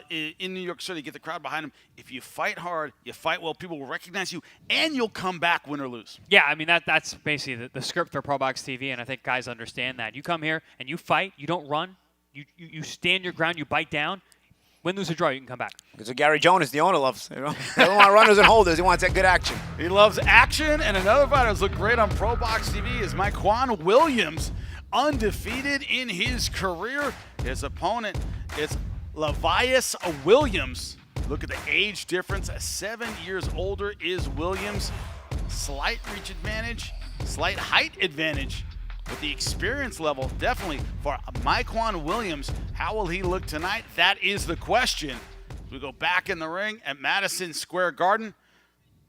Speaker 1: in New York City, get the crowd behind him. If you fight hard, you fight well, people will recognize you, and you'll come back win or lose.
Speaker 3: Yeah, I mean, that's basically the script for ProBox TV, and I think guys understand that. You come here and you fight, you don't run, you stand your ground, you bite down. Win, lose, or draw, you can come back.
Speaker 2: Because Gary Jonas, the owner, loves. He doesn't want runners and holders. He wants that good action.
Speaker 1: He loves action. And another fighter who's looked great on ProBox TV is Mykquan Williams, undefeated in his career. His opponent is Lavisas Williams. Look at the age difference. 7 years older is Williams. Slight reach advantage, slight height advantage. But the experience level, definitely for Mykquan Williams. How will he look tonight? That is the question. We go back in the ring at Madison Square Garden.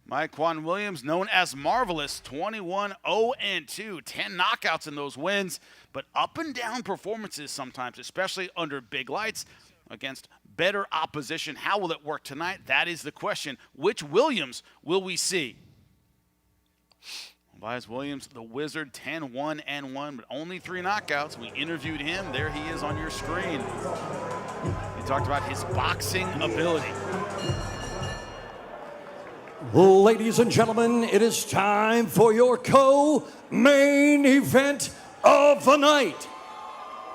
Speaker 1: Mykquan Williams, known as Marvelous, 21-0-2, 10 knockouts in those wins, but up and down performances sometimes, especially under big lights against better opposition. How will it work tonight? That is the question. Which Williams will we see? Lavisas Williams, the Wizard, 10-1-1, but only 3 knockouts. We interviewed him. There he is on your screen. He talked about his boxing ability.
Speaker 4: Ladies and gentlemen, it is time for your co-main event of the night.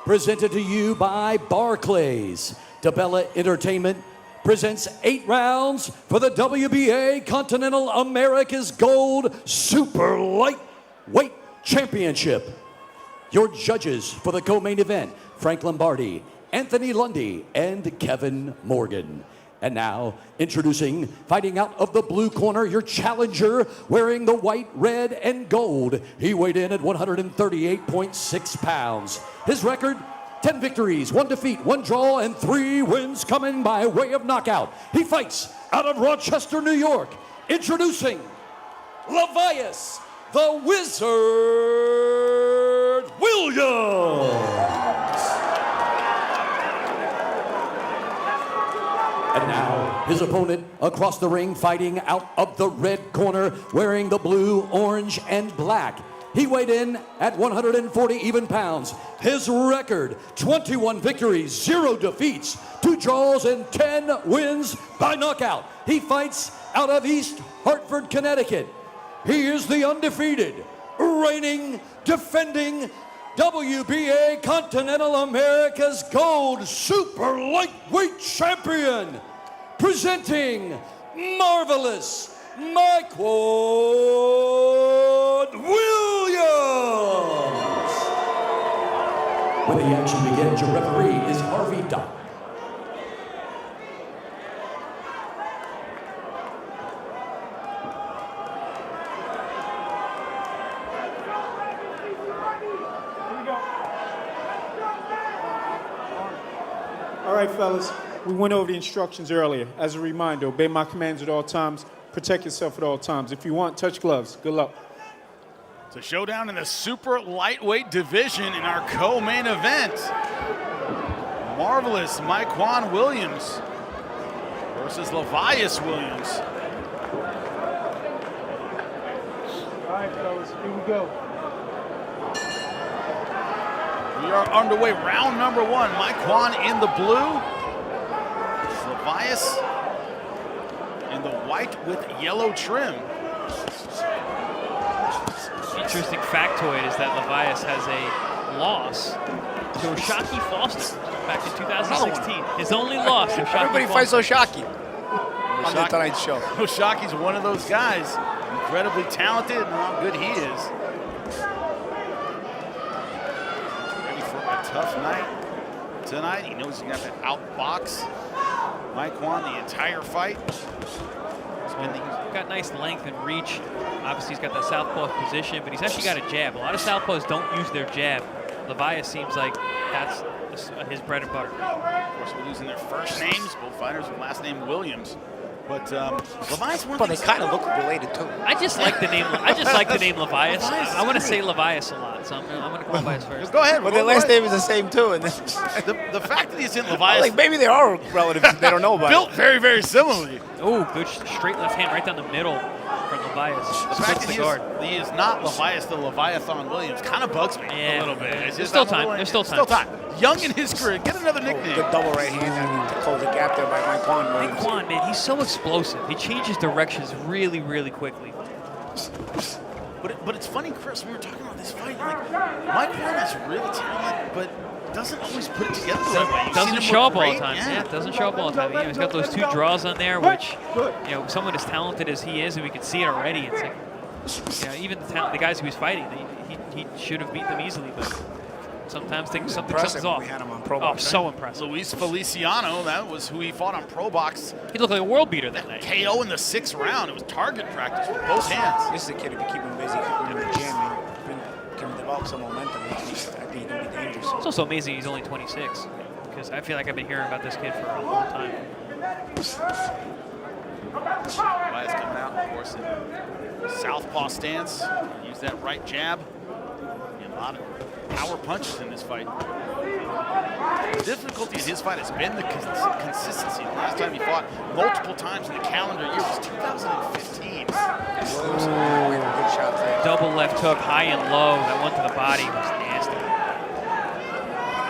Speaker 4: Presented to you by Barclays. DiBella Entertainment presents 8 rounds for the WBA Continental America's Gold Super Lightweight Championship. Your judges for the co-main event, Frank Lombardi, Anthony Lundy, and Kevin Morgan. And now, introducing, fighting out of the blue corner, your challenger, wearing the white, red, and gold. He weighed in at 138.6 pounds. His record, 10 victories, 1 defeat, 1 draw, and 3 wins coming by way of knockout. He fights out of Rochester, New York. Introducing Lavisas, the Wizard Williams. And now, his opponent across the ring, fighting out of the red corner, wearing the blue, orange, and black. He weighed in at 140 even pounds. His record, 21 victories, 0 defeats, 2 draws, and 10 wins by knockout. He fights out of East Hartford, Connecticut. He is the undefeated, reigning, defending WBA Continental America's Gold Super Lightweight Champion. Presenting Marvelous Mykquan Williams. When the action begins, your referee is Harvey Dock.
Speaker 10: All right, fellas, we went over the instructions earlier. As a reminder, obey my commands at all times. Protect yourself at all times. If you want, touch gloves. Good luck.
Speaker 1: It's a showdown in the super lightweight division in our co-main event. Marvelous Mykquan Williams
Speaker 6: versus Lavisas Williams.
Speaker 10: All right, fellas, here we go.
Speaker 6: We are underway, round number 1. Mykquan in the blue. Lavisas in the white with yellow trim.
Speaker 3: Interesting factoid is that Lavisas has a loss to Oshaki Foster back in 2016. His only loss to Oshaki
Speaker 2: Everybody
Speaker 3: Foster.
Speaker 2: fights Oshaki on the Tonight Show.
Speaker 6: Oshaki's one of those guys, incredibly talented, and how good he is. Ready for a tough night tonight. He knows he got that outbox Mykquan the entire fight.
Speaker 3: He's got nice length and reach. Obviously, he's got that southpaw position, but he's actually got a jab. A lot of southpaws don't use their jab. Lavisas seems like that's his bread and butter.
Speaker 6: Of course, we're using their first names, both fighters with last name Williams. But Lavisas,
Speaker 2: But they kind of look related too.
Speaker 3: I just like the name. I just like the name Lavisas. I want to say Lavisas a lot, so I'm going to call Lavisas first.
Speaker 6: Go ahead.
Speaker 2: But their last name is the same too. And
Speaker 6: the fact that he's in Lavisas,
Speaker 2: like maybe they are relatives. They don't know about
Speaker 6: built
Speaker 2: it.
Speaker 6: very, very similarly.
Speaker 3: Oh, good straight left hand right down the middle from Lavisas.
Speaker 6: The fact that he is not Lavisas the Leviathan Williams kind of bugs me a little bit.
Speaker 3: There's still time. There's still time.
Speaker 6: Still time. Young in his career. Get another nickname.
Speaker 2: Good double right hand to close the gap there by Mykquan.
Speaker 3: Mykquan, man, he's so explosive. He changes directions really, really quickly.
Speaker 6: But it's funny, Chris, when we were talking about this fight, like, Mykquan is really talented, but doesn't always put it together that way. You've seen
Speaker 3: Doesn't
Speaker 6: him
Speaker 3: show
Speaker 6: look
Speaker 3: up all the
Speaker 6: great.
Speaker 3: time.
Speaker 6: Yeah.
Speaker 3: Yeah, doesn't show up all the time. You know, he's got those 2 draws on there, which, you know, someone as talented as he is, and we can see it already. It's like, you know, even the guys he was fighting, he should have beat them easily, but sometimes something's off.
Speaker 2: We had him on ProBox.
Speaker 3: Oh, so impressive.
Speaker 6: Luis Feliciano, that was who he fought on ProBox.
Speaker 3: He looked like a world beater that night.
Speaker 6: KO in the 6th round. It was target practice with both hands.
Speaker 2: This is a kid if you keep him busy, keep him in the gym, and can develop some momentum. I think he's going to be dangerous.
Speaker 3: It's also amazing he's only 26, because I feel like I've been hearing about this kid for a long time.
Speaker 6: Elias coming out, of course, in southpaw stance. Use that right jab. And a lot of power punches in this fight. The difficulty in his fight has been the consistency. The last time he fought multiple times in the calendar year was 2015.
Speaker 2: Good shot there.
Speaker 3: Double left hook, high and low. That one to the body was nasty.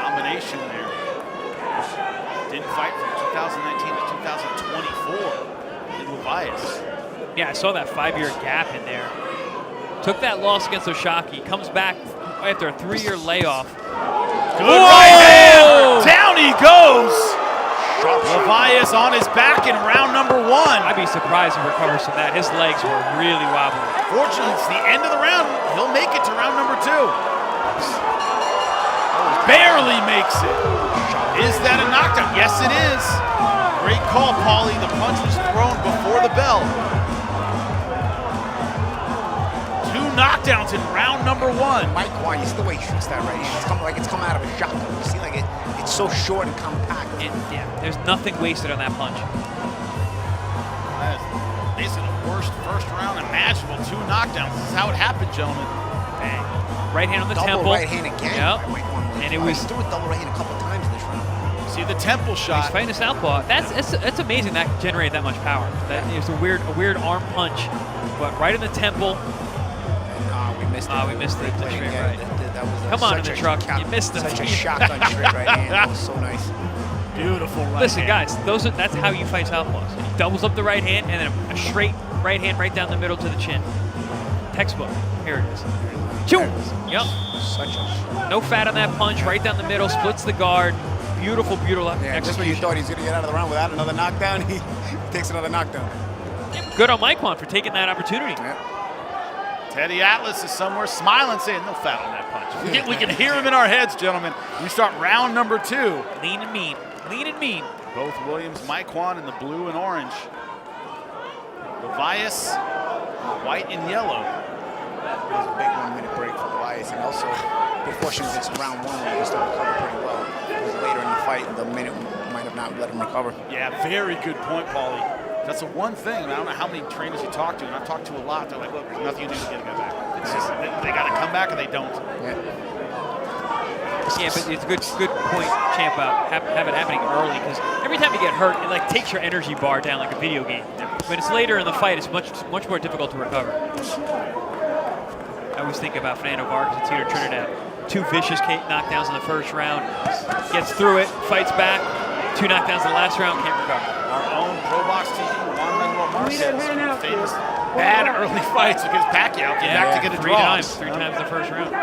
Speaker 6: Combination there. Didn't fight from 2019 to 2024 in Lavisas.
Speaker 3: Yeah, I saw that 5-year gap in there. Took that loss against Oshaki, comes back after a 3-year layoff.
Speaker 6: Good right hand. Down he goes. Lavisas on his back in round number 1.
Speaker 3: I'd be surprised if he recovers from that. His legs were really wobbly.
Speaker 6: Fortunately, it's the end of the round. He'll make it to round number 2. Barely makes it. Is that a knockdown? Yes, it is. Great call, Paulie. The punch was thrown before the bell. 2 knockdowns in round number 1.
Speaker 2: Mykquan, you see the way he shoots that right hand. It's come out of a shotgun. You see, like it's so short and compact.
Speaker 3: And yeah, there's nothing wasted on that punch.
Speaker 6: That is basically the worst first round imaginable. 2 knockdowns. This is how it happened, gentlemen.
Speaker 3: Bang. Right hand on the
Speaker 2: Double
Speaker 3: temple.
Speaker 2: right hand again.
Speaker 3: Yep.
Speaker 2: By Mykquan.
Speaker 3: And it was.
Speaker 2: He's doing double right hand a couple times in this round.
Speaker 6: See the temple shot.
Speaker 3: He's fighting a southpaw. That's amazing that generated that much power. That is a weird arm punch, but right in the temple.
Speaker 2: We missed it.
Speaker 3: We missed it. The straight right.
Speaker 2: That was
Speaker 3: Come on in the truck. You missed it.
Speaker 2: Such a shotgun straight right hand. That was so nice.
Speaker 6: Beautiful right
Speaker 3: Listen,
Speaker 6: hand.
Speaker 3: guys, that's how you fight southpaws. He doubles up the right hand and then a straight right hand right down the middle to the chin. Textbook. Here it is. Chew. Yep. No fat on that punch. Right down the middle. Splits the guard. Beautiful, beautiful
Speaker 2: Yeah, just when you thought he was going to get out of the round without another knockdown, he takes another knockdown.
Speaker 3: Good on Mykquan for taking that opportunity.
Speaker 2: Yeah.
Speaker 6: Teddy Atlas is somewhere smiling, saying no fat on that punch. We can hear him in our heads, gentlemen. We start round number 2.
Speaker 3: Lean and mean. Lean and mean.
Speaker 6: Both Williams, Mykquan in the blue and orange. Lavisas, white and yellow.
Speaker 2: It was a big 1-minute break for Lavisas, and also before she was in round 1, he was still recovered pretty well. It was later in the fight, the minute might have not let him recover.
Speaker 6: Yeah, very good point, Paulie. That's the one thing. I don't know how many trainers you talk to, and I've talked to a lot. They're like, look, there's nothing you do to get a guy back. It's just they got to come back, or they don't.
Speaker 2: Yeah.
Speaker 3: Yeah, but it's a good point, Champ, about have it happening early, because every time you get hurt, it like takes your energy bar down like a video game. When it's later in the fight, it's much more difficult to recover. I always think about Fernando Vargas and Tito Trinidad. 2 vicious knockdowns in the first round, gets through it, fights back. 2 knockdowns in the last round, can't recover.
Speaker 6: Our own ProBox TV, Juan Manuel Marquez, famous bad early fights against Pacquiao. Came back to get a draw.
Speaker 3: 3 times the first round.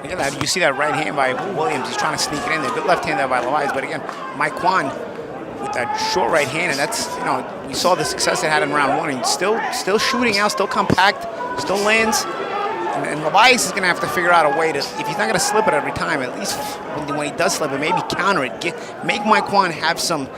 Speaker 2: Look at that. You see that right hand by Williams. He's trying to sneak it in there. Good left hand there by Lavisas. But again, Mykquan with that short right hand, and that's, we saw the success it had in round 1. And still shooting out, still compact, still lands. And Lavisas is going to have to figure out a way to, if he's not going to slip it every time, at least when he does slip it, maybe counter it. Make Mykquan have some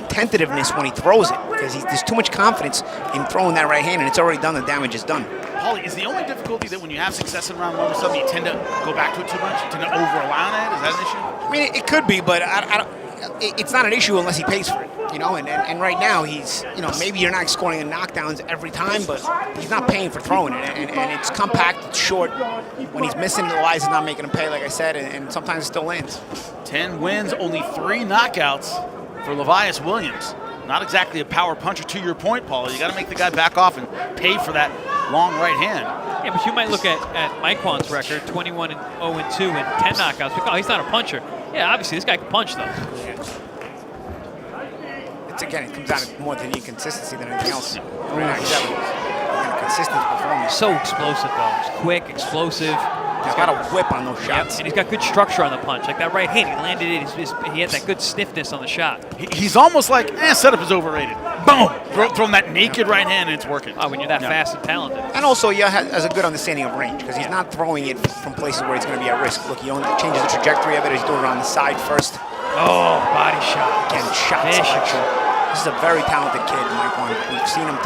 Speaker 2: tentativeness when he throws it, because there's too much confidence in throwing that right hand, and it's already done. The damage is done.
Speaker 6: Paulie, is the only difficulty that when you have success in round 1 or something, you tend to go back to it too much? You tend to over-rely on it? Is that an issue?
Speaker 2: I mean, it could be, but it's not an issue unless he pays for it, And right now, he's, maybe you're not scoring knockdowns every time, but he's not paying for throwing it. And it's compact, it's short. When he's missing, Lavisas is not making him pay, like I said, and sometimes it still lands.
Speaker 6: 10 wins, only 3 knockouts for Lavisas Williams. Not exactly a power puncher, to your point, Paulie. You got to make the guy back off and pay for that long right hand.
Speaker 3: Yeah, but you might look at Mykquan's record, 21-0-2 and 10 knockouts. Because he's not a puncher. Yeah, obviously this guy can punch though.
Speaker 2: Again, it comes down to more to the inconsistency than anything else. Consistent performance.
Speaker 3: So explosive though. He's quick, explosive.
Speaker 2: He's got a whip on those shots.
Speaker 3: And he's got good structure on the punch. Like that right hand, he landed it. He had that good stiffness on the shot.
Speaker 6: He's almost like, setup is overrated. Boom! Throwing that naked right hand and it's working.
Speaker 3: Oh, when you're that fast and talented.
Speaker 2: And also, has a good understanding of range, because he's not throwing it from places where he's going to be at risk. Look, he changes the trajectory of it. He's doing it on the side first.
Speaker 3: Oh, body shot.
Speaker 2: Again, shot selection. This is a very talented kid, Mykquan. We've seen him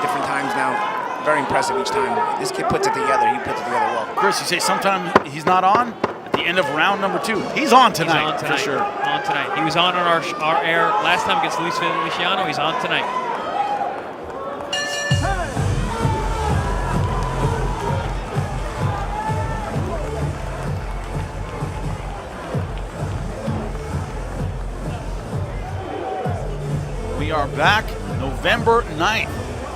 Speaker 2: different times now. Very impressive each time. This kid puts it together. He puts it together well.
Speaker 6: Chris, you say sometimes he's not on? At the end of round number 2. He's on tonight, for sure.
Speaker 3: On tonight. He was on our air last time against Luis Feliciano. He's on tonight.
Speaker 6: We are back November 9th.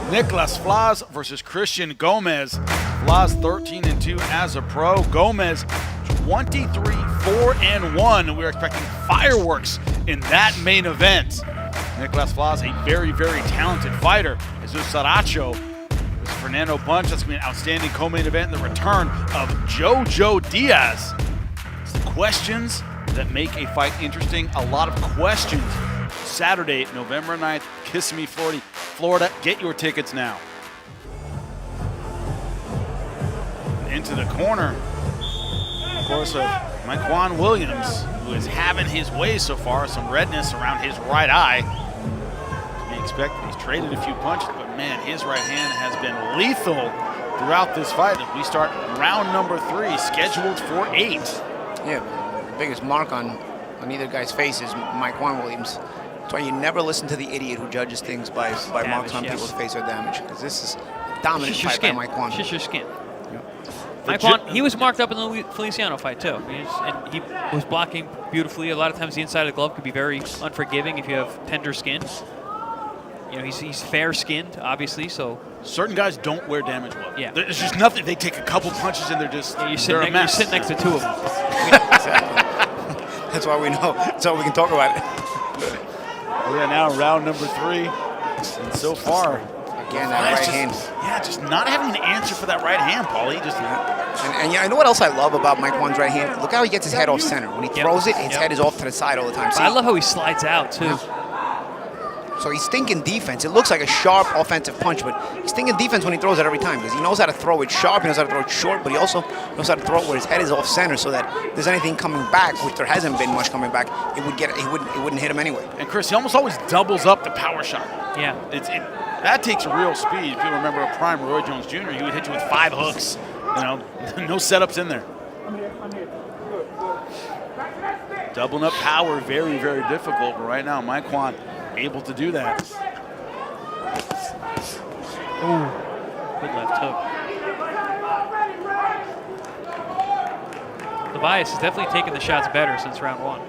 Speaker 6: Nicolas Flaz versus Christian Gomez. Flaz 13-2 as a pro. Gomez 23-4-1. We're expecting fireworks in that main event. Nicolas Flaz, a very, very talented fighter. Jesus Saracho, Fernando Bunch. That's going to be an outstanding co-main event. The return of Jojo Diaz. It's the questions that make a fight interesting. A lot of questions. Saturday, November 9th, Kissimmee, Florida. Get your tickets now. Into the corner, of course, of Mykquan Williams, who is having his way so far. Some redness around his right eye. To be expected, he's traded a few punches, but man, his right hand has been lethal throughout this fight. We start round number 3, scheduled for 8.
Speaker 2: Yeah, the biggest mark on either guy's face is Mykquan Williams. That's why you never listen to the idiot who judges things by marks on people's face or damage, because this is a dominant fight by Mykquan.
Speaker 3: It's just your skin. Mykquan, he was marked up in the Feliciano fight too. And he was blocking beautifully. A lot of times the inside of the glove could be very unforgiving if you have tender skin. He's fair-skinned, obviously, so...
Speaker 6: Certain guys don't wear damage well.
Speaker 3: Yeah.
Speaker 6: There's just nothing. They take a couple punches and they're just
Speaker 3: you're
Speaker 6: they're a mess.
Speaker 3: sitting next to 2 of them.
Speaker 2: Exactly. That's why we know. That's why we can talk about it.
Speaker 6: We are now round number 3. And so far...
Speaker 2: Again, that right hand.
Speaker 6: Yeah, just not having an answer for that right hand, Paulie.
Speaker 2: And you know what else I love about Mykquan's right hand? Look how he gets his head off center. When he throws it, his head is off to the side all the time.
Speaker 3: I love how he slides out, too.
Speaker 2: So he's thinking defense. It looks like a sharp offensive punch, but he's thinking defense when he throws it every time, because he knows how to throw it sharp, he knows how to throw it short, but he also knows how to throw it where his head is off center, so that if there's anything coming back, which there hasn't been much coming back, it wouldn't hit him anyway.
Speaker 6: And Chris, he almost always doubles up the power shot.
Speaker 3: Yeah.
Speaker 6: That takes real speed. If you remember a prime Roy Jones Jr., he would hit you with 5 hooks. No setups in there. Doubling up power, very, very difficult. But right now, Mykquan able to do that.
Speaker 3: Ooh, good left hook. The Lavisas has definitely taken the shots better since round 1.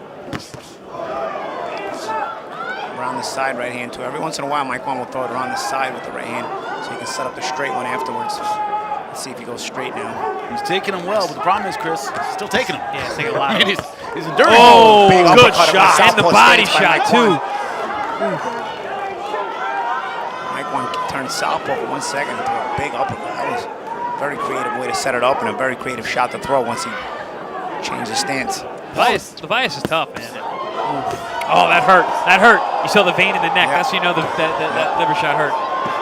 Speaker 2: Around the side right hand too. Every once in a while, Mykquan will throw it around the side with the right hand, so he can set up the straight one afterwards. Let's see if he goes straight now.
Speaker 6: He's taking them well, but the problem is, Chris, he's still taking them.
Speaker 3: Yeah, he's taking a lot.
Speaker 6: He's enduring.
Speaker 3: Oh,
Speaker 2: big
Speaker 3: good
Speaker 2: uppercut
Speaker 3: shot.
Speaker 2: of
Speaker 3: And the body shot, too.
Speaker 2: Mykquan turned southpaw for 1 second and threw a big uppercut. That was a very creative way to set it up and a very creative shot to throw once he changed his stance.
Speaker 3: Lavisas is tough, man. Oh, that hurt. That hurt. You saw the vein in the neck. That's how you know that liver shot hurt.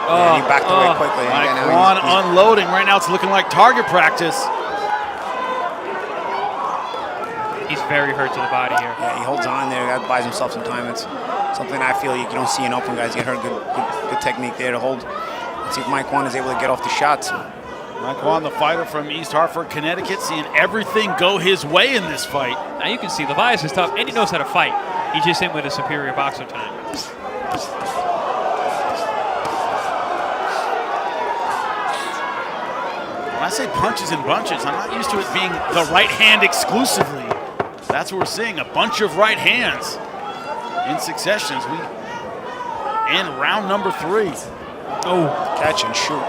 Speaker 3: Oh,
Speaker 2: yeah, he backed away quickly.
Speaker 6: Mykquan unloading. Right now it's looking like target practice.
Speaker 3: He's very hurt to the body here.
Speaker 2: Yeah, he holds on there. That buys himself some time. It's something I feel you don't see in open guys get hurt. Good technique there to hold. Let's see if Mykquan is able to get off the shots.
Speaker 6: Mykquan, the fighter from East Hartford, Connecticut, seeing everything go his way in this fight.
Speaker 3: Now you can see Lavisas is tough, and he knows how to fight. He's just in with a superior boxer time.
Speaker 6: When I say punches and bunches, I'm not used to it being the right hand exclusively. That's what we're seeing, a bunch of right hands in succession as we end round number 3.
Speaker 2: Oh, catch and shoot.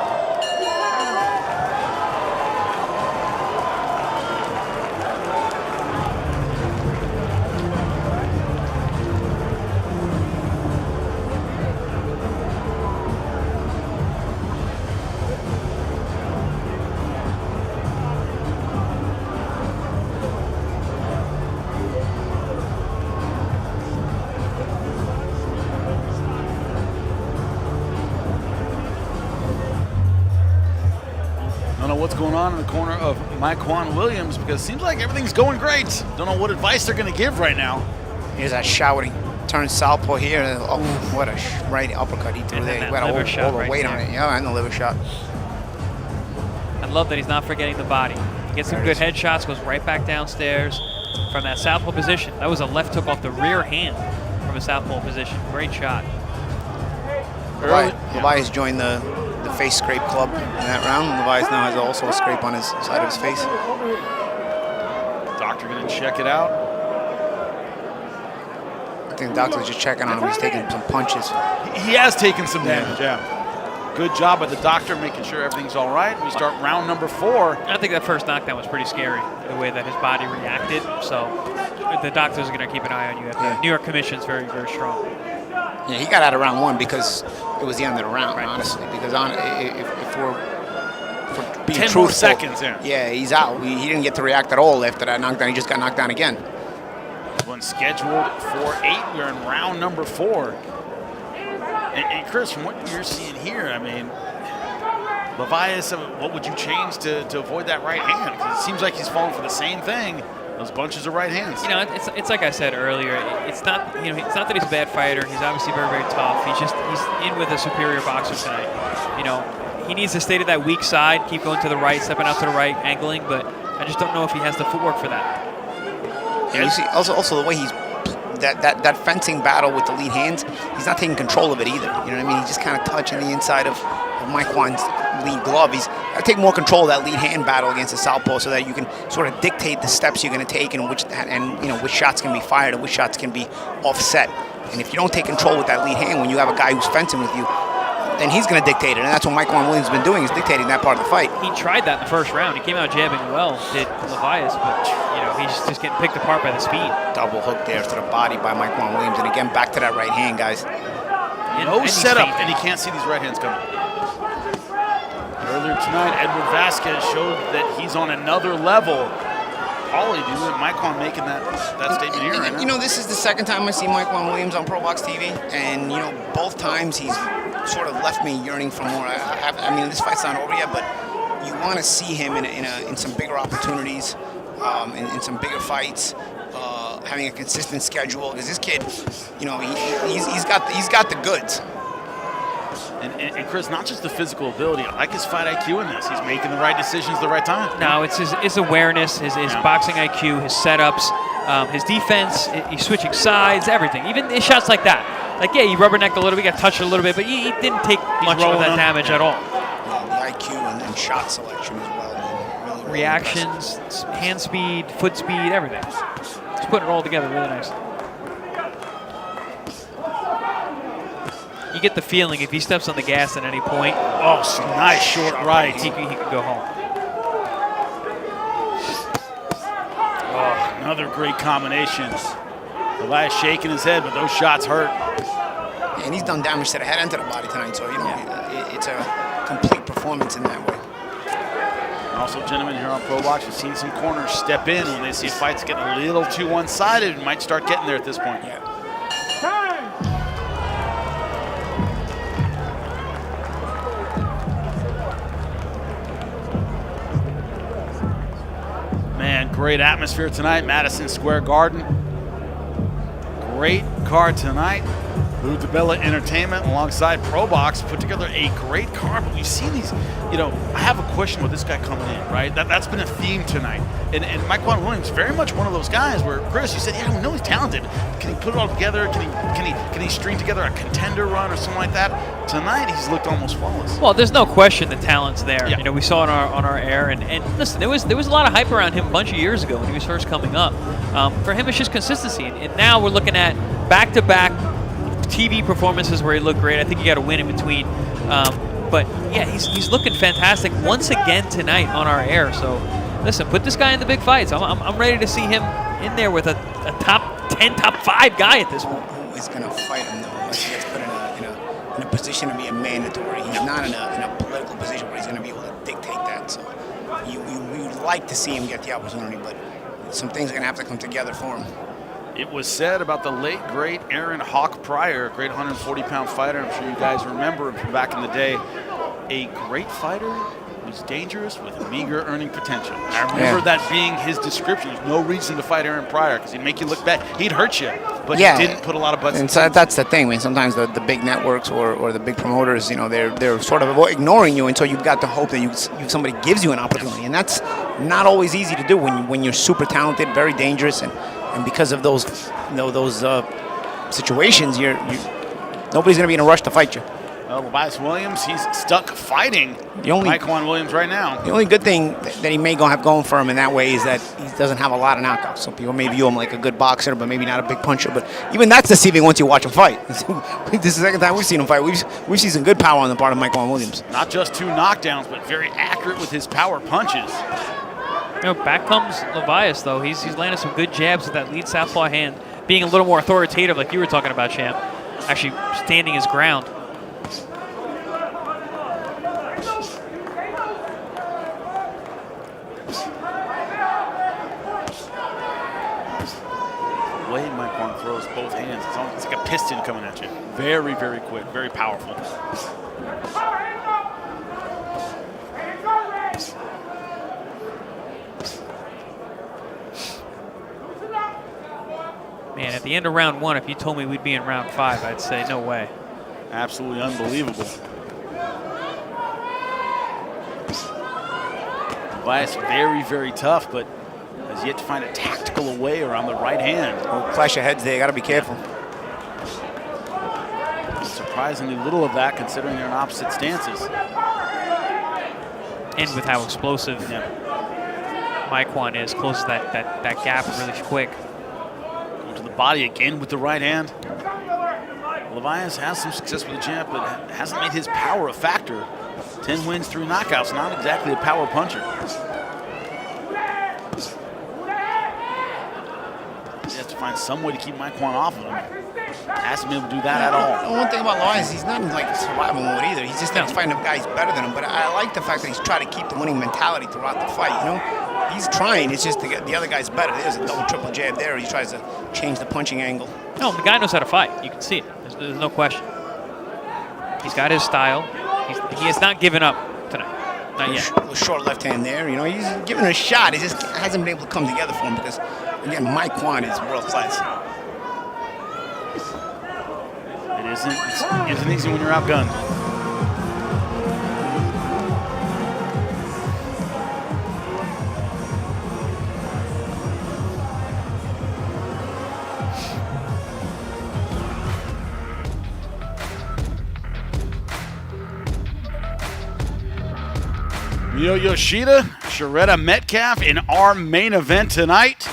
Speaker 6: What's going on in the corner of Mykquan Williams, because it seems like everything's going great. Don't know what advice they're going to give right now.
Speaker 2: Here's that shouting. Turn southpaw here. Oh, what a right uppercut he threw there. He had all the weight on it. Yeah, and the liver shot.
Speaker 3: I love that he's not forgetting the body. He gets some good headshots, goes right back downstairs from that southpaw position. That was a left hook off the rear hand from a southpaw position. Great shot.
Speaker 2: Lavisas joined the face scrape club in that round. Lavisas now has also a scrape on his side of his face.
Speaker 6: Doctor gonna check it out.
Speaker 2: I think the doctor's just checking on him. He's taking some punches.
Speaker 6: He has taken some damage, yeah. Good job by the doctor making sure everything's all right. We start round number 4.
Speaker 3: I think that first knockdown was pretty scary, the way that his body reacted. So the doctors are going to keep an eye on you. The New York Commission's very, very strong.
Speaker 2: Yeah, he got out of round 1 because it was the end of the round, honestly. Because if we're being
Speaker 6: 10
Speaker 2: truthful,
Speaker 6: more seconds,
Speaker 2: yeah, he's out. He didn't get to react at all after that knockdown. He just got knocked down again.
Speaker 6: One scheduled for 8. We're in round number 4. And Chris, from what you're seeing here, I mean, Lavisas, what would you change to avoid that right hand? Because it seems like he's falling for the same thing. Those bunches of right hands.
Speaker 3: You know, it's like I said earlier. It's not it's not that he's a bad fighter. He's obviously very, very tough. He's in with a superior boxer tonight. You know, he needs to stay to that weak side, keep going to the right, stepping out to the right, angling. But I just don't know if he has the footwork for that.
Speaker 2: And you see also the way he's that fencing battle with the lead hands, he's not taking control of it either. You know what I mean? He's just kind of touching the inside of Mykquan's lead glove. He's got to take more control of that lead hand battle against the southpaw so that you can sort of dictate the steps you're going to take and which shots can be fired and which shots can be offset. And if you don't take control with that lead hand when you have a guy who's fencing with you, then he's going to dictate it. And that's what Mykquan Williams has been doing, is dictating that part of the fight.
Speaker 3: He tried that in the first round. He came out jabbing well, did Lavisas, but he's just getting picked apart by the speed.
Speaker 2: Double hook there to the body by Mykquan Williams. And again, back to that right hand, guys.
Speaker 6: No setup, and he can't see these right hands coming. Earlier tonight, Edward Vasquez showed that he's on another level. Paulie, dude, Mykquan making that statement here right now.
Speaker 2: You know, this is the second time I see Mykquan Williams on ProBox TV, and both times he's sort of left me yearning for more. I mean, this fight's not over yet, but you want to see him in some bigger opportunities, in some bigger fights, having a consistent schedule. Because this kid, he's got the goods.
Speaker 6: And Chris, not just the physical ability. I like his fight IQ in this. He's making the right decisions at the right time.
Speaker 3: No, it's his awareness, his boxing IQ, his setups, his defense. He's switching sides, everything. Even his shots like that. Like, yeah, he rubbernecked a little bit, got touched a little bit, but he didn't take much of that damage at all.
Speaker 2: Yeah, the IQ and shot selection as well, man.
Speaker 3: reactions, hand speed, foot speed, everything. He's putting it all together really nice. You get the feeling if he steps on the gas at any point.
Speaker 6: Oh, nice short right.
Speaker 3: He could go home.
Speaker 6: Oh, another great combination. Elias shaking his head, but those shots hurt.
Speaker 2: Yeah, and he's done damage to the head and to the body tonight, so, you know, it's a complete performance in that way.
Speaker 6: Also, gentlemen, here on ProBox, we've seen some corners step in when they see fights getting a little too one-sided and might start getting there at this point.
Speaker 2: Yeah.
Speaker 6: Man, great atmosphere tonight, Madison Square Garden. Great card tonight. Lou DiBella Entertainment alongside ProBox put together a great card, but we've seen these, you know, I have a question with this guy coming in, right? That's been a theme tonight. And Mykquan Williams, very much one of those guys where, Chris, you said, yeah, we know he's talented. Can he put it all together? Can he string together a contender run or something like that? Tonight, he's looked almost flawless.
Speaker 3: Well, there's no question the talent's there.
Speaker 6: Yeah.
Speaker 3: You know, we saw it on our air, and listen, there was a lot of hype around him a bunch of years ago when he was first coming up. For him, it's just consistency, and now we're looking at back-to-back TV performances where he looked great. I think you got to win in between. But yeah, he's looking fantastic once again tonight on our air. So listen, put this guy in the big fights. I'm ready to see him in there with a top 10, top 5 guy at this point.
Speaker 2: Who is going to fight him though? Unless he gets put in a position to be a mandatory. He's not in a political position where he's going to be able to dictate that. So you'd like to see him get the opportunity, but some things are going to have to come together for him.
Speaker 6: It was said about the late, great Aaron Hawk Pryor, a great 140-pound fighter. I'm sure you guys remember him from back in the day. A great fighter who's dangerous with meager earning potential. I remember that being his description. There's no reason to fight Aaron Pryor because he'd make you look bad. He'd hurt you, but he didn't put a lot of butts in.
Speaker 2: And so that's the thing. I mean, sometimes the big networks or the big promoters, you know, they're sort of ignoring you until you've got the hope that somebody gives you an opportunity, and that's not always easy to do when you're super talented, very dangerous, and because of those situations, nobody's going to be in a rush to fight you.
Speaker 6: Lavisas Williams, he's stuck fighting Mykquan Williams right now.
Speaker 2: The only good thing that he may have going for him in that way is that he doesn't have a lot of knockouts. Some people may view him like a good boxer, but maybe not a big puncher. But even that's deceiving once you watch him fight. This is the second time we've seen him fight. We've seen some good power on the part of Mykquan Williams.
Speaker 6: Not just 2 knockdowns, but very accurate with his power punches.
Speaker 3: You know, back comes Lavisas, though. He's landed some good jabs with that lead southpaw hand, being a little more authoritative, like you were talking about, Champ. Actually standing his ground.
Speaker 6: The way Mykquan throws both hands, it's like a piston coming at you. Very, very quick, very powerful.
Speaker 3: Man, at the end of round 1, if you told me we'd be in round 5, I'd say no way.
Speaker 6: Absolutely unbelievable. Lavisas very, very tough, but has yet to find a tactical way around the right hand.
Speaker 2: Clash of heads there, you got to be careful.
Speaker 6: Surprisingly little of that considering they're in opposite stances.
Speaker 3: And with how explosive Mykquan is, closes that gap really quick.
Speaker 6: Going to the body again with the right hand. Lavisas has some success with the jab, but hasn't made his power a factor. 10 wins, 3 knockouts, not exactly a power puncher. He has to find some way to keep Mykquan off of him. Hasn't been able to do that at all.
Speaker 2: One thing about Lavisas, he's not in like survival mode either. He's just fighting a guy who's better than him. But I like the fact that he's trying to keep the winning mentality throughout the fight. You know, he's trying. It's just the other guy's better. There's a double, triple jab there. He tries to change the punching angle.
Speaker 3: No, the guy knows how to fight. You can see it. There's no question. He's got his style. He has not given up tonight. Not yet.
Speaker 2: Short left hand there. You know, he's giving it a shot. It just hasn't been able to come together for him because, again, Mykquan is world class.
Speaker 6: It isn't easy when you're outgunned.
Speaker 1: Miyo Yoshida, Shurretta Metcalf in our main event tonight.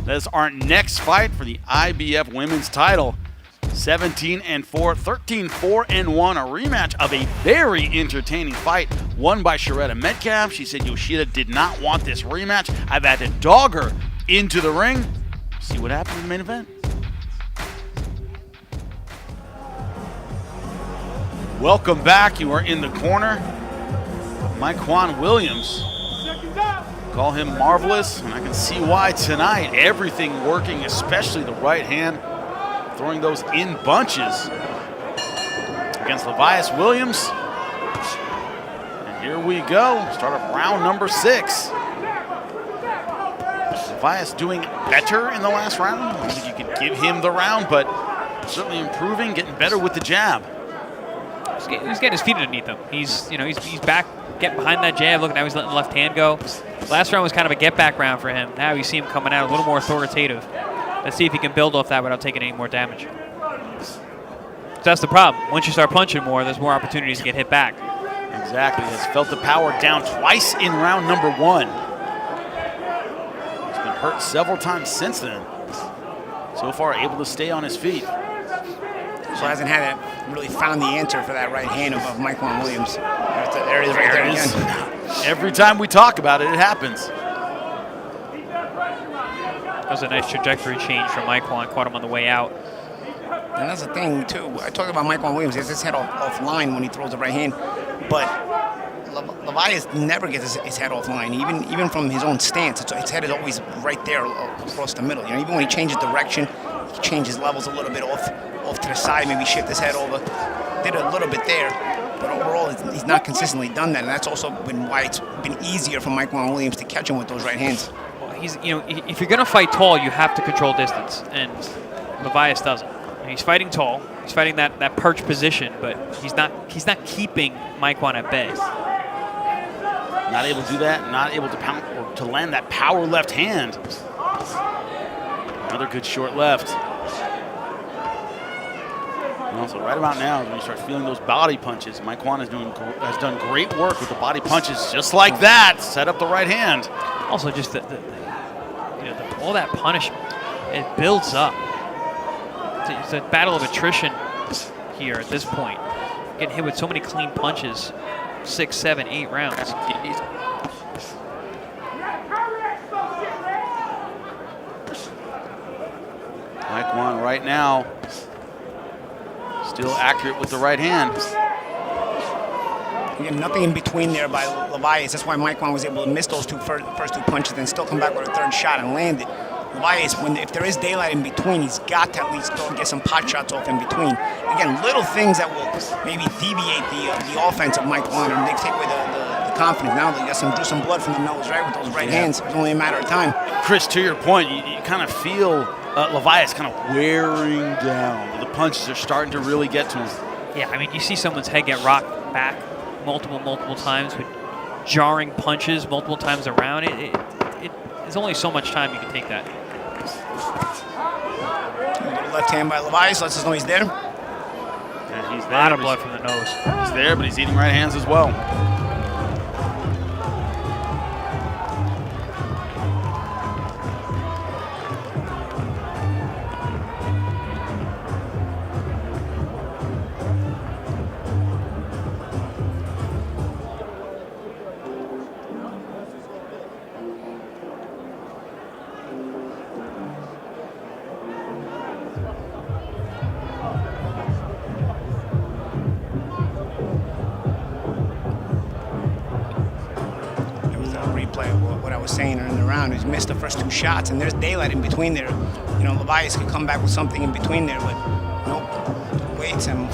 Speaker 1: That's our next fight for the IBF Women's title. 17-4, 13-4-1, a rematch of a very entertaining fight won by Shurretta Metcalf. She said Yoshida did not want this rematch. I've had to dog her into the ring. See what happens in the main event. Welcome back. You are in the corner. Mykquan Williams. Call him marvelous, and I can see why tonight. Everything working, especially the right hand. Throwing those in bunches against Lavisas Williams. And here we go. Start of round number 6. Lavisas doing better in the last round. I don't think you could give him the round, but certainly improving, getting better with the jab.
Speaker 3: He's getting his feet underneath him. He's back, getting behind that jab. Look, now he's letting the left hand go. Last round was kind of a get-back round for him. Now you see him coming out a little more authoritative. Let's see if he can build off that without taking any more damage. So that's the problem. Once you start punching more, there's more opportunities to get hit back.
Speaker 1: Exactly. Has felt the power down twice in round number 1. He's been hurt several times since then. So far, able to stay on his feet.
Speaker 2: So hasn't really found the answer for that right hand of Mykquan Williams. There it is right there again.
Speaker 1: Every time we talk about it, it happens.
Speaker 3: That was a nice trajectory change from Mykquan. Caught him on the way out.
Speaker 2: And that's the thing, too. I talked about Mykquan Williams. He has his head offline when he throws the right hand. But Lavisas never gets his head offline, even from his own stance. His head is always right there across the middle. You know, even when he changes direction, he changes levels a little bit off to the side, maybe shift his head over. Did a little bit there, but overall, he's not consistently done that. And that's also been why it's been easier for Mykquan Williams to catch him with those right hands.
Speaker 3: If you're gonna fight tall, you have to control distance, and Lavisas doesn't. He's fighting tall. He's fighting that perch position, but he's not keeping Mykquan at bay.
Speaker 1: Not able to do that. Not able to pound or to land that power left hand. Another good short left. And also, right about now, when you start feeling those body punches, Mykquan has done great work with the body punches, just like that. Set up the right hand.
Speaker 3: Also, just all that punishment, it builds up. It's a battle of attrition here at this point. Getting hit with so many clean punches, 6, 7, 8 rounds.
Speaker 1: Mykquan right now, still accurate with the right hand.
Speaker 2: Again, nothing in between there by Lavisas. That's why Mykquan was able to miss those first two punches and still come back with a third shot and land it. Lavisas, if there is daylight in between, he's got to at least go and get some pot shots off in between. Again, little things that will maybe deviate the offense of Mykquan, and they take away the confidence. Now they got some blood from the nose, right, with those right hands. It's only a matter of time.
Speaker 1: Chris, to your point, you kind of feel Lavisas kind of wearing down. The punches are starting to really get to him.
Speaker 3: Yeah, I mean, you see someone's head get rocked back multiple times with jarring punches multiple times around. There's only so much time you can take that.
Speaker 2: Left hand by Lavisas lets us know he's there.
Speaker 1: Yeah, he's there.
Speaker 3: A lot of blood from the nose.
Speaker 1: He's there, but he's eating right hands as well.
Speaker 2: Saying in the round, he's missed the first 2 shots, and there's daylight in between there. You know, Lavisas could come back with something in between there, but nope. Waits, and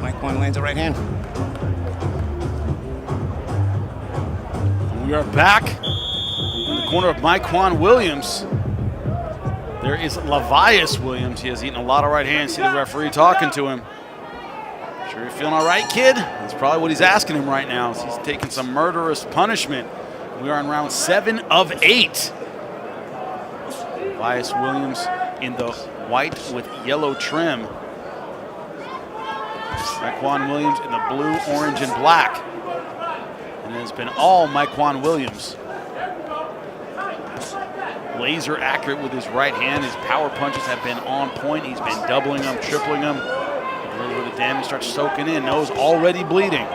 Speaker 2: Mykquan lands the right hand.
Speaker 1: We are back in the corner of Mykquan Williams. There is Lavisas Williams. He has eaten a lot of right hands. See the referee talking to him. Sure you're feeling all right, kid? That's probably what he's asking him right now. So he's taking some murderous punishment. We are in round 7 of 8. Lavisas Williams in the white with yellow trim. Mykquan Williams in the blue, orange, and black.
Speaker 6: And it's been all Mykquan Williams. Laser accurate with his right hand. His power punches have been on point. He's been doubling them, tripling them. A little bit of damage starts soaking in. Nose already bleeding.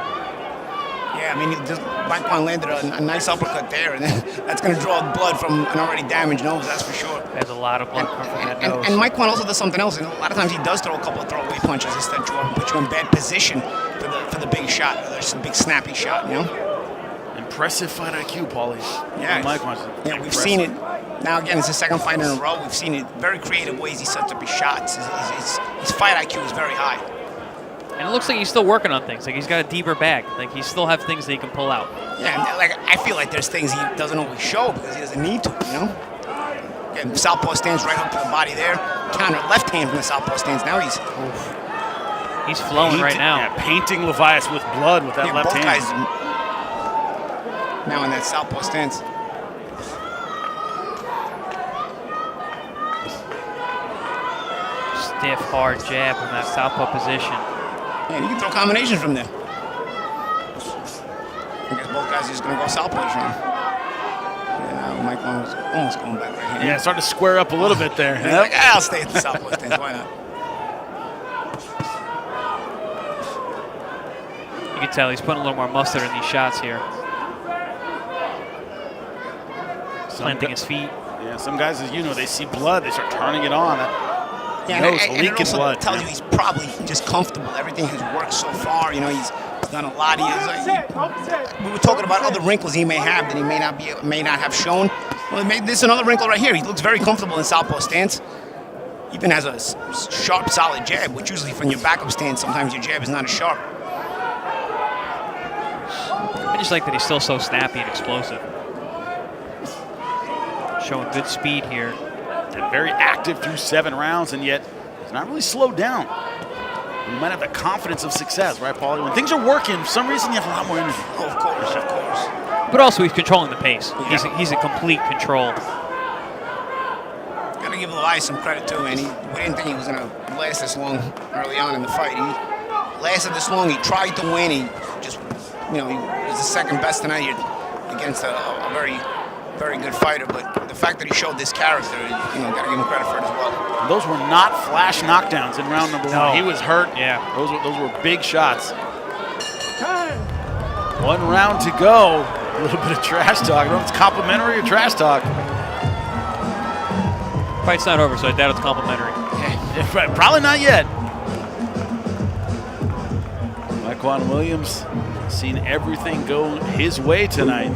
Speaker 2: Yeah, I mean, Mykquan landed a nice uppercut there, and that's going to draw blood from an already damaged nose, that's for sure.
Speaker 3: There's a lot of blood coming from that nose.
Speaker 2: And Mykquan also does something else. A lot of times he does throw a couple of throwaway punches instead of put you in bad position for the big shot. There's a big snappy shot, you know?
Speaker 6: Impressive fight IQ, Paulie.
Speaker 2: Yeah,
Speaker 6: yeah,
Speaker 2: we've seen it. Now, again, it's the second fight in a row. We've seen it very creative ways he sets up his shots. His fight IQ is very high.
Speaker 3: And it looks like he's still working on things. Like he's got a deeper bag. Like he still have things that he can pull out.
Speaker 2: Yeah, and like I feel like there's things he doesn't always show because he doesn't need to, you know? Again, southpaw stands right up to the body there. Counter left hand from the southpaw stands. Now he's
Speaker 3: flowing right now.
Speaker 6: Yeah, painting Lavisas with blood with that left
Speaker 2: both
Speaker 6: hand.
Speaker 2: guys now in that southpaw stance.
Speaker 3: Stiff, hard jab from that southpaw position.
Speaker 2: Yeah, you can throw combinations from there. I guess both guys are just going to go southpaw from him. Yeah, Mykquan was almost going back right here.
Speaker 6: Yeah, starting to square up a little bit there.
Speaker 2: He's like, I'll stay at the southpaw stance. Why not?
Speaker 3: You can tell he's putting a little more mustard in these shots here. Planting his feet.
Speaker 6: Yeah, some guys, as you know, they see blood, they start turning it on.
Speaker 2: Yeah,
Speaker 6: Nose
Speaker 2: and it
Speaker 6: leaking
Speaker 2: also
Speaker 6: blood.
Speaker 2: tells you he's probably just comfortable. Everything has worked so far. You know, he's done a lot. We were talking about other wrinkles he may have that he may not have shown. Well, this is another wrinkle right here. He looks very comfortable in southpaw stance. Even has a sharp, solid jab, which usually from your backup stance, sometimes your jab is not as sharp.
Speaker 3: I just like that he's still so snappy and explosive. Showing good speed here.
Speaker 6: And very active through 7 rounds, and yet he's not really slowed down. You might have the confidence of success, right, Paulie? When things are working, for some reason you have a lot more energy.
Speaker 2: Oh, of course, of course.
Speaker 3: But also he's controlling the pace.
Speaker 2: Yeah.
Speaker 3: He's a complete control.
Speaker 2: Gotta give Lavisas some credit too, man. We didn't think he was gonna last this long early on in the fight. He lasted this long. He tried to win. He just, you know, he was the second best tonight against a very, very good fighter. But the fact that he showed this character, you know, gotta give him credit for it as well.
Speaker 6: Those were not flash knockdowns in round number 1. He was hurt.
Speaker 3: Yeah.
Speaker 6: Those were big shots. 1 round to go. A little bit of trash talk. I don't know if it's complimentary or trash talk.
Speaker 3: Fight's not over, so I doubt it's complimentary.
Speaker 6: Yeah, probably not yet. Mykquan Williams seen everything go his way tonight.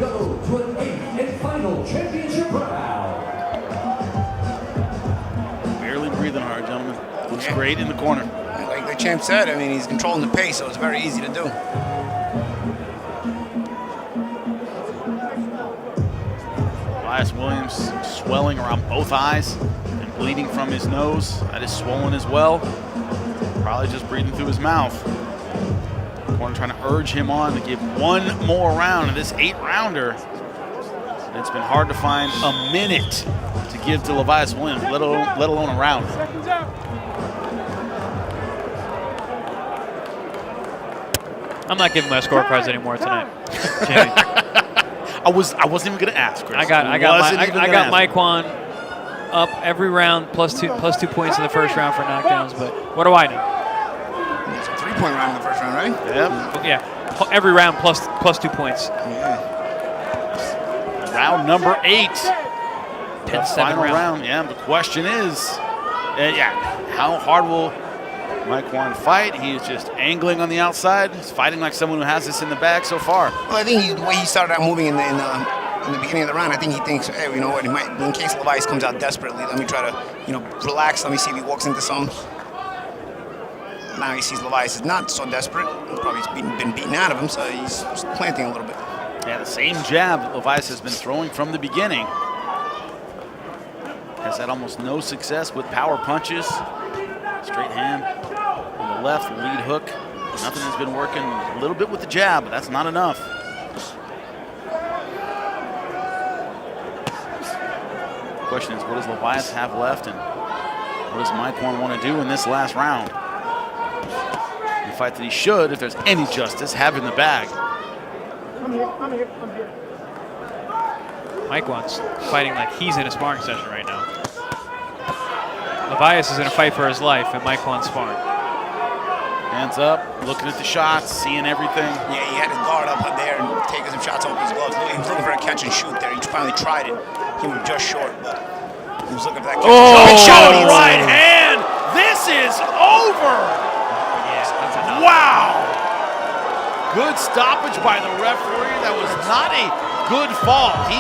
Speaker 6: Barely breathing hard, gentlemen. Looks great in the corner.
Speaker 2: Like the champ said, I mean, he's controlling the pace, so it's very easy to do.
Speaker 6: Elias Williams swelling around both eyes and bleeding from his nose. That is swollen as well. Probably just breathing through his mouth. Corner trying to urge him on to give 1 more round of this 8-rounder. And it's been hard to find a minute to give to Lavisas Williams, let alone a round.
Speaker 3: I'm not giving my scorecards anymore tonight.
Speaker 6: I wasn't even gonna ask, Chris.
Speaker 3: I got Mykquan up every round plus two points in the first round for knockdowns, but what do I know?
Speaker 2: It's a 3-point round in the first round, right?
Speaker 6: Yeah.
Speaker 3: Yeah. Every round plus 2 points.
Speaker 2: Yeah.
Speaker 6: Round number 8.
Speaker 3: 10-7
Speaker 6: final round. Yeah, the question is, how hard will Mykquan fight? He is just angling on the outside. He's fighting like someone who has this in the bag so far.
Speaker 2: Well, I think the way he started out moving in the beginning of the round, I think he thinks, hey, you know what, he might, in case Lavisas comes out desperately, let me try to, you know, relax. Let me see if he walks into some. Now he sees Lavisas is not so desperate. He's probably been beaten out of him, so he's just planting a little bit.
Speaker 6: Yeah, the same jab that Lavisas has been throwing from the beginning. Has had almost no success with power punches. Straight hand on the left, lead hook. Nothing has been working. A little bit with the jab, but that's not enough. The question is, what does Lavisas have left, and what does Mykquan want to do in this last round? The fight that he should, if there's any justice, have in the bag.
Speaker 3: Mykquan's fighting like he's in a sparring session right now. Lavisas is in a fight for his life, and Mykquan's sparring.
Speaker 6: Hands up, looking at the shots, seeing everything.
Speaker 2: Yeah, he had his guard up there and taking some shots off his gloves. He was looking for a catch and shoot there. He finally tried it. He was just short, but he was looking for that catch and shoot.
Speaker 6: Shot right hand! This is over!
Speaker 3: Yeah, that's enough.
Speaker 6: Wow! Good stoppage by the referee. That was not a good fall. He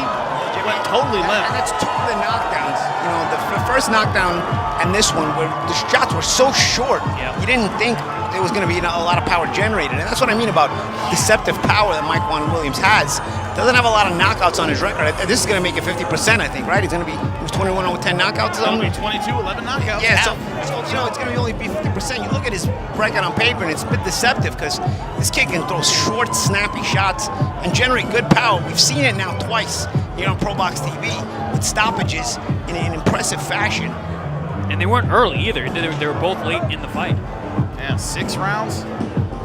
Speaker 6: went totally limp.
Speaker 2: And that's two of the knockdowns. You know, the first knockdown and this one, where the shots were so short, you didn't think there was going to be a lot of power generated. And that's what I mean about deceptive power that Mykquan Williams has. Doesn't have a lot of knockouts on his record. This is going to make it 50%, I think, right? He was 21 over 10 knockouts.
Speaker 6: It's only 22, 11 knockouts.
Speaker 2: Yeah, so you know, it's going to only be 50%. You look at his record on paper, and it's a bit deceptive because this kid can throw short, snappy shots and generate good power. We've seen it now twice here on ProBox TV with stoppages in an impressive fashion.
Speaker 3: And they weren't early either. They were both late in the fight.
Speaker 6: Yeah, 6 rounds.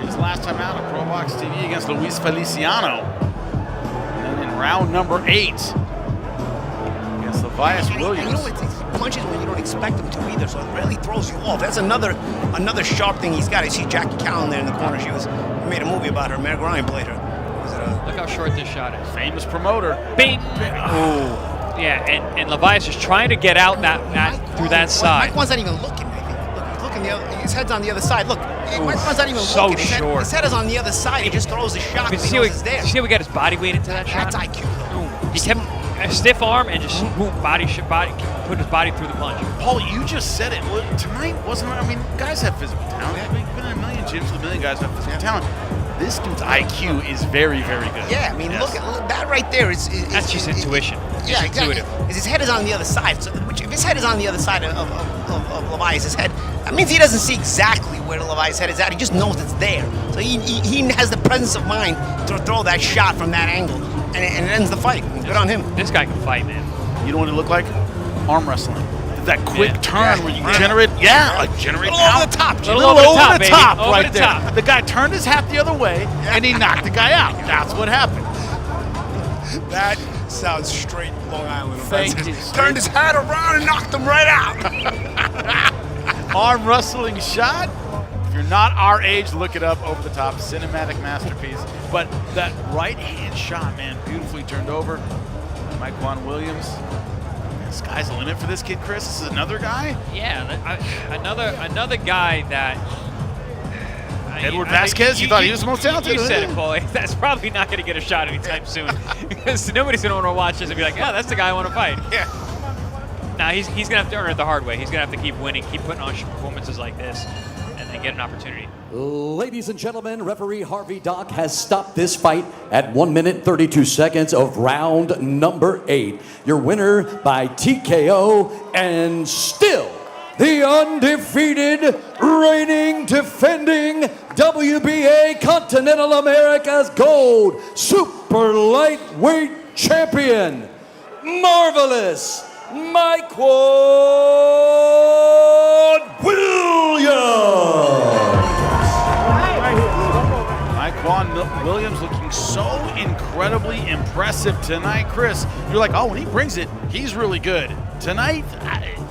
Speaker 6: His last time out on ProBox TV against Luis Feliciano. And in round number 8 against Lavisas Williams.
Speaker 2: You know, it's punches when you don't expect them to either, so it really throws you off. That's another sharp thing he's got. You see Jackie Callan there in the corner. He made a movie about her. Meg Ryan played her.
Speaker 3: Look how short this shot is.
Speaker 6: Famous promoter.
Speaker 3: Bing!
Speaker 6: Oh.
Speaker 3: Yeah, and Lavisas is trying to get out through that side.
Speaker 2: Mykquan's not even looking, I think. Look, he's looking his head's on the other side. Look, Mykquan's not even
Speaker 3: so
Speaker 2: looking.
Speaker 3: Short.
Speaker 2: His head is on the other side. He just throws the shot because he knows it's there.
Speaker 3: You see how we got his body weight into that shot?
Speaker 2: That's IQ.
Speaker 3: He kept a stiff arm and just put his body through the punch.
Speaker 6: Paul, you just said it. Well, tonight wasn't. I mean, guys have physical talent. We've been in a million gyms with a million guys who have physical talent. This dude's IQ is very, very good.
Speaker 2: Yeah, I mean, look at that right there.
Speaker 3: That's just intuition.
Speaker 2: Yeah, exactly. His head is on the other side. So, if his head is on the other side of Lavisas' head, that means he doesn't see exactly where Lavisas' head is at. He just knows it's there. So he has the presence of mind to throw that shot from that angle, and it ends the fight. Good on him.
Speaker 3: This guy can fight, man.
Speaker 6: You know what it looked like? Arm wrestling. That quick turn where you generate, generate power.
Speaker 2: Over the top.
Speaker 6: A little over the top, right
Speaker 3: the
Speaker 6: there.
Speaker 3: top.
Speaker 6: The guy turned his hat the other way, and he knocked the guy out. That's what happened.
Speaker 2: That sounds straight Long Island.
Speaker 6: Thank you.
Speaker 2: Turned his hat around and knocked him right out.
Speaker 6: Arm wrestling shot. If you're not our age, look it up. Over the top, cinematic masterpiece. But that right hand shot, man, beautifully turned over. Mykquan Williams. Sky's the limit for this kid, Chris. This is another guy.
Speaker 3: Yeah, another guy that.
Speaker 6: Edward Vasquez. You thought he was the most talented.
Speaker 3: You said it, Paulie. That's probably not going to get a shot anytime soon because nobody's going to want to watch this and be like, "Yeah, that's the guy I want to fight."
Speaker 2: Yeah.
Speaker 3: Now he's going to have to earn it the hard way. He's going to have to keep winning, keep putting on performances like this, and then get an opportunity.
Speaker 4: Ladies and gentlemen, referee Harvey Dock has stopped this fight at 1 minute 32 seconds of round number 8. Your winner by TKO and still the undefeated, reigning, defending WBA Continental America's Gold Super Lightweight Champion, Marvelous Mykquan Williams.
Speaker 6: Mykquan Williams looking so incredibly impressive tonight, Chris. You're like, oh, when he brings it, he's really good. Tonight,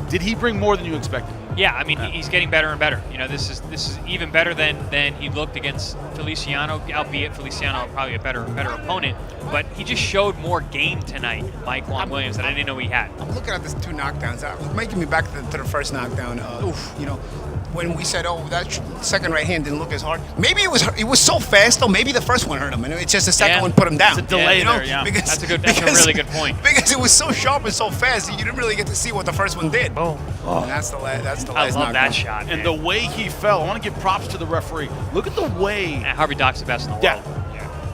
Speaker 6: did he bring more than you expected?
Speaker 3: Yeah, I mean, he's getting better and better. You know, this is even better than he looked against Feliciano, albeit Feliciano probably a better opponent. But he just showed more game tonight, Mykquan Williams, that I didn't know he had.
Speaker 2: I'm looking at these 2 knockdowns. It's making me back to the first knockdown. You know, when we said, oh, that second right hand didn't look as hard. Maybe it was so fast, though. Maybe the first one hurt him, and it's just the second one put him down.
Speaker 6: It's a delay
Speaker 2: there,
Speaker 6: yeah.
Speaker 2: Because,
Speaker 3: that's a really good point.
Speaker 2: Because it was so sharp and so fast that you didn't really get to see what the first one did.
Speaker 6: Oh.
Speaker 2: And that's the last knockdown.
Speaker 3: I love that shot, man.
Speaker 6: And the way he fell, I want to give props to the referee. Look at the way.
Speaker 3: Harvey Dock's the best in the world. Yeah.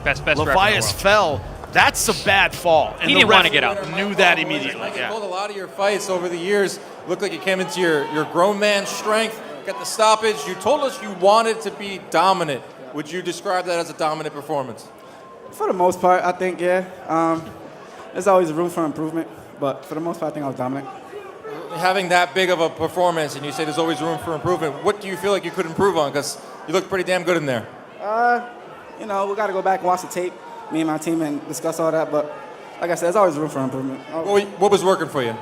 Speaker 3: Best referee in the world.
Speaker 6: Lavisas fell. That's a bad fall. And
Speaker 3: he didn't want to get up.
Speaker 6: Knew that immediately.
Speaker 7: You called a lot of your fights over the years. Looked like you came into your grown man strength. Got the stoppage. You told us you wanted to be dominant. Would you describe that as a dominant performance?
Speaker 16: For the most part, I think, yeah. There's always room for improvement, but for the most part, I think I was dominant.
Speaker 7: Having that big of a performance, and you say there's always room for improvement, what do you feel like you could improve on? Because you look pretty damn good in there.
Speaker 16: You know, we got to go back and watch the tape. me and my team and discuss all that. But like I said, there's always room for improvement.
Speaker 7: What was working for you?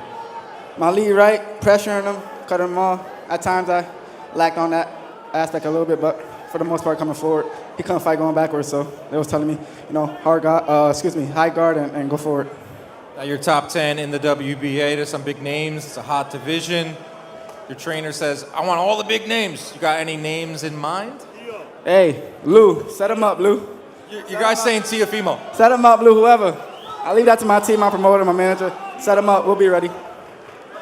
Speaker 16: My lead right, pressuring them, cutting them off. At times I lacked on that aspect a little bit, but for the most part coming forward, he couldn't fight going backwards. So they was telling me, high guard and go forward.
Speaker 7: Now you're top 10 in the WBA. There's some big names. It's a hot division. Your trainer says, I want all the big names. You got any names in mind?
Speaker 16: Hey, Lou, set him up, Lou.
Speaker 7: You guys saying Teofimo?
Speaker 16: Set him up, Lou, whoever. I leave that to my team, my promoter, my manager. Set him up. We'll be ready.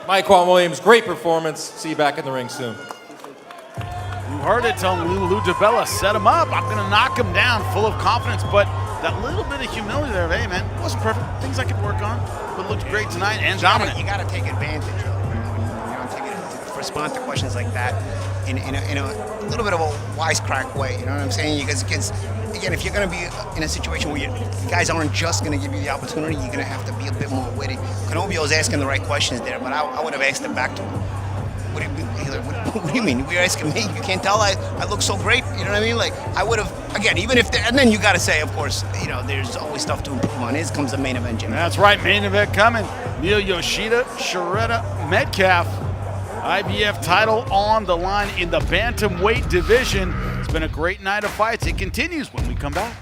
Speaker 7: Mykquan Williams, great performance. See you back in the ring soon.
Speaker 6: You heard it, telling Lou DiBella, set him up. I'm going to knock him down, full of confidence. But that little bit of humility there, hey, man, it wasn't perfect. Things I could work on, but looked great tonight and dominant.
Speaker 2: You got to take advantage of it. Respond to questions like that in a little bit of a wisecrack way. You know what I'm saying? Because again, if you're going to be in a situation where guys aren't just going to give you the opportunity, you're going to have to be a bit more witty. Canobio was asking the right questions there, but I would have asked it back to him. What do you mean? You're asking me? You can't tell I look so great? You know what I mean? Like, I would have, again, even if, and then you got to say, of course, there's always stuff to improve on. Here comes the main event, Jimmy.
Speaker 1: That's right, main event coming. Miyo Yoshida, Shurretta, Metcalf. IBF title on the line in the bantamweight division. It's been a great night of fights. It continues when we come back.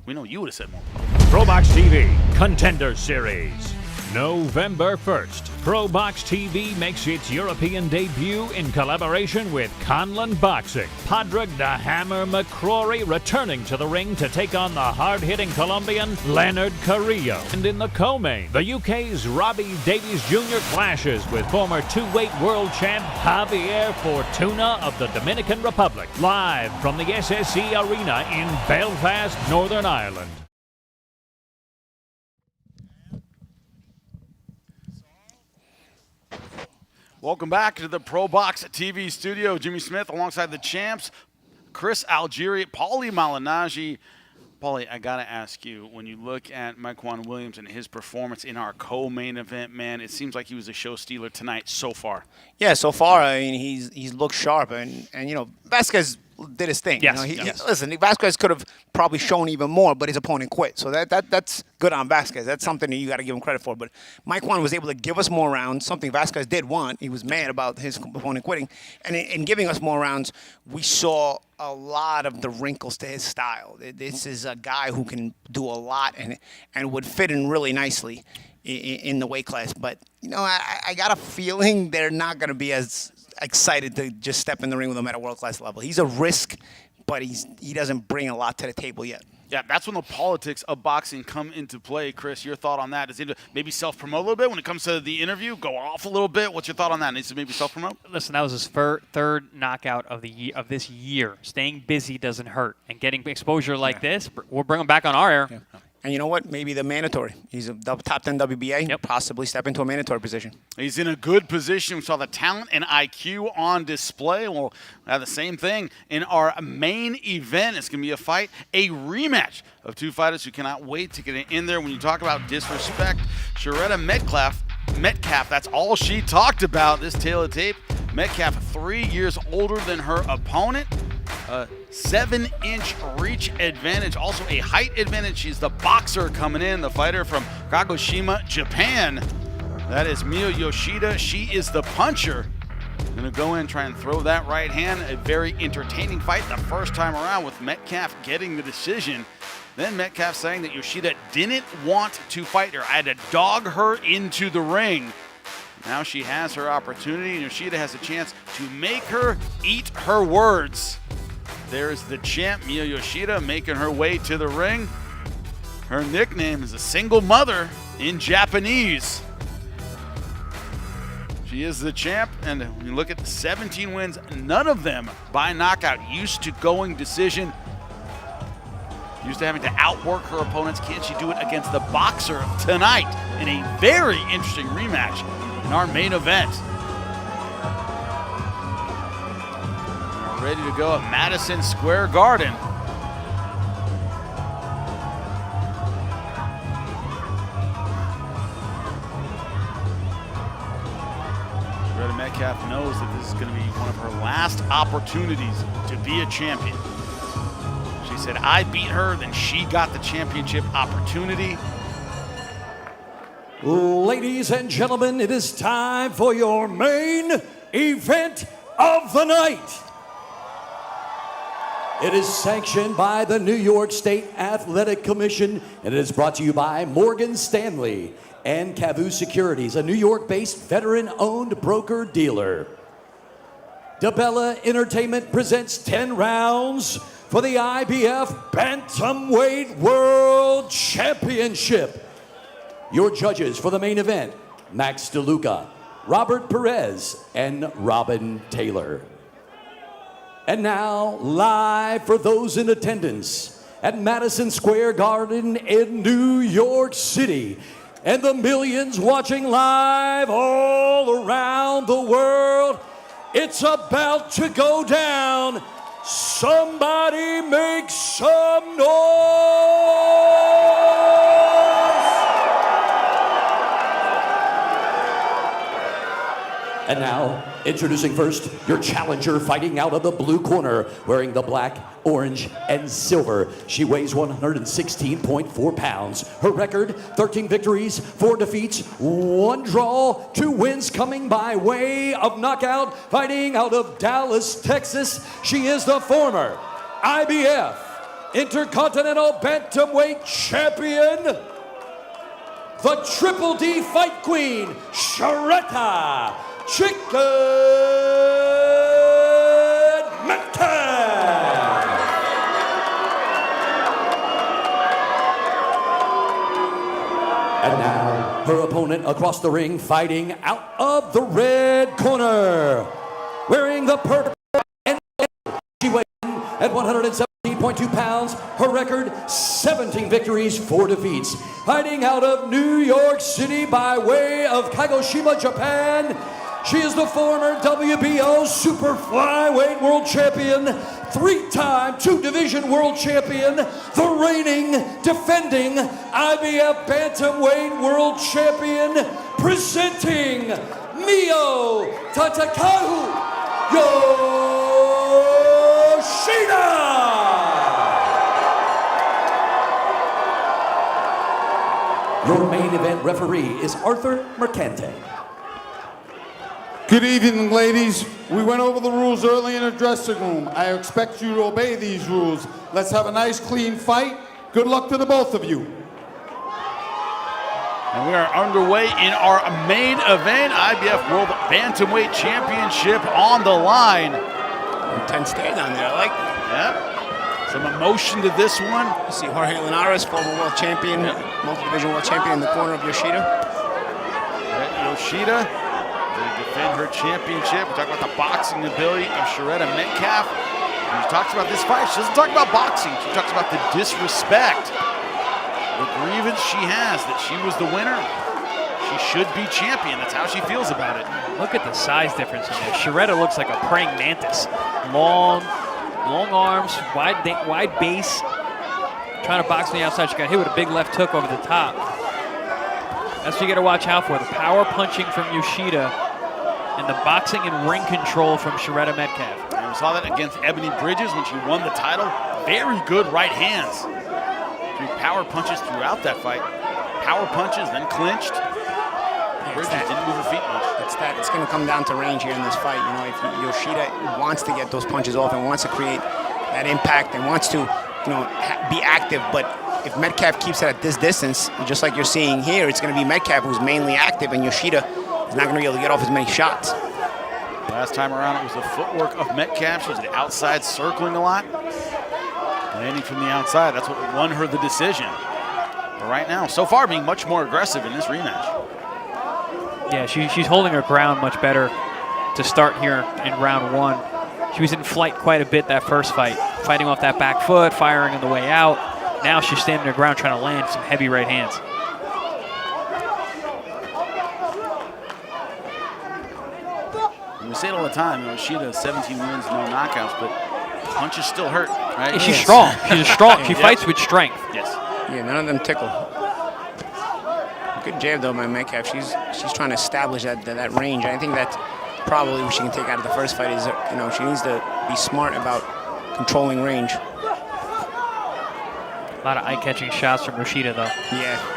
Speaker 1: We know you would have said more.
Speaker 9: ProBox TV Contender Series. November 1st, ProBox TV makes its European debut in collaboration with Conlan Boxing. Padraig the Hammer McCrory returning to the ring to take on the hard-hitting Colombian Leonard Carrillo. And in the co-main, the UK's Robbie Davies Jr. clashes with former two-weight world champ Javier Fortuna of the Dominican Republic. Live from the SSE Arena in Belfast, Northern Ireland.
Speaker 1: Welcome back to the ProBox TV studio. Jimmy Smith alongside the champs, Chris Algieri, Paulie Malignaggi. Paulie, I got to ask you, when you look at Mykquan Williams and his performance in our co-main event, man, it seems like he was a show stealer tonight so far.
Speaker 2: Yeah, so far, I mean, he's looked sharp. And Vasquez did his thing.
Speaker 1: Yes,
Speaker 2: Listen, Vasquez could have probably shown even more, but his opponent quit. So that's good on Vasquez. That's something that you got to give him credit for. But Mykquan was able to give us more rounds, something Vasquez did want. He was mad about his opponent quitting. And in giving us more rounds, we saw a lot of the wrinkles to his style. This is a guy who can do a lot and would fit in really nicely in the weight class. But, I got a feeling they're not going to be as excited to just step in the ring with him at a world-class level. He's a risk, but he doesn't bring a lot to the table yet.
Speaker 1: Yeah, that's when the politics of boxing come into play. Chris, your thought on that? Is it maybe self-promote a little bit when it comes to the interview? Go off a little bit? What's your thought on that? Needs to maybe self-promote?
Speaker 3: Listen, that was his third knockout of this year. Staying busy doesn't hurt. And getting exposure like this, we'll bring him back on our air.
Speaker 2: Yeah. And you know what? Maybe the mandatory. He's a top 10 WBA. Possibly step into a mandatory position.
Speaker 1: He's in a good position. We saw the talent and IQ on display. We'll have the same thing in our main event. It's going to be a fight, a rematch of two fighters who cannot wait to get in there. When you talk about disrespect, Shurretta Metcalf, that's all she talked about, this tale of tape. Metcalf, 3 years older than her opponent. 7-inch reach advantage, also a height advantage. She's the boxer coming in, the fighter from Kagoshima, Japan. That is Miyo Yoshida. She is the puncher. Gonna go in, try and throw that right hand. A very entertaining fight the first time around with Metcalf getting the decision. Then Metcalf saying that Yoshida didn't want to fight her. I had to dog her into the ring. Now she has her opportunity, and Yoshida has a chance to make her eat her words. There's the champ, Miyo Yoshida, making her way to the ring. Her nickname is a single mother in Japanese. She is the champ, and when you look at the 17 wins, none of them by knockout. Used to going decision. Used to having to outwork her opponents. Can she do it against the boxer tonight in a very interesting rematch in our main event? Ready to go at Madison Square Garden.
Speaker 6: Metcalf knows that this is going to be one of her last opportunities to be a champion. She said, I beat her, then she got the championship opportunity.
Speaker 4: Ladies and gentlemen, it is time for your main event of the night. It is sanctioned by the New York State Athletic Commission, and it is brought to you by Morgan Stanley and Cavu Securities, a New York-based veteran-owned broker-dealer. DeBella Entertainment presents 10 rounds for the IBF Bantamweight World Championship. Your judges for the main event, Max DeLuca, Robert Perez, and Robin Taylor. And now, live for those in attendance at Madison Square Garden in New York City, and the millions watching live all around the world, it's about to go down. Somebody make some noise! And now, introducing first, your challenger fighting out of the blue corner, wearing the black, orange, and silver. She weighs 116.4 pounds. Her record, 13 victories, 4 defeats, 1 draw, 2 wins coming by way of knockout. Fighting out of Dallas, Texas, she is the former IBF Intercontinental Bantamweight Champion, the Triple D Fight Queen, Shurretta Chiccn Metcalf. And now, her opponent across the ring, fighting out of the red corner, wearing the purple and she weighs in at 117.2 pounds. Her record, 17 victories, 4 defeats. Fighting out of New York City by way of Kagoshima, Japan, she is the former WBO Super Flyweight World Champion, 3-time 2-division World Champion, the reigning, defending IBF Bantamweight World Champion, presenting Miyo Tatakahu Yoshida! Your main event referee is Arthur Mercante.
Speaker 17: Good evening, ladies. We went over the rules early in the dressing room. I expect you to obey these rules. Let's have a nice, clean fight. Good luck to the both of you.
Speaker 6: And we are underway in our main event, IBF World Bantamweight Championship on the line.
Speaker 2: Intense stare down there, I like that.
Speaker 6: Yep. Some emotion to this one.
Speaker 2: You see Jorge Linares, former world champion, multi-division world champion in the corner of Yoshida.
Speaker 6: Yoshida to defend her championship. We talk about the boxing ability of Shurretta Metcalf. When she talks about this fight, she doesn't talk about boxing. She talks about the disrespect, the grievance she has that she was the winner. She should be champion. That's how she feels about it.
Speaker 3: Look at the size difference in there. Shurretta looks like a praying mantis. Long arms, wide base. Trying to box on the outside. She got hit with a big left hook over the top. That's what you got to watch out for. The power punching from Yoshida and the boxing and ring control from Shurretta Metcalf.
Speaker 6: And we saw that against Ebony Bridges when she won the title. Very good right hands. Threw power punches throughout that fight. Power punches, then clinched. Bridges didn't move her feet much.
Speaker 2: It's going to come down to range here in this fight. You know, if Yoshida wants to get those punches off and wants to create that impact and wants to, you know, be active, but if Metcalf keeps it at this distance, just like you're seeing here, it's going to be Metcalf who's mainly active, and Yoshida is not going to be able to get off as many shots.
Speaker 6: Last time around, it was the footwork of Metcalf. She was the outside circling a lot. Landing from the outside, that's what won her the decision. But right now, so far, being much more aggressive in this rematch.
Speaker 3: Yeah, she's holding her ground much better to start here in round 1. She was in flight quite a bit that first fight, fighting off that back foot, firing on the way out. Now she's standing her ground trying to land some heavy right hands.
Speaker 6: And we say it all the time, you know, Yoshida, 17 wins, no knockouts, but punches still hurt, right?
Speaker 3: Yeah, she's strong. She's strong. She fights with strength.
Speaker 6: Yes.
Speaker 2: Yeah, none of them tickle. Good jab though by Metcalf. She's trying to establish that range. I think that probably what she can take out of the first fight is, she needs to be smart about controlling range.
Speaker 3: A lot of eye-catching shots from Yoshida, though.
Speaker 2: Yeah.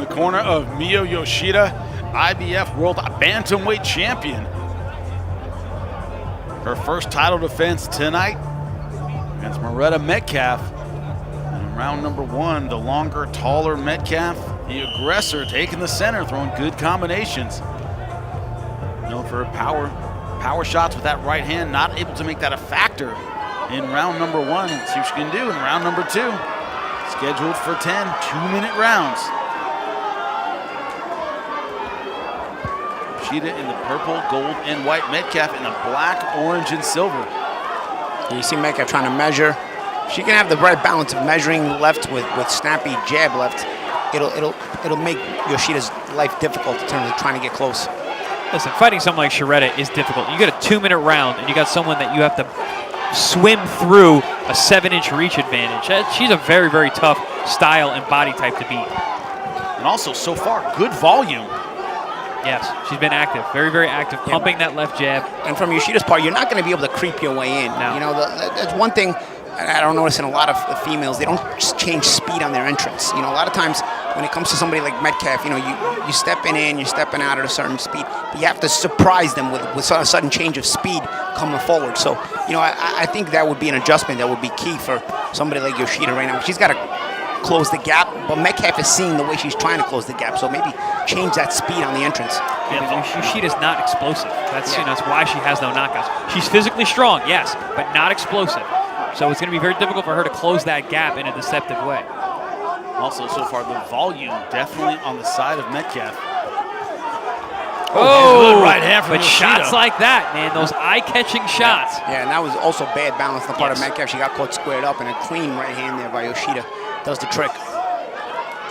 Speaker 6: Corner of Miyo Yoshida, IBF World Bantamweight Champion. Her first title defense tonight against Metcalf. In round number 1, the longer, taller Metcalf, the aggressor, taking the center, throwing good combinations. Known for her power shots with that right hand, not able to make that a factor in round number 1. Let's see what she can do in round number 2. Scheduled for 10 2-minute rounds. Yoshida in the purple, gold, and white. Metcalf in the black, orange, and silver.
Speaker 2: You see Metcalf trying to measure. She can have the right balance of measuring left with snappy jab left. It'll make Yoshida's life difficult in terms of trying to get close.
Speaker 3: Listen, fighting someone like Shurretta is difficult. You got a 2-minute round, and you got someone that you have to swim through a 7-inch reach advantage. She's a very, very tough style and body type to beat.
Speaker 6: And also, so far, good volume.
Speaker 3: Yes, she's been active, very, very active, pumping that left jab.
Speaker 2: And from Yoshida's part, you're not going to be able to creep your way in.
Speaker 3: No.
Speaker 2: That's one thing I don't notice in a lot of females. They don't just change speed on their entrance. A lot of times when it comes to somebody like Metcalf, you stepping in, you're stepping out at a certain speed. But you have to surprise them with a sudden change of speed coming forward. So, I think that would be an adjustment that would be key for somebody like Yoshida right now. She's got to close the gap, but Metcalf is seeing the way she's trying to close the gap, so maybe change that speed on the entrance.
Speaker 3: Yeah, Yoshida's not explosive. That's that's why she has no knockouts. She's physically strong, yes, but not explosive. So it's going to be very difficult for her to close that gap in a deceptive way.
Speaker 6: Also, so far, the volume definitely on the side of Metcalf.
Speaker 3: Oh,
Speaker 6: good right hand from
Speaker 3: but
Speaker 6: Yoshida.
Speaker 3: shots like that, man, those eye-catching shots.
Speaker 2: Yeah, and that was also bad balance on the part of Metcalf. She got caught squared up, and a clean right hand there by Yoshida does the trick.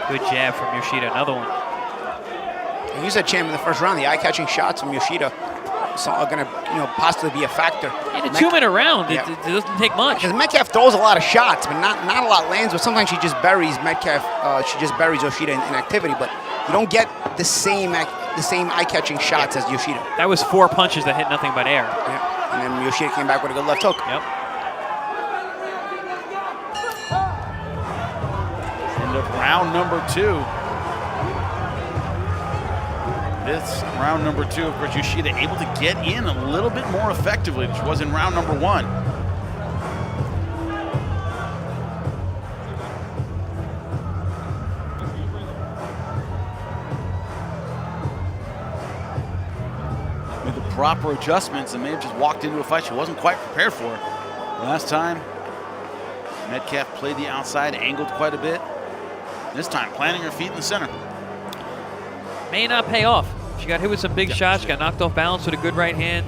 Speaker 3: Good jab from Yoshida, another one.
Speaker 2: And you said, champ, in the first round, the eye-catching shots from Yoshida are going to, possibly be a factor.
Speaker 3: In a 2-minute round, it doesn't take much.
Speaker 2: Because Metcalf throws a lot of shots, but not a lot lands. But sometimes she just buries Metcalf. She just buries Yoshida in activity. But you don't get the same eye-catching shots as Yoshida.
Speaker 3: That was 4 punches that hit nothing but air.
Speaker 2: Yeah. And then Yoshida came back with a good left hook.
Speaker 3: Yep.
Speaker 6: End of round number 2. This round number 2, of course, Yoshida able to get in a little bit more effectively than she was in round number 1. With the proper adjustments and may have just walked into a fight she wasn't quite prepared for. Last time, Metcalf played the outside, angled quite a bit. This time, planting her feet in the center.
Speaker 3: May not pay off. She got hit with some big shots. She got knocked off balance with a good right hand.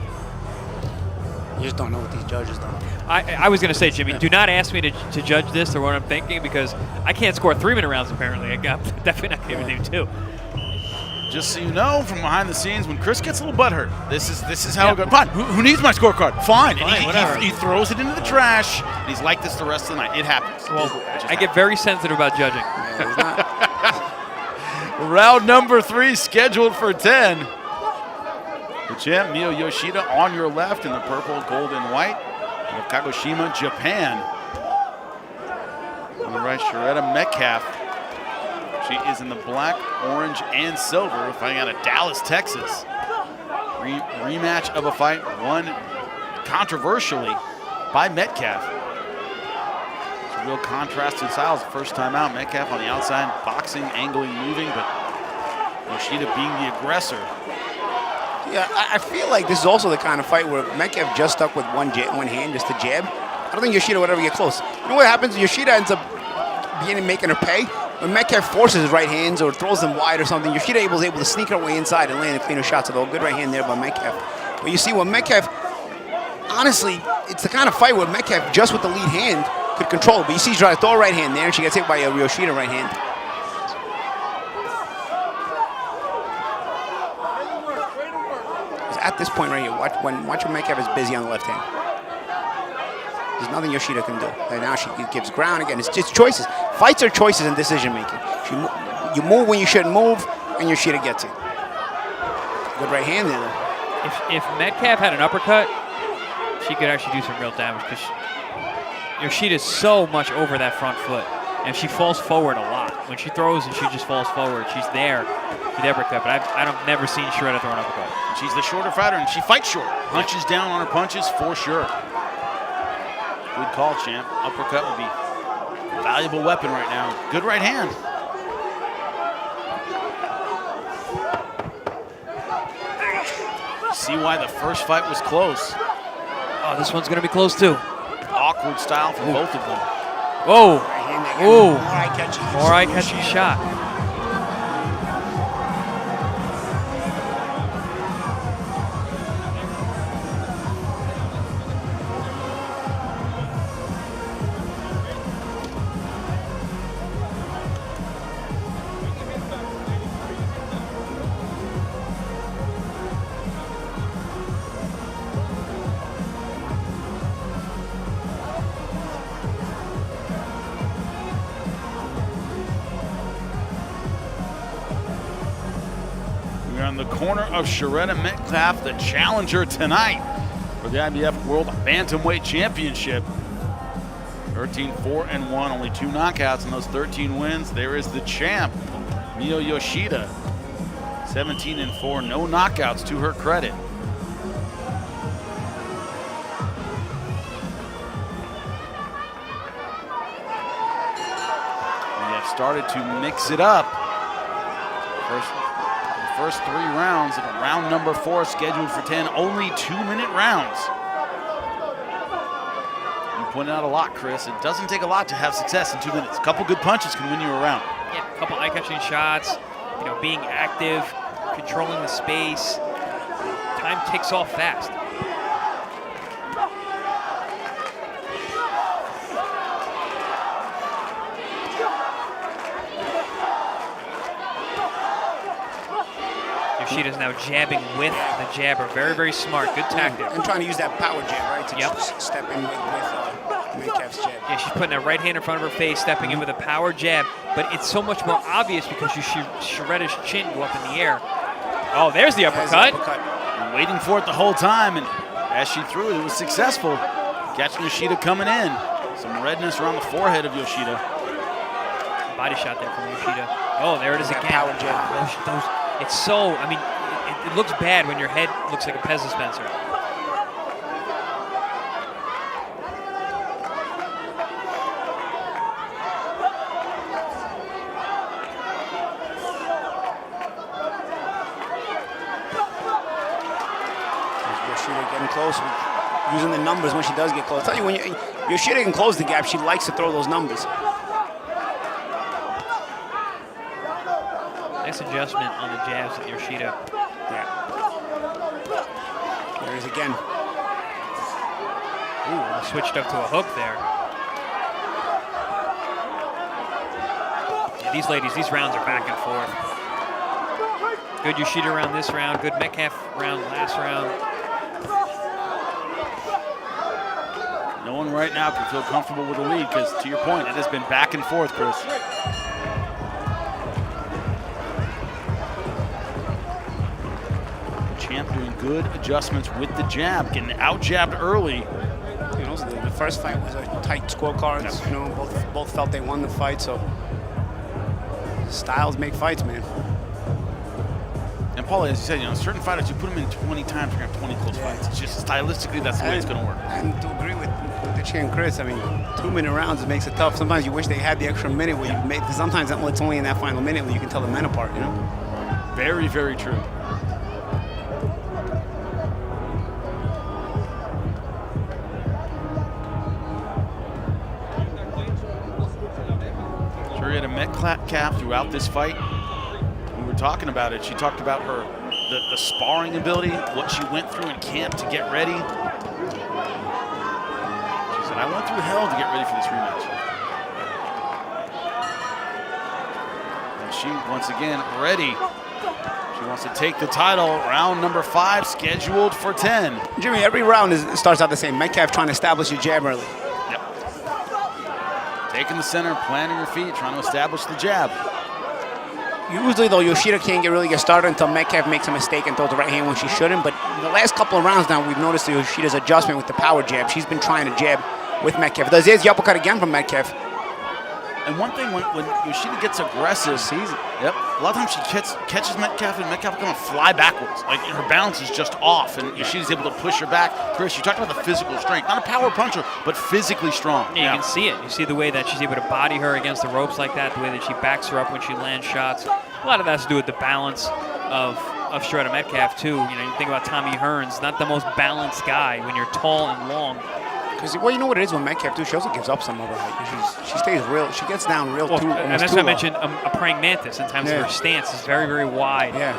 Speaker 2: You just don't know what these judges do.
Speaker 3: I was going to say, Jimmy, do not ask me to judge this or what I'm thinking, because I can't score 3-minute rounds, apparently. I'm definitely not going to do 2.
Speaker 6: Just so you know, from behind the scenes, when Chris gets a little butthurt, this is how it goes. Fine, who needs my scorecard? Fine. And he throws it into the trash, and he's like this the rest of the night. It happens.
Speaker 3: Well, I get very sensitive about judging.
Speaker 6: Round number 3 scheduled for 10. The champ, Miyo Yoshida, on your left in the purple, gold, and white of Kagoshima, Japan. On the right, Shurretta Metcalf. She is in the black, orange, and silver, fighting out of Dallas, Texas. Rematch of a fight won controversially by Metcalf. It's a real contrast in styles. The first time out, Metcalf on the outside, boxing, angling, moving, but Yoshida being the aggressor.
Speaker 2: Yeah, I feel like this is also the kind of fight where Metcalf just stuck with one hand, just a jab. I don't think Yoshida would ever get close. You know what happens? Yoshida ends up making her pay. when Metcalf forces his right hands or throws them wide or something, Yoshida is able to sneak her way inside and land a cleaner shot. So, good right hand there by Metcalf. But you see, when Metcalf, honestly, it's the kind of fight where Metcalf, just with the lead hand, could control it. But you see, she's trying to throw a right hand there, and she gets hit by a Yoshida right hand. At this point right here, watch when Metcalf is busy on the left hand. There's nothing Yoshida can do. And now she gives ground again. It's just choices. Fights are choices and decision making. You move when you shouldn't move, and Yoshida gets it. Good right hand there, though.
Speaker 3: If Metcalf had an uppercut, she could actually do some real damage because Yoshida's so much over that front foot, and she falls forward a lot. When she throws and she just falls forward, she's there for the uppercut. But I've never seen Shurretta throw an uppercut.
Speaker 6: She's the shorter fighter, and she fights short. Punches down on her punches for sure. Good call, champ. Uppercut would be a valuable weapon right now. Good right hand. See why the first fight was close.
Speaker 3: Oh, this one's going to be close, too.
Speaker 6: Awkward style for both of them.
Speaker 3: Whoa. Ooh.
Speaker 2: More
Speaker 3: eye-catching shot.
Speaker 6: On the corner of Shurretta Metcalf, the challenger tonight for the IBF World Bantamweight Championship. 13-4-1, only 2 knockouts in those 13 wins. There is the champ, Miyo Yoshida. 17-4, no knockouts to her credit. We have started to mix it up. First 3 rounds, and round number 4 scheduled for 10, only 2-minute rounds. You pointed out a lot, Chris. It doesn't take a lot to have success in 2 minutes. A couple good punches can win you a round.
Speaker 3: Yeah, a couple eye-catching shots, being active, controlling the space. Time ticks off fast. Yoshida's now jabbing with the jabber. Very, very smart. Good tactic.
Speaker 2: And trying to use that power jab, right? To just step in with Metcalf's jab.
Speaker 3: Yeah, she's putting that right hand in front of her face, stepping in with a power jab. But it's so much more obvious because you see Shurretta's chin go up in the air. Oh, there's the uppercut.
Speaker 6: Waiting for it the whole time, and as she threw it, it was successful. Catching Yoshida coming in. Some redness around the forehead of Yoshida.
Speaker 3: Body shot there from Yoshida. Oh, there it is again. Power jab. It's so, it looks bad when your head looks like a Pez dispenser.
Speaker 2: Yoshida getting close, using the numbers when she does get close. I tell you, when Yoshida can close the gap, she likes to throw those numbers.
Speaker 3: Nice adjustment on the jabs with Yoshida.
Speaker 2: Yeah. There it is again.
Speaker 3: Ooh, switched up to a hook there. Yeah, these ladies, these rounds are back and forth. Good Yoshida round this round, good Metcalf round last round.
Speaker 6: No one right now can feel comfortable with the lead because, to your point, it has been back and forth, Chris. Champ doing good adjustments with the jab, getting out-jabbed early.
Speaker 2: You know, the first fight was a tight scorecard. Yep. You know, both felt they won the fight, so styles make fights, man.
Speaker 6: And Paulie, as you said, you know, certain fighters, you put them in 20 times, you're going to have 20 close fights. It's just stylistically, that's the way it's going to work.
Speaker 2: And to agree with the Chiccn and Chris, I mean, 2-minute rounds, it makes it tough. Sometimes you wish they had the extra minute where you make, sometimes it's only in that final minute where you can tell the men apart, you know?
Speaker 6: Very, very true. Sure Shurretta Metcalf throughout this fight. We were talking about it. She talked about her the sparring ability, what she went through in camp to get ready. She said, I went through hell to get ready for this rematch. And she, once again, ready. She wants to take the title. Round number 5, scheduled for 10.
Speaker 2: Jimmy, every round starts out the same. Metcalf trying to establish a jab early.
Speaker 6: Yep. Taking the center, planting her feet, trying to establish the jab.
Speaker 2: Usually, though, Yoshida can't really get started until Metcalf makes a mistake and throws the right hand when she shouldn't. But in the last couple of rounds now, we've noticed Yoshida's adjustment with the power jab. She's been trying to jab with Metcalf. There's the uppercut again from Metcalf.
Speaker 6: And one thing, when Yoshida gets aggressive, a lot of times she catches Metcalf, and Metcalf going to fly backwards. Like, her balance is just off, and Yoshida's able to push her back. Chris, you talked about the physical strength. Not a power puncher, but physically strong.
Speaker 3: Yeah, you can see it. You see the way that she's able to body her against the ropes like that, the way that she backs her up when she lands shots. A lot of that has to do with the balance of Shurretta Metcalf, too. You know, you think about Tommy Hearns, not the most balanced guy when you're tall and long.
Speaker 2: Well, you know what it is with Metcalf, too? She also gives up some of her height. She stays real. She gets down real too.
Speaker 3: And that's what I mentioned, a praying mantis in terms of her stance is very, very wide.
Speaker 2: Yeah.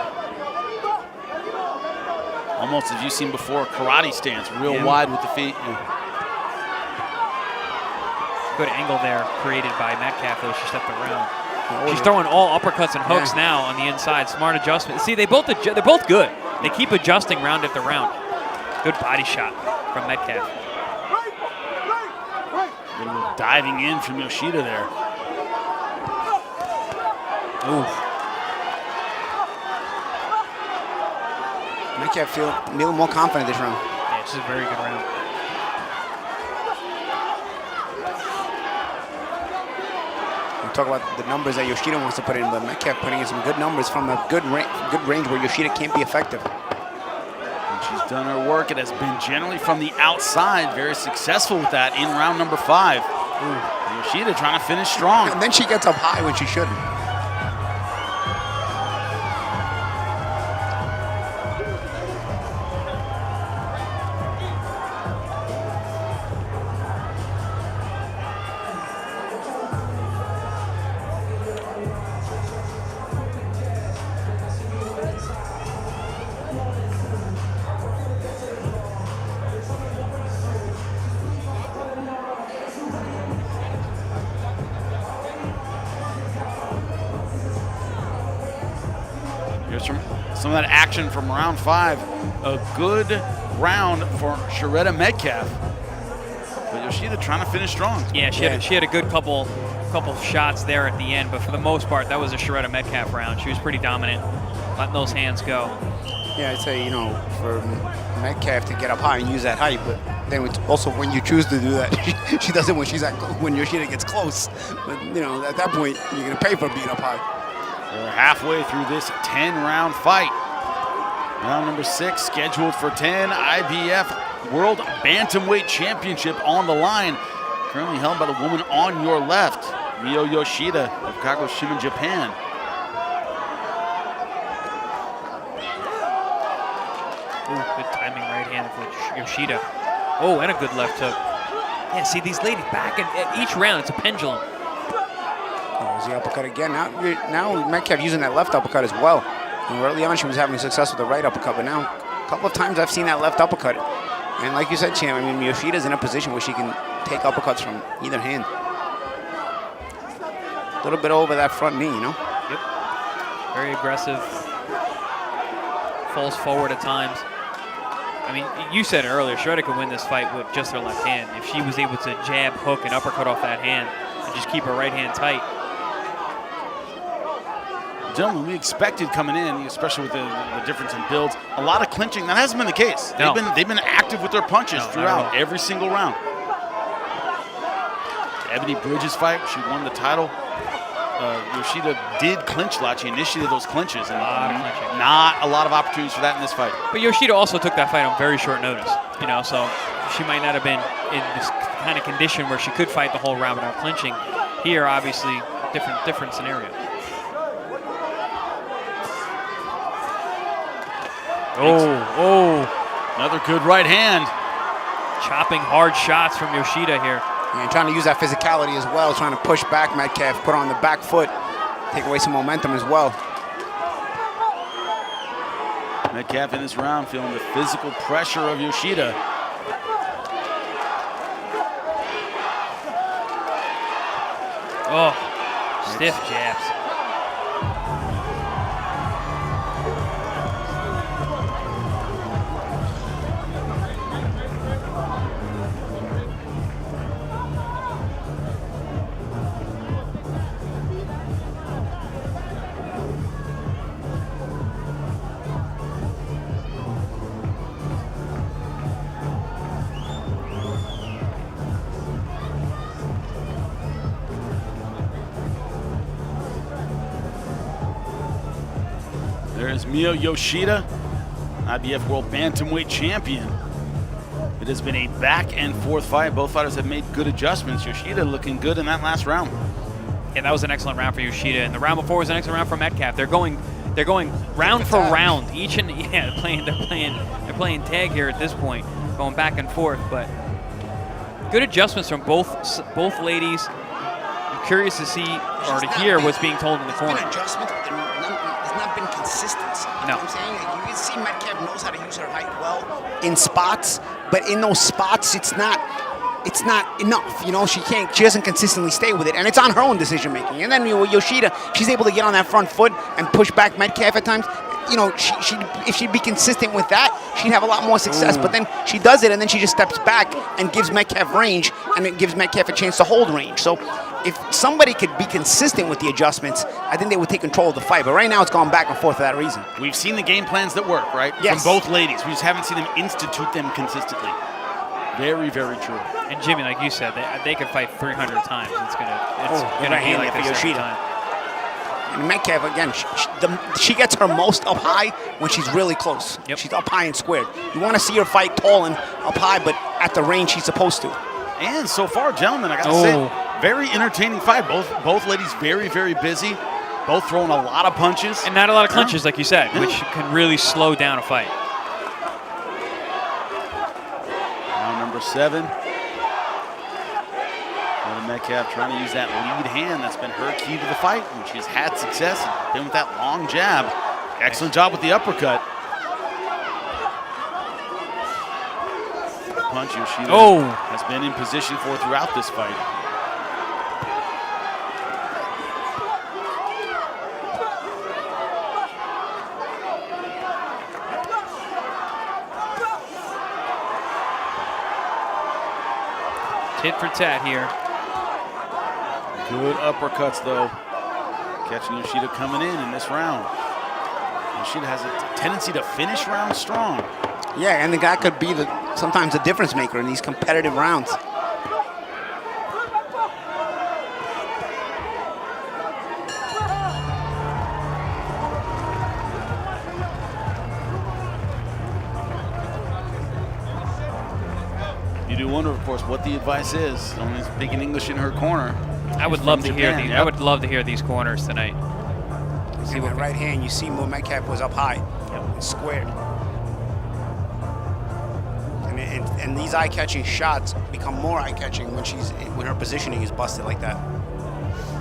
Speaker 6: Almost as you've seen before, karate stance, real wide with the feet.
Speaker 3: Good angle there created by Metcalf, though she stepped around. She's throwing all uppercuts and hooks now on the inside. Smart adjustment. See, they're both good. They keep adjusting round after round. Good body shot from Metcalf.
Speaker 6: Diving in from Yoshida there.
Speaker 3: Ooh.
Speaker 2: Metcalf feel a little more confident this round.
Speaker 3: Yeah, this is a very good round.
Speaker 2: We talk about the numbers that Yoshida wants to put in, but Metcalf putting in some good numbers from a good range where Yoshida can't be effective.
Speaker 6: She's done her work. It has been generally from the outside, very successful with that in round number 5. Yoshida trying to finish strong.
Speaker 2: And then she gets up high when she shouldn't.
Speaker 6: Here's some of that action from round 5. A good round for Shurretta Metcalf. But Yoshida trying to finish strong.
Speaker 3: Yeah, she had a good couple shots there at the end, but for the most part, that was a Shurretta Metcalf round. She was pretty dominant, letting those hands go.
Speaker 2: Yeah, I'd say, for Metcalf to get up high and use that height, but then it's also when you choose to do that, she does it when Yoshida gets close. But, at that point, you're going to pay for being up high.
Speaker 6: We're halfway through this 10-round fight. Round number 6 scheduled for 10. IBF World Bantamweight Championship on the line. Currently held by the woman on your left, Miyo Yoshida of Kagoshima, Japan.
Speaker 3: Ooh, good timing right hand for Yoshida. Oh, and a good left hook. Yeah, see these ladies back at each round, it's a pendulum.
Speaker 2: There's the uppercut again. Now Metcalf using that left uppercut as well. And early on she was having success with the right uppercut, but now a couple of times I've seen that left uppercut. And like you said, Champ, Yoshida's in a position where she can take uppercuts from either hand. A little bit over that front knee,
Speaker 3: Yep. Very aggressive. Falls forward at times. You said it earlier, Shurretta could win this fight with just her left hand. If she was able to jab, hook, and uppercut off that hand and just keep her right hand tight.
Speaker 6: Gentlemen, we expected coming in, especially with the difference in builds, a lot of clinching. That hasn't been the case.
Speaker 3: No.
Speaker 6: They've been active with their punches throughout every single round. Ebony Bridges fight, she won the title. Yoshida did clinch a lot. She initiated those clinches, and not a lot of opportunities for that in this fight.
Speaker 3: But Yoshida also took that fight on very short notice, so she might not have been in this kind of condition where she could fight the whole round without clinching. Here, obviously, different scenario.
Speaker 6: Oh, another good right hand.
Speaker 3: Chopping hard shots from Yoshida here.
Speaker 2: And trying to use that physicality as well, trying to push back Metcalf, put her on the back foot, take away some momentum as well.
Speaker 6: Metcalf in this round feeling the physical pressure of Yoshida.
Speaker 3: Oh, stiff jabs.
Speaker 6: There's Miyo Yoshida, IBF World Bantamweight Champion. It has been a back and forth fight. Both fighters have made good adjustments. Yoshida looking good in that last round.
Speaker 3: Yeah, that was an excellent round for Yoshida, and the round before was an excellent round for Metcalf. They're going round for round, each and they're playing tag here at this point, going back and forth. But good adjustments from both ladies. I'm curious to see or to hear what's being told in the corner.
Speaker 2: There's been adjustments, but there's not been consistency.
Speaker 3: No.
Speaker 2: You know what I'm saying? Like, you can see Metcalf knows how to use her height well in spots, but in those spots, it's not enough. You know, she doesn't consistently stay with it, and it's on her own decision making. And then with Yoshida, she's able to get on that front foot and push back Metcalf at times. You know, if she'd be consistent with that, she'd have a lot more success. But then she does it, and then she just steps back and gives Metcalf range, and it gives Metcalf a chance to hold range. So if somebody could be consistent with the adjustments, I think they would take control of the fight. But right now, it's gone back and forth for that reason.
Speaker 6: We've seen the game plans that work, right?
Speaker 2: Yes.
Speaker 6: From both ladies. We just haven't seen them institute them consistently. Very, very true.
Speaker 3: And Jimmy, like you said, they could fight 300 times. It's gonna be like
Speaker 2: for
Speaker 3: this every
Speaker 2: Yoshida.
Speaker 3: time.
Speaker 2: And Metcalf, again, she gets her most up high when she's really close.
Speaker 3: Yep.
Speaker 2: She's up high and squared. You want to see her fight tall and up high, but at the range she's supposed to.
Speaker 6: And so far, gentlemen, I gotta say, very entertaining fight. Both ladies very, very busy. Both throwing a lot of punches.
Speaker 3: And not a lot of clinches, like you said, which can really slow down a fight.
Speaker 6: Round number 7. Metcalf trying to use that lead hand. That's been her key to the fight, and she's had success. Been with that long jab. Excellent job with the uppercut. The punch Yoshida has been in position for throughout this fight.
Speaker 3: Tit for tat here.
Speaker 6: Good uppercuts, though. Catching Yoshida coming in this round. Yoshida has a tendency to finish rounds strong.
Speaker 2: Yeah, and that could be sometimes the difference maker in these competitive rounds.
Speaker 6: You do wonder, of course, what the advice is. Only speaking English in her corner.
Speaker 3: I would love to hear these. I would love to hear these corners tonight.
Speaker 2: See with right hand, you see where Metcalf was up high, squared. And these eye-catching shots become more eye-catching when her positioning is busted like that.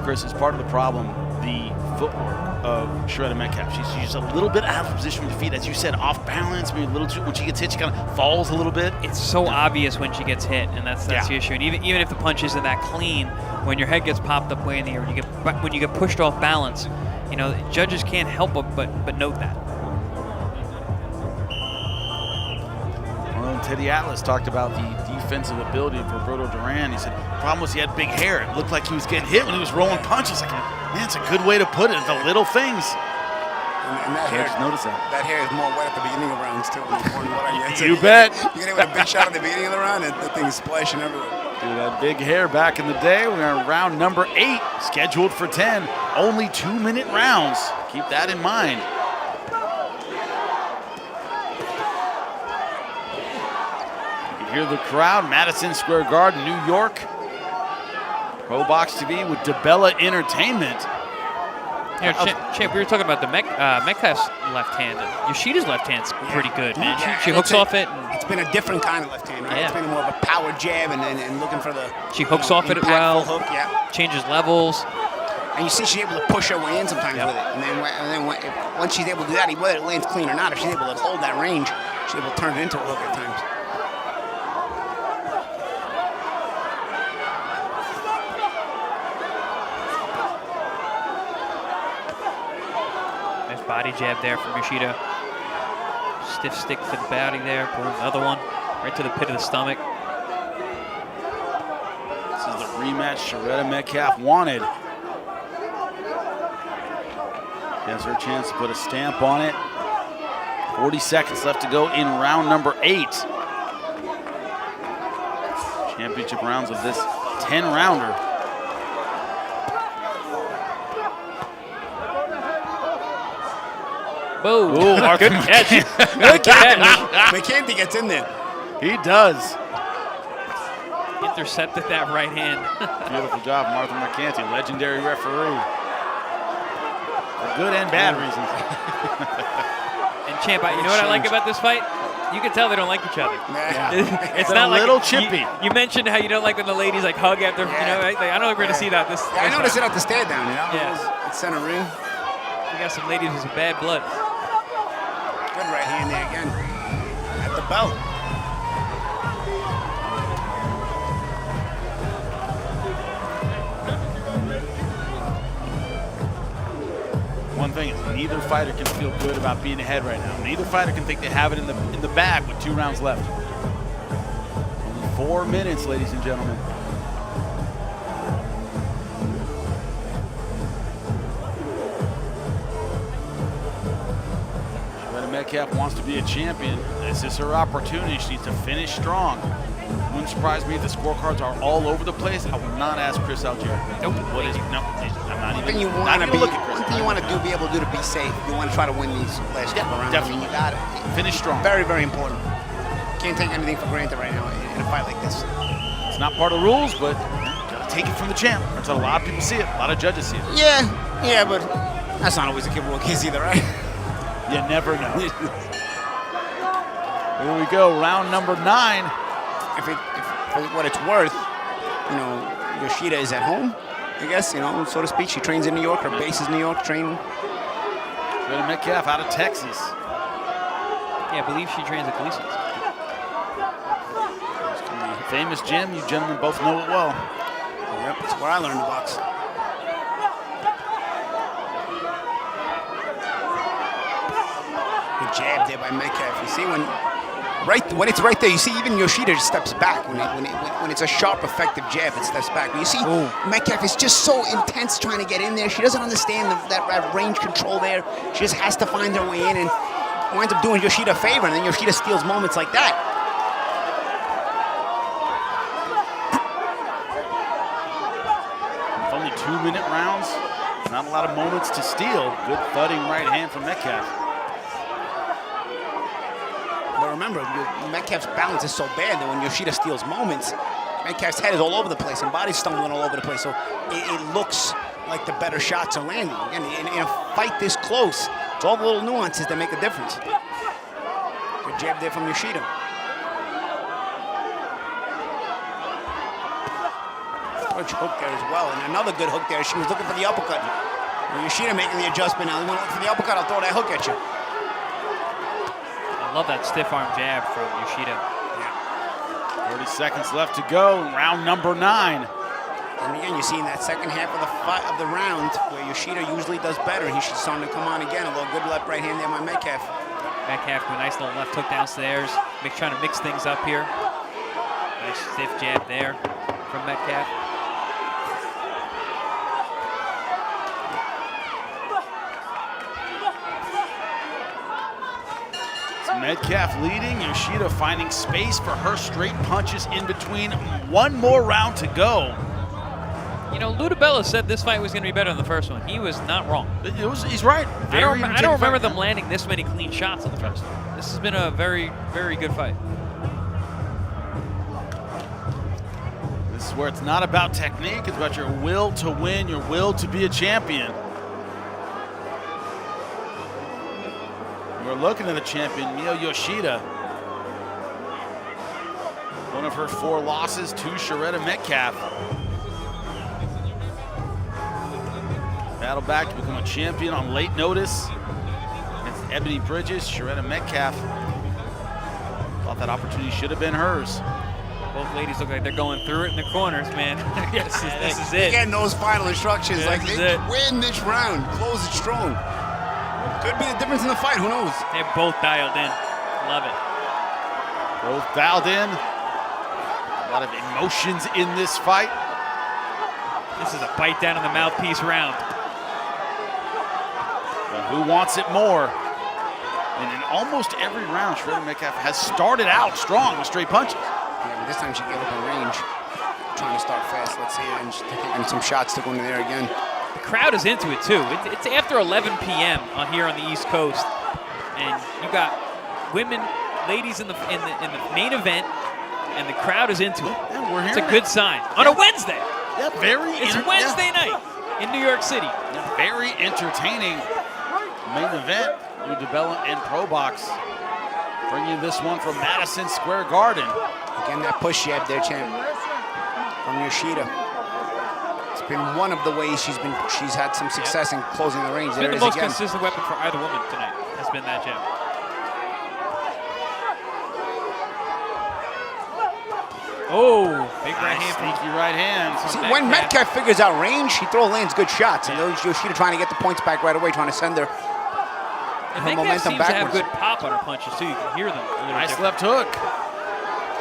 Speaker 6: Chris, is part of the problem the footwork of Shurretta Metcalf. She's just a little bit out of position with her feet, as you said, off balance, maybe a little too. When she gets hit, she kind of falls a little bit.
Speaker 3: It's so obvious when she gets hit, and that's the issue. And even if the punch isn't that clean, when your head gets popped up way in the air, when you get pushed off balance, you know, judges can't help but note that.
Speaker 6: Well, Teddy Atlas talked about the defensive ability of Roberto Duran. He said the problem was he had big hair. It looked like he was getting hit when he was rolling punches. Like, man, it's a good way to put it. The little things.
Speaker 2: And that hair,
Speaker 6: notice that.
Speaker 2: That hair is more wet at the beginning of rounds too.
Speaker 6: You bet.
Speaker 2: You get it with a big shot at the beginning of the round, and the thing is splashing everywhere.
Speaker 6: Dude, that big hair back in the day. We're in round number 8, scheduled for 10. Only 2-minute rounds. Keep that in mind. You hear the crowd, Madison Square Garden, New York. ProBox TV with DeBella Entertainment.
Speaker 3: You know, Champ, we were talking about the Metcalf's left hand. Yoshida's left hand's pretty good, man. She hooks off it.
Speaker 2: It's been a different kind of left hand, right? It's been more of a power jab and looking for the.
Speaker 3: She hooks off it well.
Speaker 2: Hook,
Speaker 3: changes levels.
Speaker 2: And you see she's able to push her way in sometimes with it. And then once she's able to do that, whether it lands clean or not, if she's able to hold that range, she's able to turn it into a hook at times.
Speaker 3: Nice body jab there from Yoshida. Stiff stick to the body there. Boom, another one. Right to the pit of the stomach.
Speaker 6: This is the rematch Shurretta Metcalf wanted. Has her chance to put a stamp on it. 40 seconds left to go in round number 8. Championship rounds of this 10-rounder.
Speaker 3: Boom.
Speaker 6: Ooh,
Speaker 3: good catch.
Speaker 2: Good catch. McKenty gets in there.
Speaker 6: He does.
Speaker 3: Intercepted that right hand.
Speaker 6: Beautiful job, Martha Mykquan, legendary referee. For good and bad reasons.
Speaker 3: And Champ, you know what I like about this fight? You can tell they don't like each other.
Speaker 6: Yeah.
Speaker 3: It's not
Speaker 6: a little
Speaker 3: like
Speaker 6: chippy.
Speaker 3: You mentioned how you don't like when the ladies like hug after, you know, right? Like, I don't think we're gonna see that.
Speaker 2: I noticed it at the stand down, you know?
Speaker 3: Yeah.
Speaker 2: It's center ring.
Speaker 3: We got some ladies with some bad blood.
Speaker 2: Good right hand there again. At the belt.
Speaker 6: One thing is, neither fighter can feel good about being ahead right now. Neither fighter can think they have it in the bag with 2 rounds left. Only 4 minutes, ladies and gentlemen. Shurretta Metcalf wants to be a champion. This is her opportunity. She needs to finish strong. Wouldn't surprise me if the scorecards are all over the place. I will not ask Chris Algieri.
Speaker 2: Nope.
Speaker 6: What is? No, I'm not even.
Speaker 2: One thing you want to be able to do to be safe. You want to try to win these last couple rounds.
Speaker 6: Definitely.
Speaker 2: I mean, you got it.
Speaker 6: Finish strong.
Speaker 2: Very, very important. Can't take anything for granted right now in a fight like this.
Speaker 6: It's not part of the rules, but you gotta take it from the champ. That's how a lot of people see it. A lot of judges see it.
Speaker 2: Yeah, but that's not always a case either, right?
Speaker 6: You never know. Here we go, round number 9.
Speaker 2: If for what it's worth, you know, Yoshida is at home, I guess, you know, so to speak. She trains in New York. Her base is New York. Training.
Speaker 6: Shurretta Metcalf out of Texas.
Speaker 3: Yeah, I believe she trains at Gleason's.
Speaker 6: Famous gym. You gentlemen both know it well.
Speaker 2: Yep, that's where I learned to box. Good jab there by Metcalf. You see when it's right there, you see even Yoshida steps back when it's a sharp, effective jab. It steps back. But you see Metcalf is just so intense trying to get in there. She doesn't understand that range control there. She just has to find her way in and winds up doing Yoshida a favor, and then Yoshida steals moments like that.
Speaker 6: With only 2-minute rounds, not a lot of moments to steal. Good thudding right hand from Metcalf.
Speaker 2: But remember, Metcalf's balance is so bad that when Yoshida steals moments, Metcalf's head is all over the place and body's stumbling all over the place. So it looks like the better shots are landing. Again, in a fight this close, it's all the little nuances that make a difference. Good jab there from Yoshida. Punch hook there as well, and another good hook there. She was looking for the uppercut. Yoshida making the adjustment now. You want to look for the uppercut, I'll throw that hook at you.
Speaker 3: I love that stiff arm jab from Yoshida.
Speaker 6: 30 seconds left to go, round number 9.
Speaker 2: And again, you're seeing that second half of the round where Yoshida usually does better. He should starting to come on again. A little good left right hand there by Metcalf.
Speaker 3: Metcalf with a nice little left hook downstairs. Trying to mix things up here. Nice stiff jab there from Metcalf.
Speaker 6: Metcalf leading, Yoshida finding space for her straight punches in between. One more round to go.
Speaker 3: You know, Ludabella said this fight was going to be better than the first one. He was not wrong.
Speaker 6: He's right.
Speaker 3: I don't remember them landing this many clean shots on the first one. This has been a very, very good fight.
Speaker 6: This is where it's not about technique, it's about your will to win, your will to be a champion. We're looking at the champion, Miyo Yoshida. One of her 4 losses to Shurretta Metcalf. Battle back to become a champion on late notice against Ebony Bridges. Shurretta Metcalf thought that opportunity should have been hers.
Speaker 3: Both ladies look like they're going through it in the corners, man. this is it.
Speaker 2: Getting those final instructions,
Speaker 3: Yeah,
Speaker 2: like they win this round, close it strong. Could be the difference in the fight, who knows?
Speaker 3: They're both dialed in. Love it.
Speaker 6: Both dialed in. A lot of emotions in this fight.
Speaker 3: This is a bite down in the mouthpiece round.
Speaker 6: But who wants it more? And in almost every round, Shurretta Metcalf has started out strong with straight punches.
Speaker 2: Yeah, but this time she gave up her range, trying to start fast. Let's see, and she's taking some shots to go into there again.
Speaker 3: The crowd is into it too. It's after 11 p.m. Here on the East Coast, and you got women, ladies in the main event, and the crowd is into it.
Speaker 6: Yeah, we're
Speaker 3: it's a
Speaker 6: hearing
Speaker 3: good sign on a Wednesday.
Speaker 6: Yeah, very.
Speaker 3: It's Wednesday night in New York City.
Speaker 6: Yeah, very entertaining main event. Lou DiBella and ProBox bringing this one from Madison Square Garden.
Speaker 2: Again, that push jab there, champ, from Yoshida. It's been one of the ways she's had some success in closing the range.
Speaker 3: It's
Speaker 2: There
Speaker 3: been
Speaker 2: it
Speaker 3: the
Speaker 2: is
Speaker 3: most
Speaker 2: again.
Speaker 3: consistent weapon for either woman tonight. Has been that jab. Oh, big right hand.
Speaker 6: Sneaky right hand.
Speaker 2: See, when Metcalf figures out range, he lands good shots. And those Yoshida trying to get the points back right away, trying to send her
Speaker 3: Metcalf
Speaker 2: momentum
Speaker 3: seems
Speaker 2: backwards.
Speaker 3: to have good pop on her punches too. You can hear them. A little
Speaker 6: Nice
Speaker 3: different.
Speaker 6: left hook.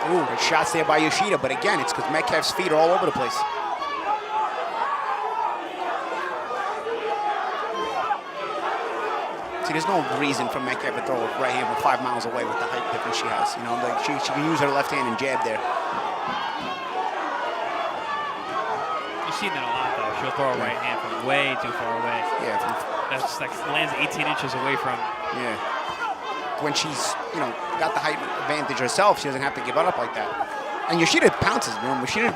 Speaker 2: Ooh, good shots there by Yoshida, but again, it's because Metcalf's feet are all over the place. See, there's no reason for Metcalf to throw a right hand from 5 miles away with the height difference she has. You know, like she can use her left hand and jab there.
Speaker 3: You've seen that a lot though. She'll throw a right hand from way too far away.
Speaker 2: Yeah.
Speaker 3: That's like lands 18 inches away from.
Speaker 2: Yeah. When she's, got the height advantage herself, she doesn't have to give it up like that. And Yoshida pounces. Yoshida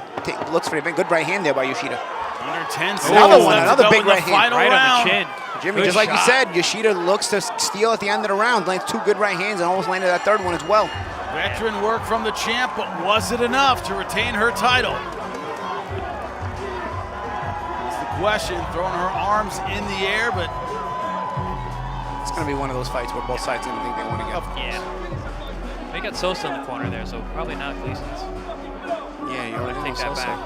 Speaker 2: looks for a good right hand there by Yoshida.
Speaker 6: Under 10 seconds.
Speaker 2: Another big right hand.
Speaker 3: Right on the chin.
Speaker 2: Jimmy,
Speaker 6: Good
Speaker 2: just like you
Speaker 6: shot.
Speaker 2: said, Yoshida looks to steal at the end of the round. Lands 2 good right hands and almost landed that 3rd one as well.
Speaker 6: Veteran work from the champ, but was it enough to retain her title? That's the question. Throwing her arms in the air, but
Speaker 2: It's going to be one of those fights where both sides are going to think they want to get.
Speaker 3: Yeah. They got Sosa in the corner there, so probably not Gleason's.
Speaker 2: Yeah, you already
Speaker 3: take that back.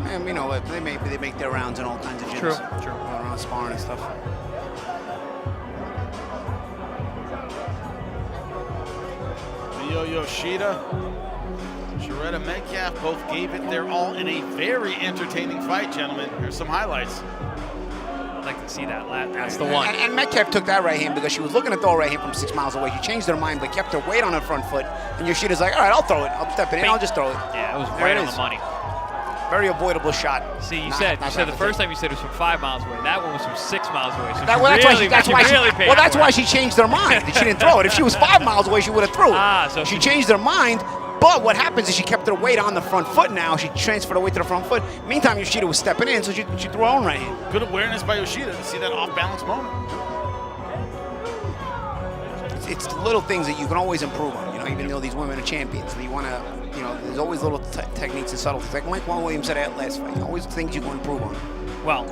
Speaker 2: And they make their rounds in all kinds of gyms.
Speaker 3: True.
Speaker 2: Going around sparring and stuff.
Speaker 6: Miyo Yoshida, Shurretta Metcalf both gave it their all in a very entertaining fight, gentlemen. Here's some highlights.
Speaker 3: I'd like to see that. That's the one.
Speaker 2: And Metcalf took that right hand because she was looking to throw a right hand from 6 miles away. She changed her mind, but kept her weight on her front foot. And Yoshida's like, all right, I'll throw it. I'll step it in. I'll just throw it.
Speaker 3: Yeah, it was
Speaker 2: There
Speaker 3: right
Speaker 2: it
Speaker 3: on
Speaker 2: is.
Speaker 3: the money.
Speaker 2: Very avoidable shot.
Speaker 3: See, you
Speaker 2: Not
Speaker 3: said
Speaker 2: that
Speaker 3: the first time you said it was from 5 miles away. That one was from 6 miles away. So
Speaker 2: That's why she changed her mind. She didn't throw it. If she was 5 miles away, she would have threw it.
Speaker 3: So
Speaker 2: she changed her mind. But what happens is she kept her weight on the front foot now. She transferred her weight to the front foot. Meantime, Yoshida was stepping in, so she threw her own right hand.
Speaker 6: Good awareness by Yoshida to see that off-balance moment.
Speaker 2: It's little things that you can always improve on, even though these women are champions. You want to, there's always little techniques and subtleties. Like Mykquan Williams said at last fight, always things you can improve on.
Speaker 3: Well,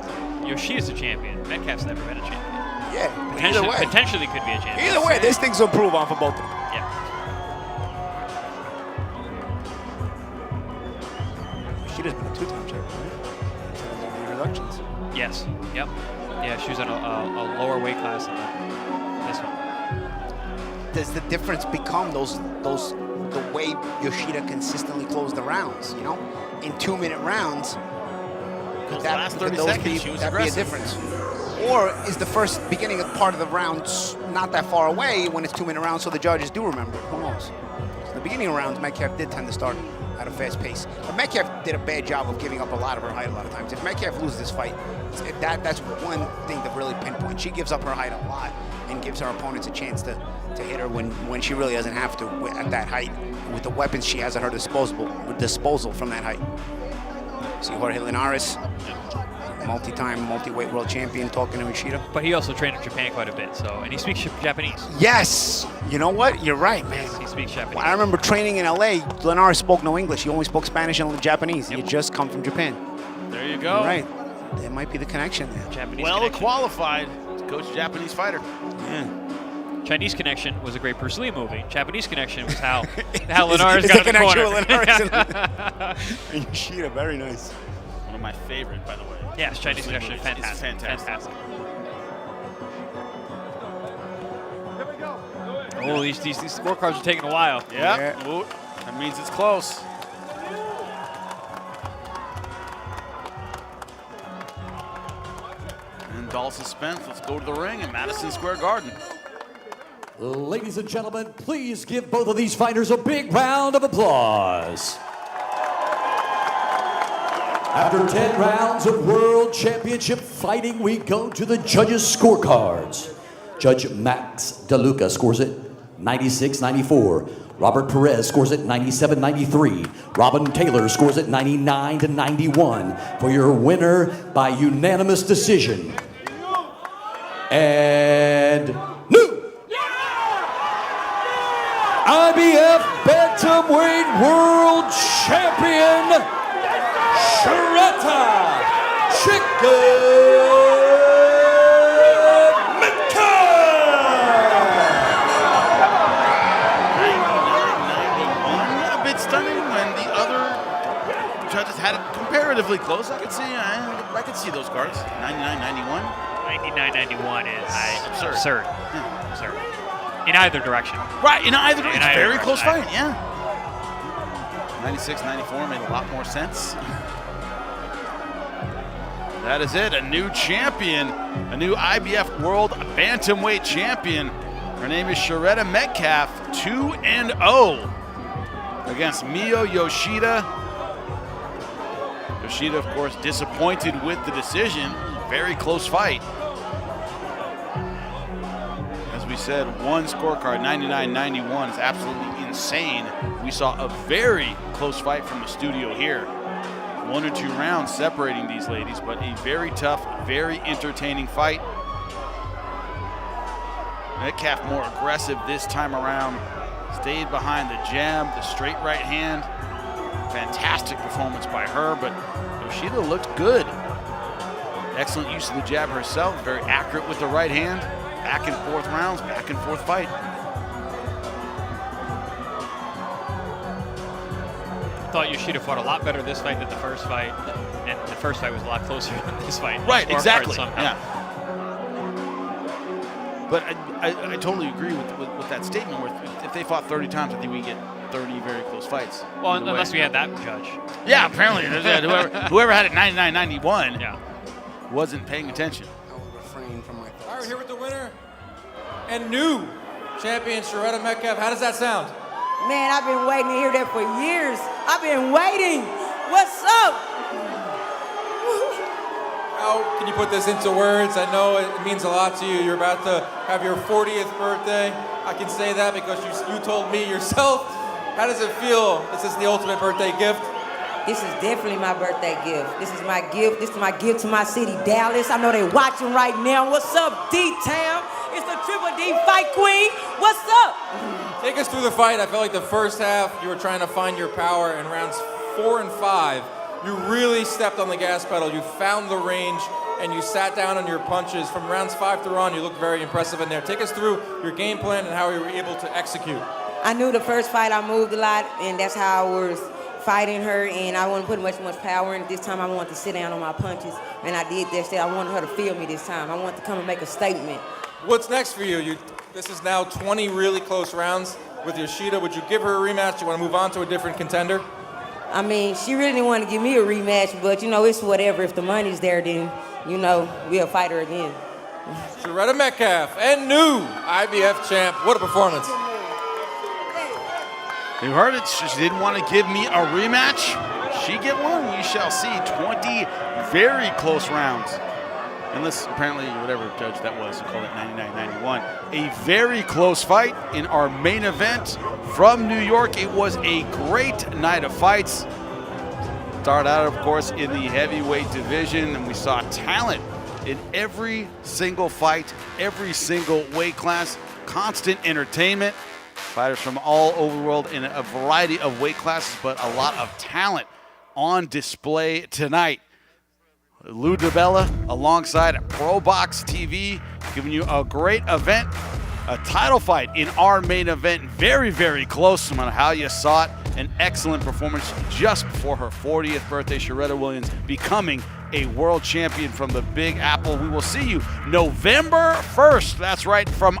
Speaker 3: Yoshida's a champion. Metcalf's never been a champion.
Speaker 2: Yeah, either way.
Speaker 3: Potentially could be a champion.
Speaker 2: Either way, there's things to improve on for both of them.
Speaker 3: Yeah.
Speaker 2: Yoshida's been a 2-time champion, right? Reductions.
Speaker 3: Yes. Yep. Yeah, she was in a lower weight class than this one.
Speaker 2: Does the difference become the way Yoshida consistently closed the rounds? In 2-minute rounds, could
Speaker 6: Those last 30 seconds, she was
Speaker 2: that be a
Speaker 6: aggressive.
Speaker 2: difference? Or is the first beginning of part of the round not that far away when it's 2-minute rounds, so the judges do remember? Who knows? So the beginning of rounds, Metcalf did tend to start at a fast pace. But Metcalf did a bad job of giving up a lot of her height a lot of times. If Metcalf loses this fight, that's one thing to really pinpoint. She gives up her height a lot and gives her opponents a chance to hit her when she really doesn't have to at that height with the weapons she has at her disposal from that height. See Jorge Linares multi-time, multi-weight world champion, talking to Yoshida.
Speaker 3: But he also trained in Japan quite a bit, and he speaks Japanese.
Speaker 2: Yes! You know what? You're right, man.
Speaker 3: He speaks Japanese.
Speaker 2: I remember training in LA, Lennar spoke no English. He only spoke Spanish and Japanese. He had just come from Japan.
Speaker 6: There you go.
Speaker 2: You're right. There might be the connection there.
Speaker 3: Japanese
Speaker 6: well
Speaker 3: connection.
Speaker 6: qualified to coach a Japanese fighter.
Speaker 2: Yeah.
Speaker 3: Chinese Connection was a great Bruce Lee movie. Japanese Connection was how Lennar's got in the
Speaker 2: connection
Speaker 3: corner.
Speaker 2: with Lennar's and Yoshida, very nice.
Speaker 6: One of my favorite, by the way.
Speaker 3: Yes, Chinese Connection,
Speaker 6: It's
Speaker 3: fantastic.
Speaker 6: fantastic.
Speaker 3: Oh, these scorecards are taking a while.
Speaker 6: Yeah. Ooh, that means it's close. And dull suspense. Let's go to the ring in Madison Square Garden.
Speaker 4: Ladies and gentlemen, please give both of these fighters a big round of applause. After 10 rounds of World Championship fighting, we go to the judges' scorecards. Judge Max DeLuca scores it 96-94. Robert Perez scores it 97-93. Robin Taylor scores it 99-91 for your winner by unanimous decision. And new IBF Bantamweight World Champion, Shurretta Chiccn
Speaker 6: A bit stunning when the other judges had it comparatively close. I could see those cards. 99-91.
Speaker 3: 99-91 is
Speaker 6: absurd.
Speaker 3: Absurd. In either direction.
Speaker 6: Right, in either direction. It's a very
Speaker 3: direction.
Speaker 6: close fight, yeah. 96-94 made a lot more sense. That is it, a new champion, a new IBF World Bantamweight champion. Her name is Shurretta Metcalf, 2-0 against Miyo Yoshida. Yoshida, of course, disappointed with the decision. Very close fight. As we said, one scorecard, 99-91, is absolutely insane. We saw a very close fight from the studio here. 1 or 2 rounds separating these ladies, but a very tough, very entertaining fight. Metcalf more aggressive this time around. Stayed behind the jab, the straight right hand. Fantastic performance by her, but Yoshida looked good. Excellent use of the jab herself, very accurate with the right hand. Back and forth rounds, back and forth fight.
Speaker 3: I thought Yoshida fought a lot better this fight than the first fight, and the first fight was a lot closer than this fight.
Speaker 6: Right,
Speaker 3: Scorecard
Speaker 6: exactly.
Speaker 3: somehow.
Speaker 6: Yeah. But I totally agree with that statement where if they fought 30 times, I think we get 30 very close fights.
Speaker 3: Well, unless we had that judge.
Speaker 6: Yeah, apparently. whoever had it 99-91 wasn't paying attention.
Speaker 11: All right, here with the winner and new champion, Shurretta Metcalf. How does that sound?
Speaker 18: Man, I've been waiting to hear that for years. I've been waiting. What's up?
Speaker 11: How can you put this into words? I know it means a lot to you. You're about to have your 40th birthday. I can say that because you told me yourself. How does it feel? This is the ultimate birthday gift.
Speaker 18: This is definitely my birthday gift. This is my gift. This is my gift to my city, Dallas. I know they're watching right now. What's up, D-Town? It's the Triple D Fight Queen. What's up?
Speaker 11: Take us through the fight. I felt like the first half, you were trying to find your power. In rounds 4 and 5, you really stepped on the gas pedal. You found the range, and you sat down on your punches. From rounds 5 through on, you looked very impressive in there. Take us through your game plan and how you were able to execute.
Speaker 18: I knew the first fight I moved a lot, and that's how I was fighting her, and I wasn't putting much power in. This time I wanted to sit down on my punches, and I did that. I wanted her to feel me this time. I wanted to come and make a statement.
Speaker 11: What's next for you? This is now 20 really close rounds with Yoshida. Would you give her a rematch? You want to move on to a different contender?
Speaker 18: I mean, she really didn't want to give me a rematch, but, it's whatever. If the money's there, then, we'll fight her again.
Speaker 11: Shurretta Metcalf and new IBF champ. What a performance.
Speaker 6: You heard it. She didn't want to give me a rematch. She get one. You shall see. 20 very close rounds. Unless, apparently, whatever judge that was, called it 99-91. A very close fight in our main event from New York. It was a great night of fights.
Speaker 1: Start out, of course, in the heavyweight division, and we saw talent in every single fight, every single weight class, constant entertainment. Fighters from all over the world in a variety of weight classes, but a lot of talent on display tonight. Lou DiBella alongside ProBox TV, giving you a great event, a title fight in our main event. Very, very close no matter how you saw it. An excellent performance just before her 40th birthday. Shurretta Williams becoming a world champion from the Big Apple. We will see you November 1st. That's right, from